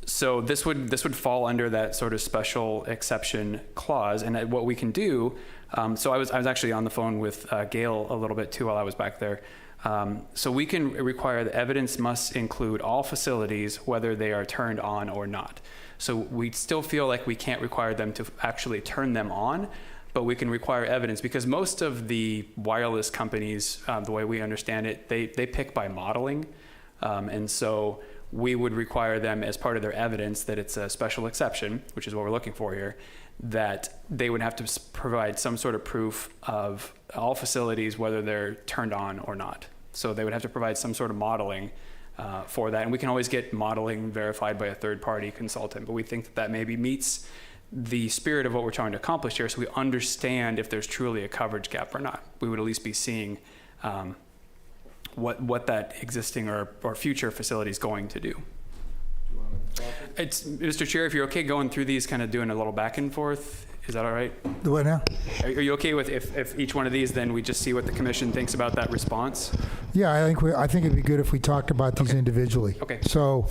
So this would fall under that sort of special exception clause. And what we can do, so I was actually on the phone with Gail a little bit too while I was back there. So we can require the evidence must include all facilities, whether they are turned on or not. So we still feel like we can't require them to actually turn them on, but we can require evidence, because most of the wireless companies, the way we understand it, they pick by modeling. And so we would require them as part of their evidence that it's a special exception, which is what we're looking for here, that they would have to provide some sort of proof of all facilities, whether they're turned on or not. So they would have to provide some sort of modeling for that. And we can always get modeling verified by a third-party consultant, but we think that maybe meets the spirit of what we're trying to accomplish here, so we understand if there's truly a coverage gap or not. We would at least be seeing what that existing or future facility is going to do. It's, Mr. Chair, if you're okay going through these, kind of doing a little back and forth, is that all right? Do what now? Are you okay with if each one of these, then we just see what the commission thinks about that response? Yeah, I think it'd be good if we talked about these individually. Okay. So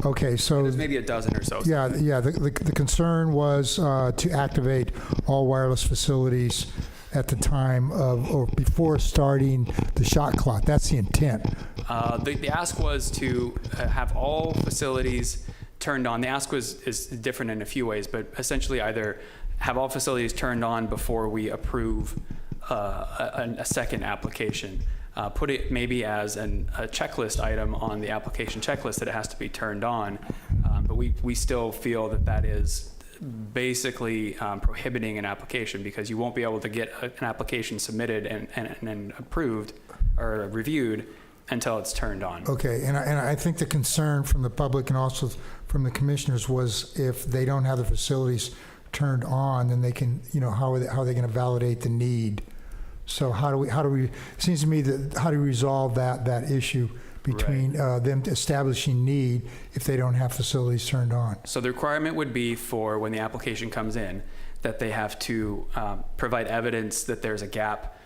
There's maybe a dozen or so. Yeah. The concern was to activate all wireless facilities at the time of or before starting the shot clock. That's the intent. The ask was to have all facilities turned on. The ask is different in a few ways, but essentially either have all facilities turned on before we approve a second application. Put it maybe as a checklist item on the application checklist that it has to be turned on, but we still feel that is basically prohibiting an application, because you won't be able to get an application submitted and approved or reviewed until it's turned on. Okay, and I think the concern from the public and also from the commissioners was if they don't have the facilities turned on, then they can, how are they going to validate the need? So how do we? It seems to me that how do we resolve that issue between them establishing need if they don't have facilities turned on? So the requirement would be for when the application comes in that they have to provide evidence that there's a gap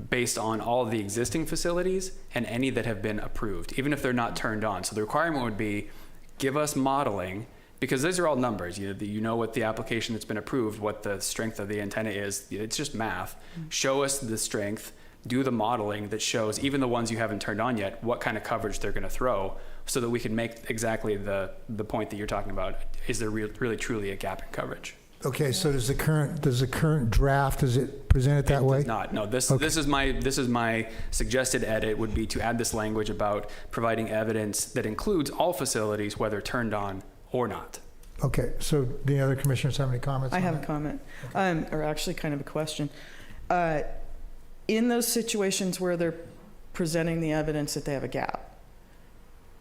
based on all of the existing facilities and any that have been approved, even if they're not turned on. So the requirement would be give us modeling, because those are all numbers. You know what the application that's been approved, what the strength of the antenna is. It's just math. Show us the strength, do the modeling that shows, even the ones you haven't turned on yet, what kind of coverage they're going to throw, so that we can make exactly the point that you're talking about. Is there really truly a gap in coverage? Okay, so does the current draft, does it present it that way? It does not. No, this is my suggested edit would be to add this language about providing evidence that includes all facilities, whether turned on or not. Okay, so the other commissioners have any comments? I have a comment, or actually kind of a question. In those situations where they're presenting the evidence that they have a gap,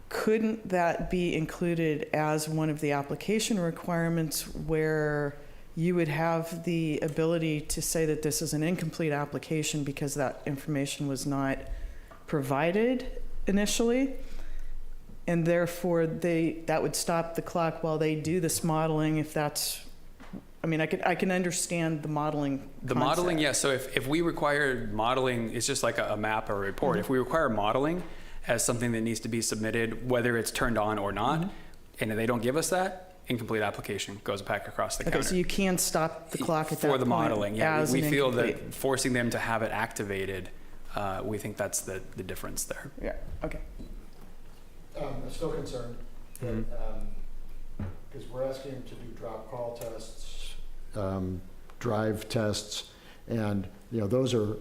couldn't that be included as one of the application requirements where you would have the ability to say that this is an incomplete application because that information was not provided initially? And therefore, that would stop the clock while they do this modeling, if that's, I can understand the modeling The concept. modeling, yes. So if we require modeling, it's just like a map or a report. Mm-hmm. If we require modeling as something that needs to be submitted, whether it's turned on or not, and if they don't give us that, incomplete application goes back across the counter. Okay, so you can stop the clock at that point. For the modeling, yeah. as We an feel incomplete. that forcing them to have it activated, we think that's the difference there. Yeah, okay. I'm still concerned because we're asking to do drop call tests, drive tests, And, those are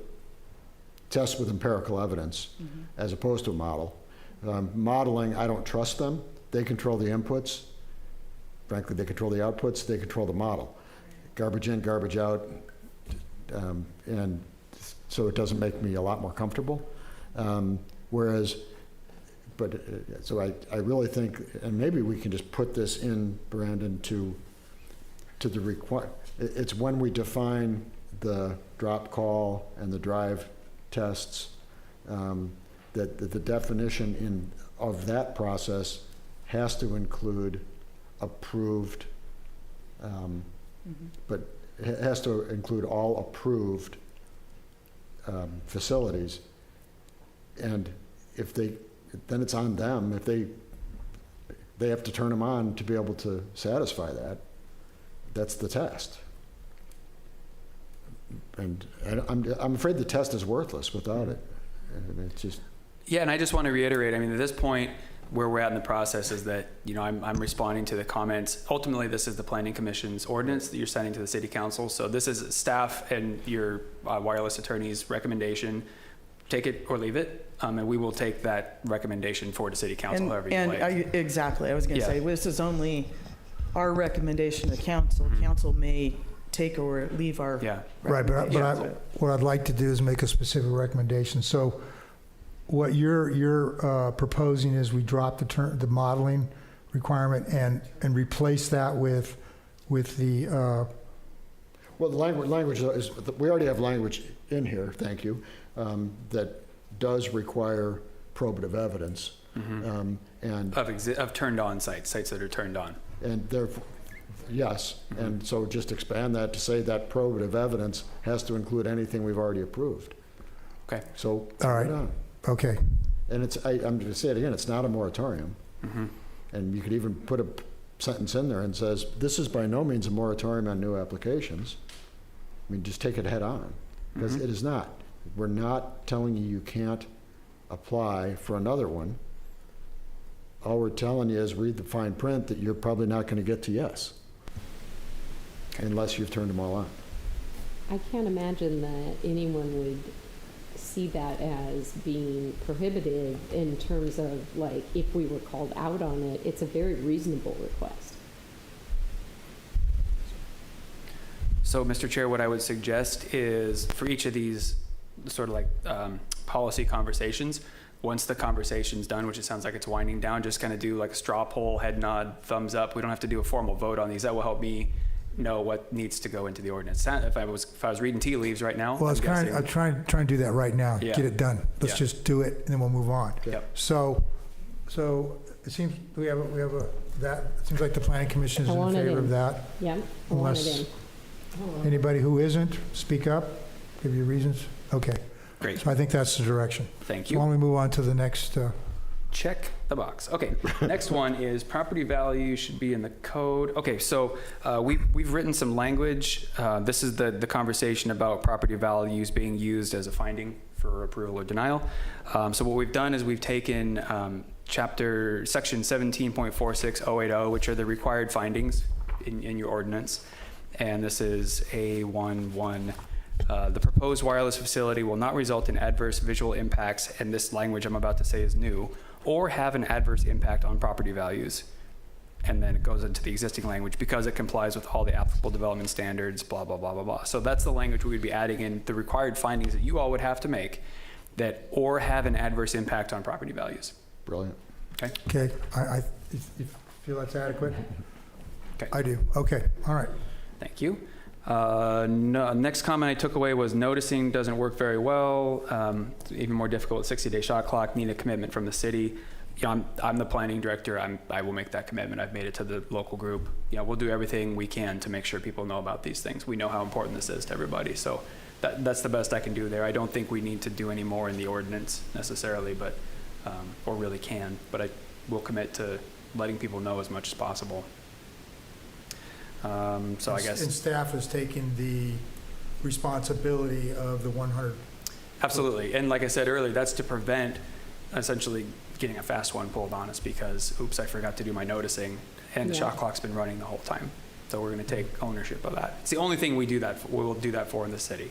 tests with empirical evidence as opposed to a model. Modeling, I don't trust them. They control the inputs. Frankly, they control the outputs. They control the model. Garbage in, garbage out. And so it doesn't make me a lot more comfortable. So I really think, and maybe we can just put this in, Brandon, to the it's when we define the drop call and the drive tests, that the definition of that process has to include approved, but it has to include all approved facilities. And then it's on them. If they have to turn them on to be able to satisfy that. That's the test. And I'm afraid the test is worthless without it. And it's just. Yeah, and I just want to reiterate, at this point, where we're at in the process is that, I'm responding to the comments. Ultimately, this is the Planning Commission's ordinance that you're sending to the City Council. So this is staff and your wireless attorney's recommendation. Take it or leave it, and we will take that recommendation forward to City Council, however you like. Exactly. I was going to say, this is only our recommendation to council. Council may take or leave our Right, but what I'd like to do is make a specific recommendation. So what you're proposing is we drop the modeling requirement and replace that with the well, the language is, we already have language in here, thank you, that does require probative evidence. And of turned on sites that are turned on. And therefore, yes, and so just expand that to say that probative evidence has to include anything we've already approved. Okay. So. All right. Okay. And I'm going to say it again, it's not a moratorium. And you could even put a sentence in there and says, this is by no means a moratorium on new applications. Just take it head on, because it is not. We're not telling you can't apply for another one. All we're telling you is read the fine print that you're probably not going to get to yes, unless you've turned them all on. I can't imagine that anyone would see that as being prohibitive in terms of, if we were called out on it. It's a very reasonable request. So, Mr. Chair, what I would suggest is for each of these sort of policy conversations, once the conversation's done, which it sounds like it's winding down, just kind of do a straw poll, head nod, thumbs up. We don't have to do a formal vote on these. That will help me know what needs to go into the ordinance. If I was reading tea leaves right now. Well, I'm trying to do that right now. Yeah. Get it done. Let's just do it, and then we'll move on. Yep. So it seems it seems like the Planning Commission is in favor of that. Yeah, I want it in. Anybody who isn't, speak up, give your reasons. Okay. Great. So I think that's the direction. Thank you. So why don't we move on to the next? Check the box. Okay, next one is property value should be in the code. Okay, so we've written some language. This is the conversation about property values being used as a finding for approval or denial. So what we've done is we've taken section 17.46080, which are the required findings in your ordinance. And this is A11. The proposed wireless facility will not result in adverse visual impacts, and this language I'm about to say is new, or have an adverse impact on property values. And then it goes into the existing language because it complies with all the applicable development standards, blah, blah, blah, blah, blah. So that's the language we would be adding in the required findings that you all would have to make, that or have an adverse impact on property values. Brilliant. Okay. Okay. I feel that's adequate? Okay. I do. Okay. All right. Thank you. Next comment I took away was noticing doesn't work very well. It's even more difficult. 60-day shot clock, need a commitment from the city. I'm the planning director. I will make that commitment. I've made it to the local group. We'll do everything we can to make sure people know about these things. We know how important this is to everybody. So that's the best I can do there. I don't think we need to do any more in the ordinance necessarily, but or really can. But I will commit to letting people know as much as possible. So I guess. And staff has taken the responsibility of the 100. Absolutely. And like I said earlier, that's to prevent essentially getting a fast one pulled on us because, oops, I forgot to do my noticing and the shot clock's been running the whole time. So we're going to take ownership of that. It's the only thing we will do that for in the city.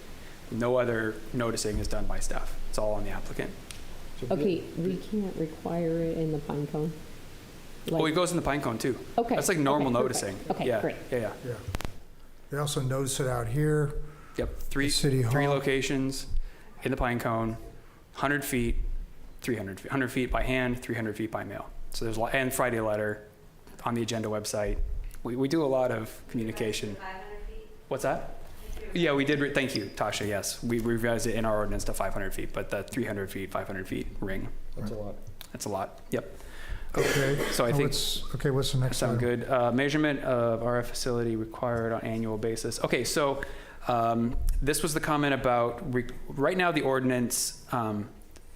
No other noticing is done by staff. It's all on the applicant. Okay, we can't require it in the pine cone? Oh, it goes in the pine cone too. Okay. That's like normal Okay, noticing. perfect. Okay, Yeah, great. yeah. Yeah. They also notice it out here. Yep, three City Hall. locations in the pine cone, 100 feet, 300 feet, 100 feet by hand, 300 feet by mail. So there's a lot, and Friday letter on the agenda website. We do a lot of communication. What's that? Yeah, we did, thank you, Tasha, yes. We revised it in our ordinance to 500 feet, but the 300 feet, 500 feet ring. That's a lot. That's a lot, yep. Okay. So I think. Okay, what's the next Sound item? good. Measurement of RF facility required on annual basis. Okay, so this was the comment about, right now the ordinance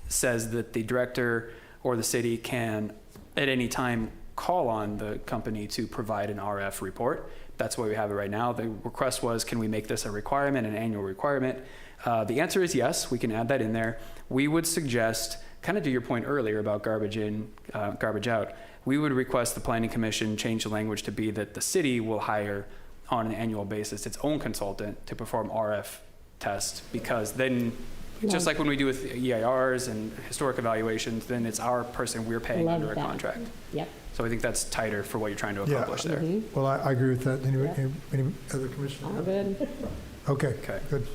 says that the director or the city can at any time call on the company to provide an RF report. That's why we have it right now. The request was, can we make this a requirement, an annual requirement? The answer is yes, we can add that in there. We would suggest, kind of to your point earlier about garbage in, garbage out, we would request the Planning Commission change the language to be that the city will hire on an annual basis its own consultant to perform RF tests, because then, just like when we do with EIRs and historic evaluations, then it's our person we're paying Love under a that. contract. Yep. So I think that's tighter for what you're trying to accomplish there. Well, I agree with that. Any other commissioner? All good. Okay, Okay. good.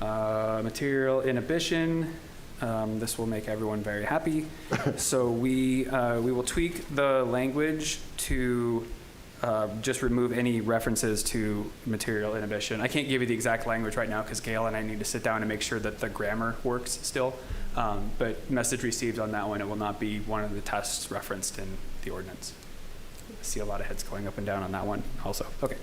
Material inhibition. This will make everyone very happy. So we will tweak the language to just remove any references to material inhibition. I can't give you the exact language right now because Gail and I need to sit down and make sure that the grammar works still. But message received on that one, it will not be one of the tests referenced in the ordinance. I see a lot of heads going up and down on that one also. Okay,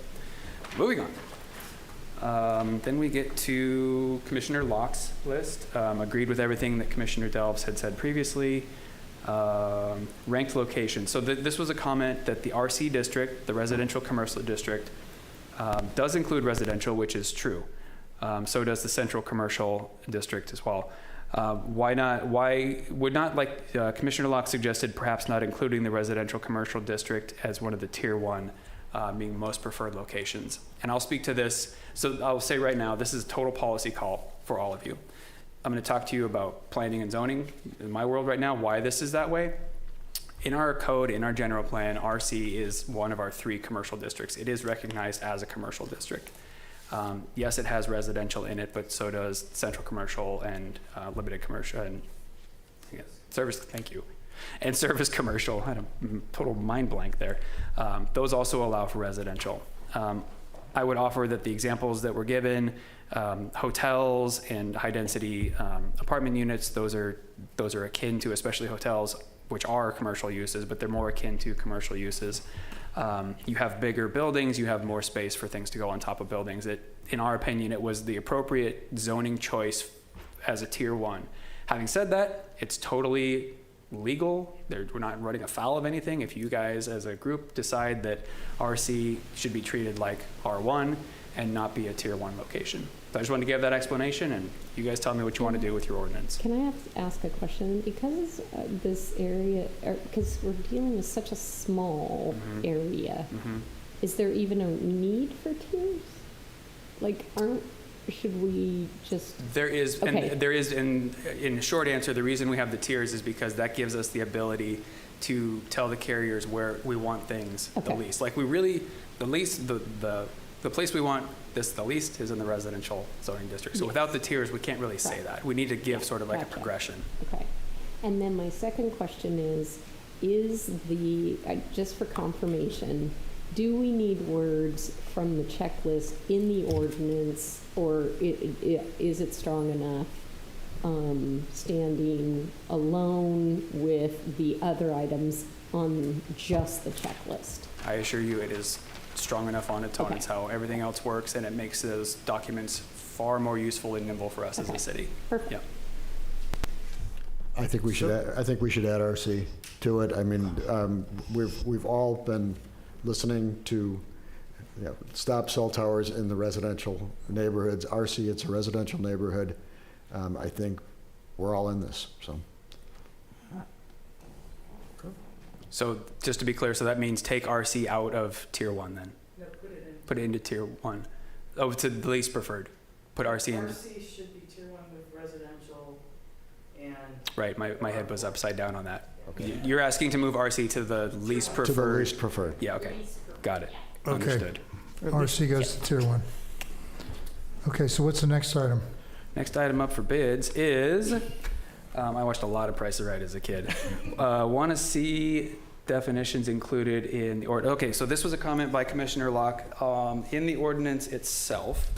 moving on. Then we get to Commissioner Locke's list. Agreed with everything that Commissioner Delves had said previously. Ranked location. So this was a comment that the RC district, the residential commercial district, does include residential, which is true. So does the central commercial district as well. Why would not, like Commissioner Locke suggested, perhaps not including the residential commercial district as one of the tier 1 being most preferred locations? And I'll speak to this. So I'll say right now, this is a total policy call for all of you. I'm going to talk to you about planning and zoning in my world right now, why this is that way. In our code, in our general plan, RC is one of our 3 commercial districts. It is recognized as a commercial district. Yes, it has residential in it, but so does central commercial and limited commercial and service, thank you. And service commercial. I had a total mind blank there. Those also allow for residential. I would offer that the examples that were given, hotels and high density apartment units, those are akin to, especially hotels, which are commercial uses, but they're more akin to commercial uses. You have bigger buildings, you have more space for things to go on top of buildings. In our opinion, it was the appropriate zoning choice as a tier 1. Having said that, it's totally legal. We're not running afoul of anything. If you guys as a group decide that RC should be treated like R1 and not be a tier 1 location. So I just wanted to give that explanation, and you guys tell me what you want to do with your ordinance. Can I ask a question? Because this area, because we're dealing with such a small area, is there even a need for tiers? Like, should we just? There is, okay. And there is, in short answer, the reason we have the tiers is because that gives us the ability to tell the carriers where we want things the least. Like we really, the least, the place we want this the least is in the residential zoning district. So without the tiers, we can't really say that. We need to give sort of like a progression. Okay. And then my second question is the, just for confirmation, do we need words from the checklist in the ordinance, or is it strong enough standing alone with the other items on just the checklist? I assure you it is strong enough on its own. It's how everything else works, and it makes those documents far more useful and nimble for us as a city. Perfect. Yeah. I think we should add RC to it. I mean, we've all been listening to stop cell towers in the residential neighborhoods. RC, it's a residential neighborhood. I think we're all in this. So just to be clear, so that means take RC out of tier 1 then? No, put it in. Put it into tier 1. Oh, to the least preferred. put RC in. RC should be tier 1 with residential and. Right, my head was upside down on that. You're asking to move RC to the least preferred? To the least preferred. Yeah, okay. Got it. Okay. Understood. RC goes to tier 1. Okay, so what's the next item? Next item up for bids is, I watched a lot of Price is Right as a kid. Want to see definitions included in the okay, so this was a comment by Commissioner Locke. In the ordinance itself,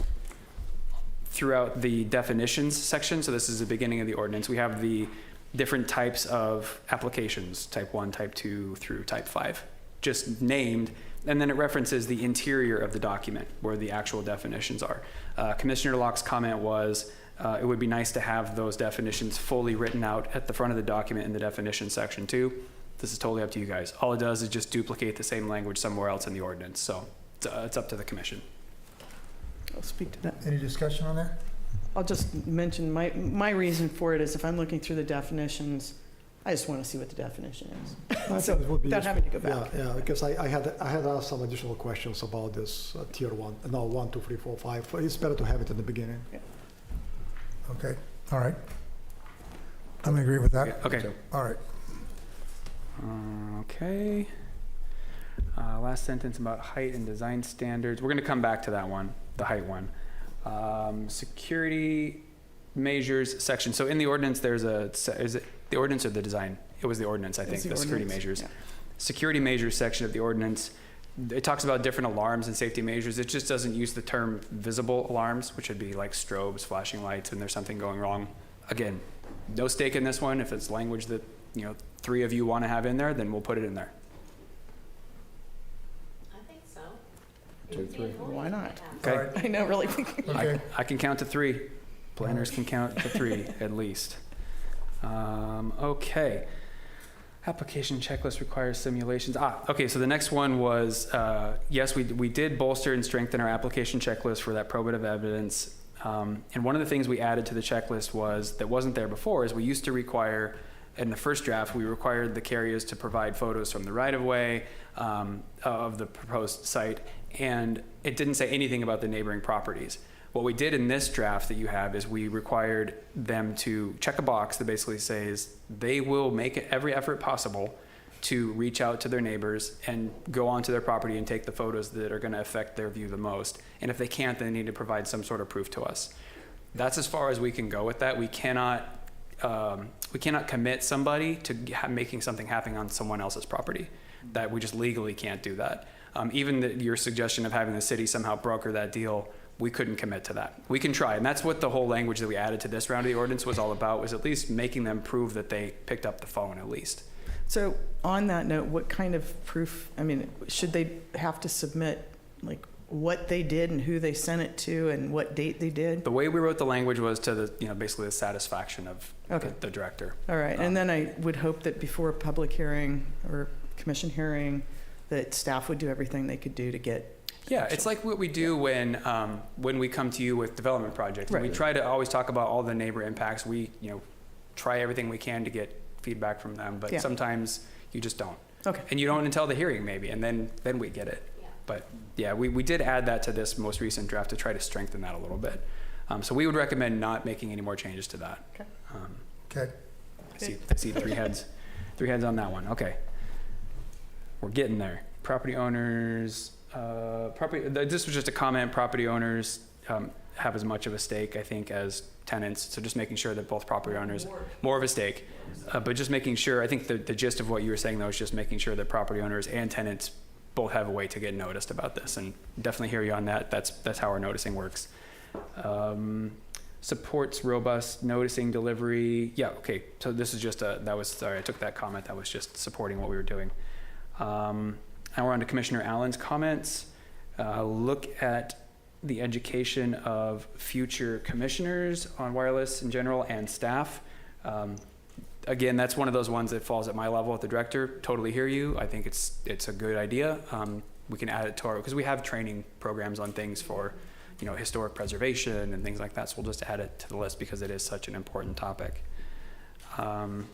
throughout the definitions section, so this is the beginning of the ordinance, we have the different types of applications, type 1, type 2 through type 5, just named, and then it references the interior of the document where the actual definitions are. Commissioner Locke's comment was, it would be nice to have those definitions fully written out at the front of the document in the definition section too. This is totally up to you guys. All it does is just duplicate the same language somewhere else in the ordinance, so it's up to the commission. I'll speak to that. Any discussion on that? I'll just mention my reason for it is if I'm looking through the definitions, I just want to see what the definition is. So without having to go back. Yeah, because I had asked some additional questions about this tier 1, no, 1, 2, 3, 4, 5. It's better to have it in the beginning. Yeah. Okay, all right. I'm in agreement with that. Okay. All right. Okay. Last sentence about height and design standards. We're going to come back to that one, the height one. Security measures section. So in the ordinance, there's is it the ordinance or the design? It was the ordinance, I think, the security measures. Yeah. Security measures section of the ordinance. It talks about different alarms and safety measures. It just doesn't use the term visible alarms, which would be like strobes, flashing lights, and there's something going wrong. Again, no stake in this one. If it's language that, 3 of you want to have in there, then we'll put it in there. I think so. 2, 3. Why not? Okay. I know, really. Okay. I can count to 3. Planners can count to 3 at least. Okay. Application checklist requires simulations. Okay, so the next one was, yes, we did bolster and strengthen our application checklist for that probative evidence. And one of the things we added to the checklist was, that wasn't there before, is we used to require, in the first draft, we required the carriers to provide photos from the right-of-way of the proposed site, and it didn't say anything about the neighboring properties. What we did in this draft that you have is we required them to check a box that basically says they will make every effort possible to reach out to their neighbors and go onto their property and take the photos that are going to affect their view the most. And if they can't, then they need to provide some sort of proof to us. That's as far as we can go with that. We cannot commit somebody to making something happen on someone else's property. That we just legally can't do that. Even your suggestion of having the city somehow broker that deal, we couldn't commit to that. We can try, and that's what the whole language that we added to this round of the ordinance was all about, was at least making them prove that they picked up the phone at least. So on that note, what kind of proof, should they have to submit like what they did and who they sent it to and what date they did? The way we wrote the language was to the, basically the satisfaction of the director. All right, and then I would hope that before a public hearing or commission hearing, that staff would do everything they could do to get. Yeah, it's like what we do when we come to you with development projects. Right. We try to always talk about all the neighbor impacts. We try everything we can to get feedback from them, but sometimes you just don't. Okay. And you don't until the hearing maybe, and then we get it. Yeah. But yeah, we did add that to this most recent draft to try to strengthen that a little bit. So we would recommend not making any more changes to that. Okay. Okay. I see 3 heads. 3 heads on that one. Okay. We're getting there. Property owners. This was just a comment. Property owners have as much of a stake, I think, as tenants. So just making sure that both property owners more of a stake, but just making sure. I think the gist of what you were saying though is just making sure that property owners and tenants both have a way to get noticed about this, and definitely hear you on that. That's how our noticing works. Supports robust noticing delivery. Yeah. Okay. So this is just I took that comment. That was just supporting what we were doing. Now we're on to Commissioner Allen's comments. Look at the education of future commissioners on wireless in general and staff. Again, that's one of those ones that falls at my level at the director. Totally hear you. I think it's a good idea. We can add it to because we have training programs on things for, historic preservation and things like that. So we'll just add it to the list because it is such an important topic. And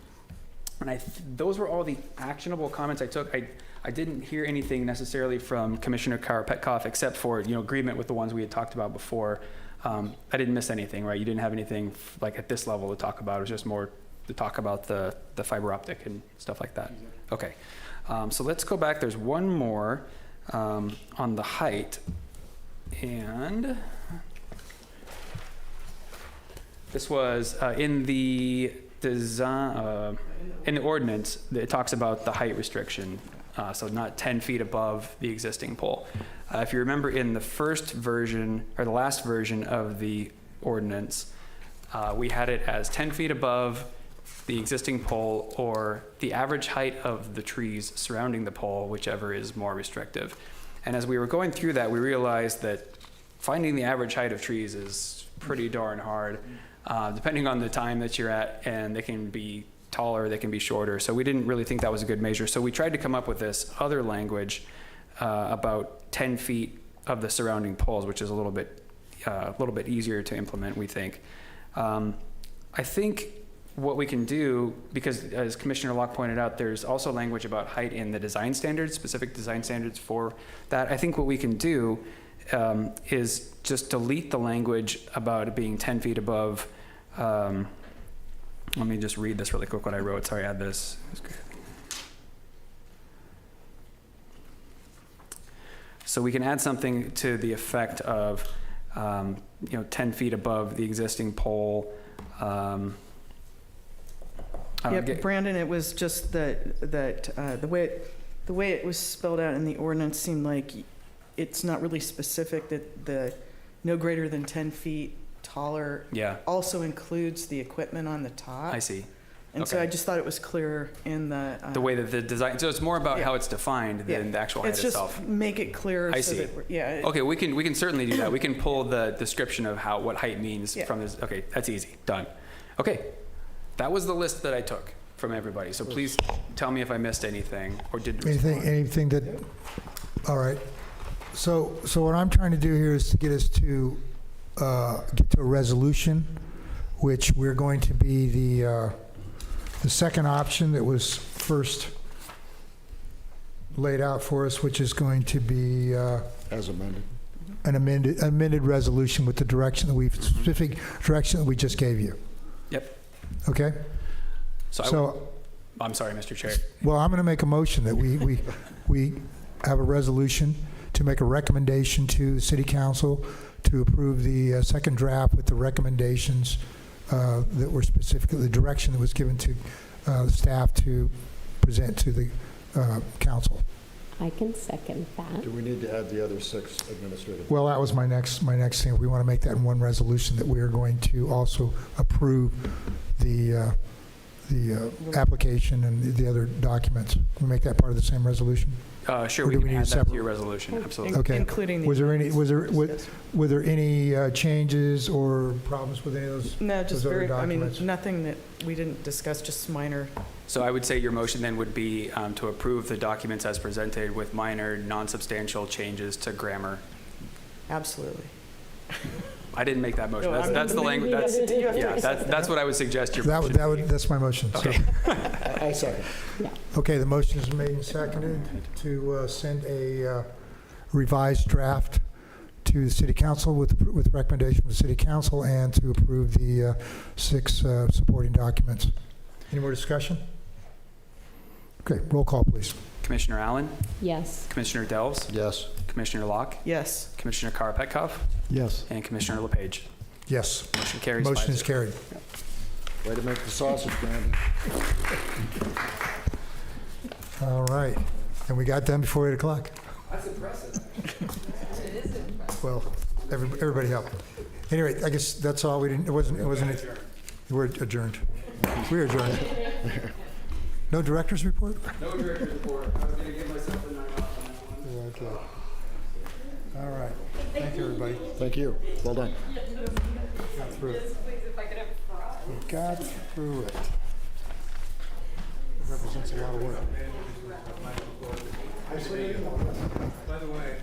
those were all the actionable comments I took. I didn't hear anything necessarily from Commissioner Petkoff except for agreement with the ones we had talked about before. I didn't miss anything, right? You didn't have anything like at this level to talk about. It was just more to talk about the fiber optic and stuff like that. Okay, so let's go back. There's one more on the height, and this was in the design, in the ordinance. It talks about the height restriction, so not 10 feet above the existing pole. If you remember, in the first version or the last version of the ordinance, we had it as 10 feet above the existing pole or the average height of the trees surrounding the pole, whichever is more restrictive. And as we were going through that, we realized that finding the average height of trees is pretty darn hard, depending on the time that you're at, and they can be taller, they can be shorter. So we didn't really think that was a good measure. So we tried to come up with this other language about 10 feet of the surrounding poles, which is a little bit easier to implement, we think. I think what we can do, because as Commissioner Locke pointed out, there's also language about height in the design standards, specific design standards for that. I think what we can do is just delete the language about it being 10 feet above. Let me just read this really quick, what I wrote. Sorry, I had this. So we can add something to the effect of, 10 feet above the existing pole. Brandon, it was just that the way it was spelled out in the ordinance seemed like it's not really specific, that the no greater than 10 feet taller also includes the equipment on the top. I see. And so I just thought it was clearer in the way that the design. So it's more about how it's defined than the actual height itself. It's just make it clearer. I see. Okay, we can certainly do that. We can pull the description of what height means from this. Okay, that's easy. Done. Okay, that was the list that I took from everybody. So please tell me if I missed anything or didn't. Anything that. All right. So what I'm trying to do here is to get us to get to a resolution, which we're going to be the second option that was first laid out for us, which is going to be as amended, an amended resolution with the direction that specific direction that we just gave you. Yep. Okay. So I'm sorry, Mr. Chair. Well, I'm going to make a motion that we have a resolution to make a recommendation to the City Council to approve the second draft with the recommendations that were specifically the direction that was given to staff to present to the council. I can second that. Do we need to add the other 6 administrative? Well, that was my next thing. We want to make that in one resolution, that we are going to also approve the application and the other documents. Can we make that part of the same resolution? Sure, we can add that to your resolution. Absolutely. Okay. Including the were there any changes or problems with any of those? No, just those other documents? nothing that we didn't discuss, just minor. So I would say your motion then would be to approve the documents as presented with minor, non-substantial changes to grammar. Absolutely. I didn't make that motion. No, that's the language. That's what I would suggest your motion. That's my motion. Okay. So. I second. Yeah. Okay, the motion is made and seconded to send a revised draft to the City Council with recommendation of the City Council, and to approve the 6 supporting documents. Any more discussion? Okay, roll call, please. Commissioner Allen? Yes. Commissioner Delves? Yes. Commissioner Locke? Yes. Commissioner Karpetkov? Yes. And Commissioner LePage? Yes. Motion carries. Motion is 5-0. carried. Way to make the sausage, Brandon. All right, and we got done before 8 o'clock. That's impressive. It is impressive. Well, everybody helped. Anyway, I guess that's all. It wasn't. We're adjourned. We're adjourned. No director's report? No director's report. I was going to give myself a 9 off on that one. Okay. All right. Thank you, everybody. Thank you. Well done. Got through it. We got through it. It represents a lot of work. By the way,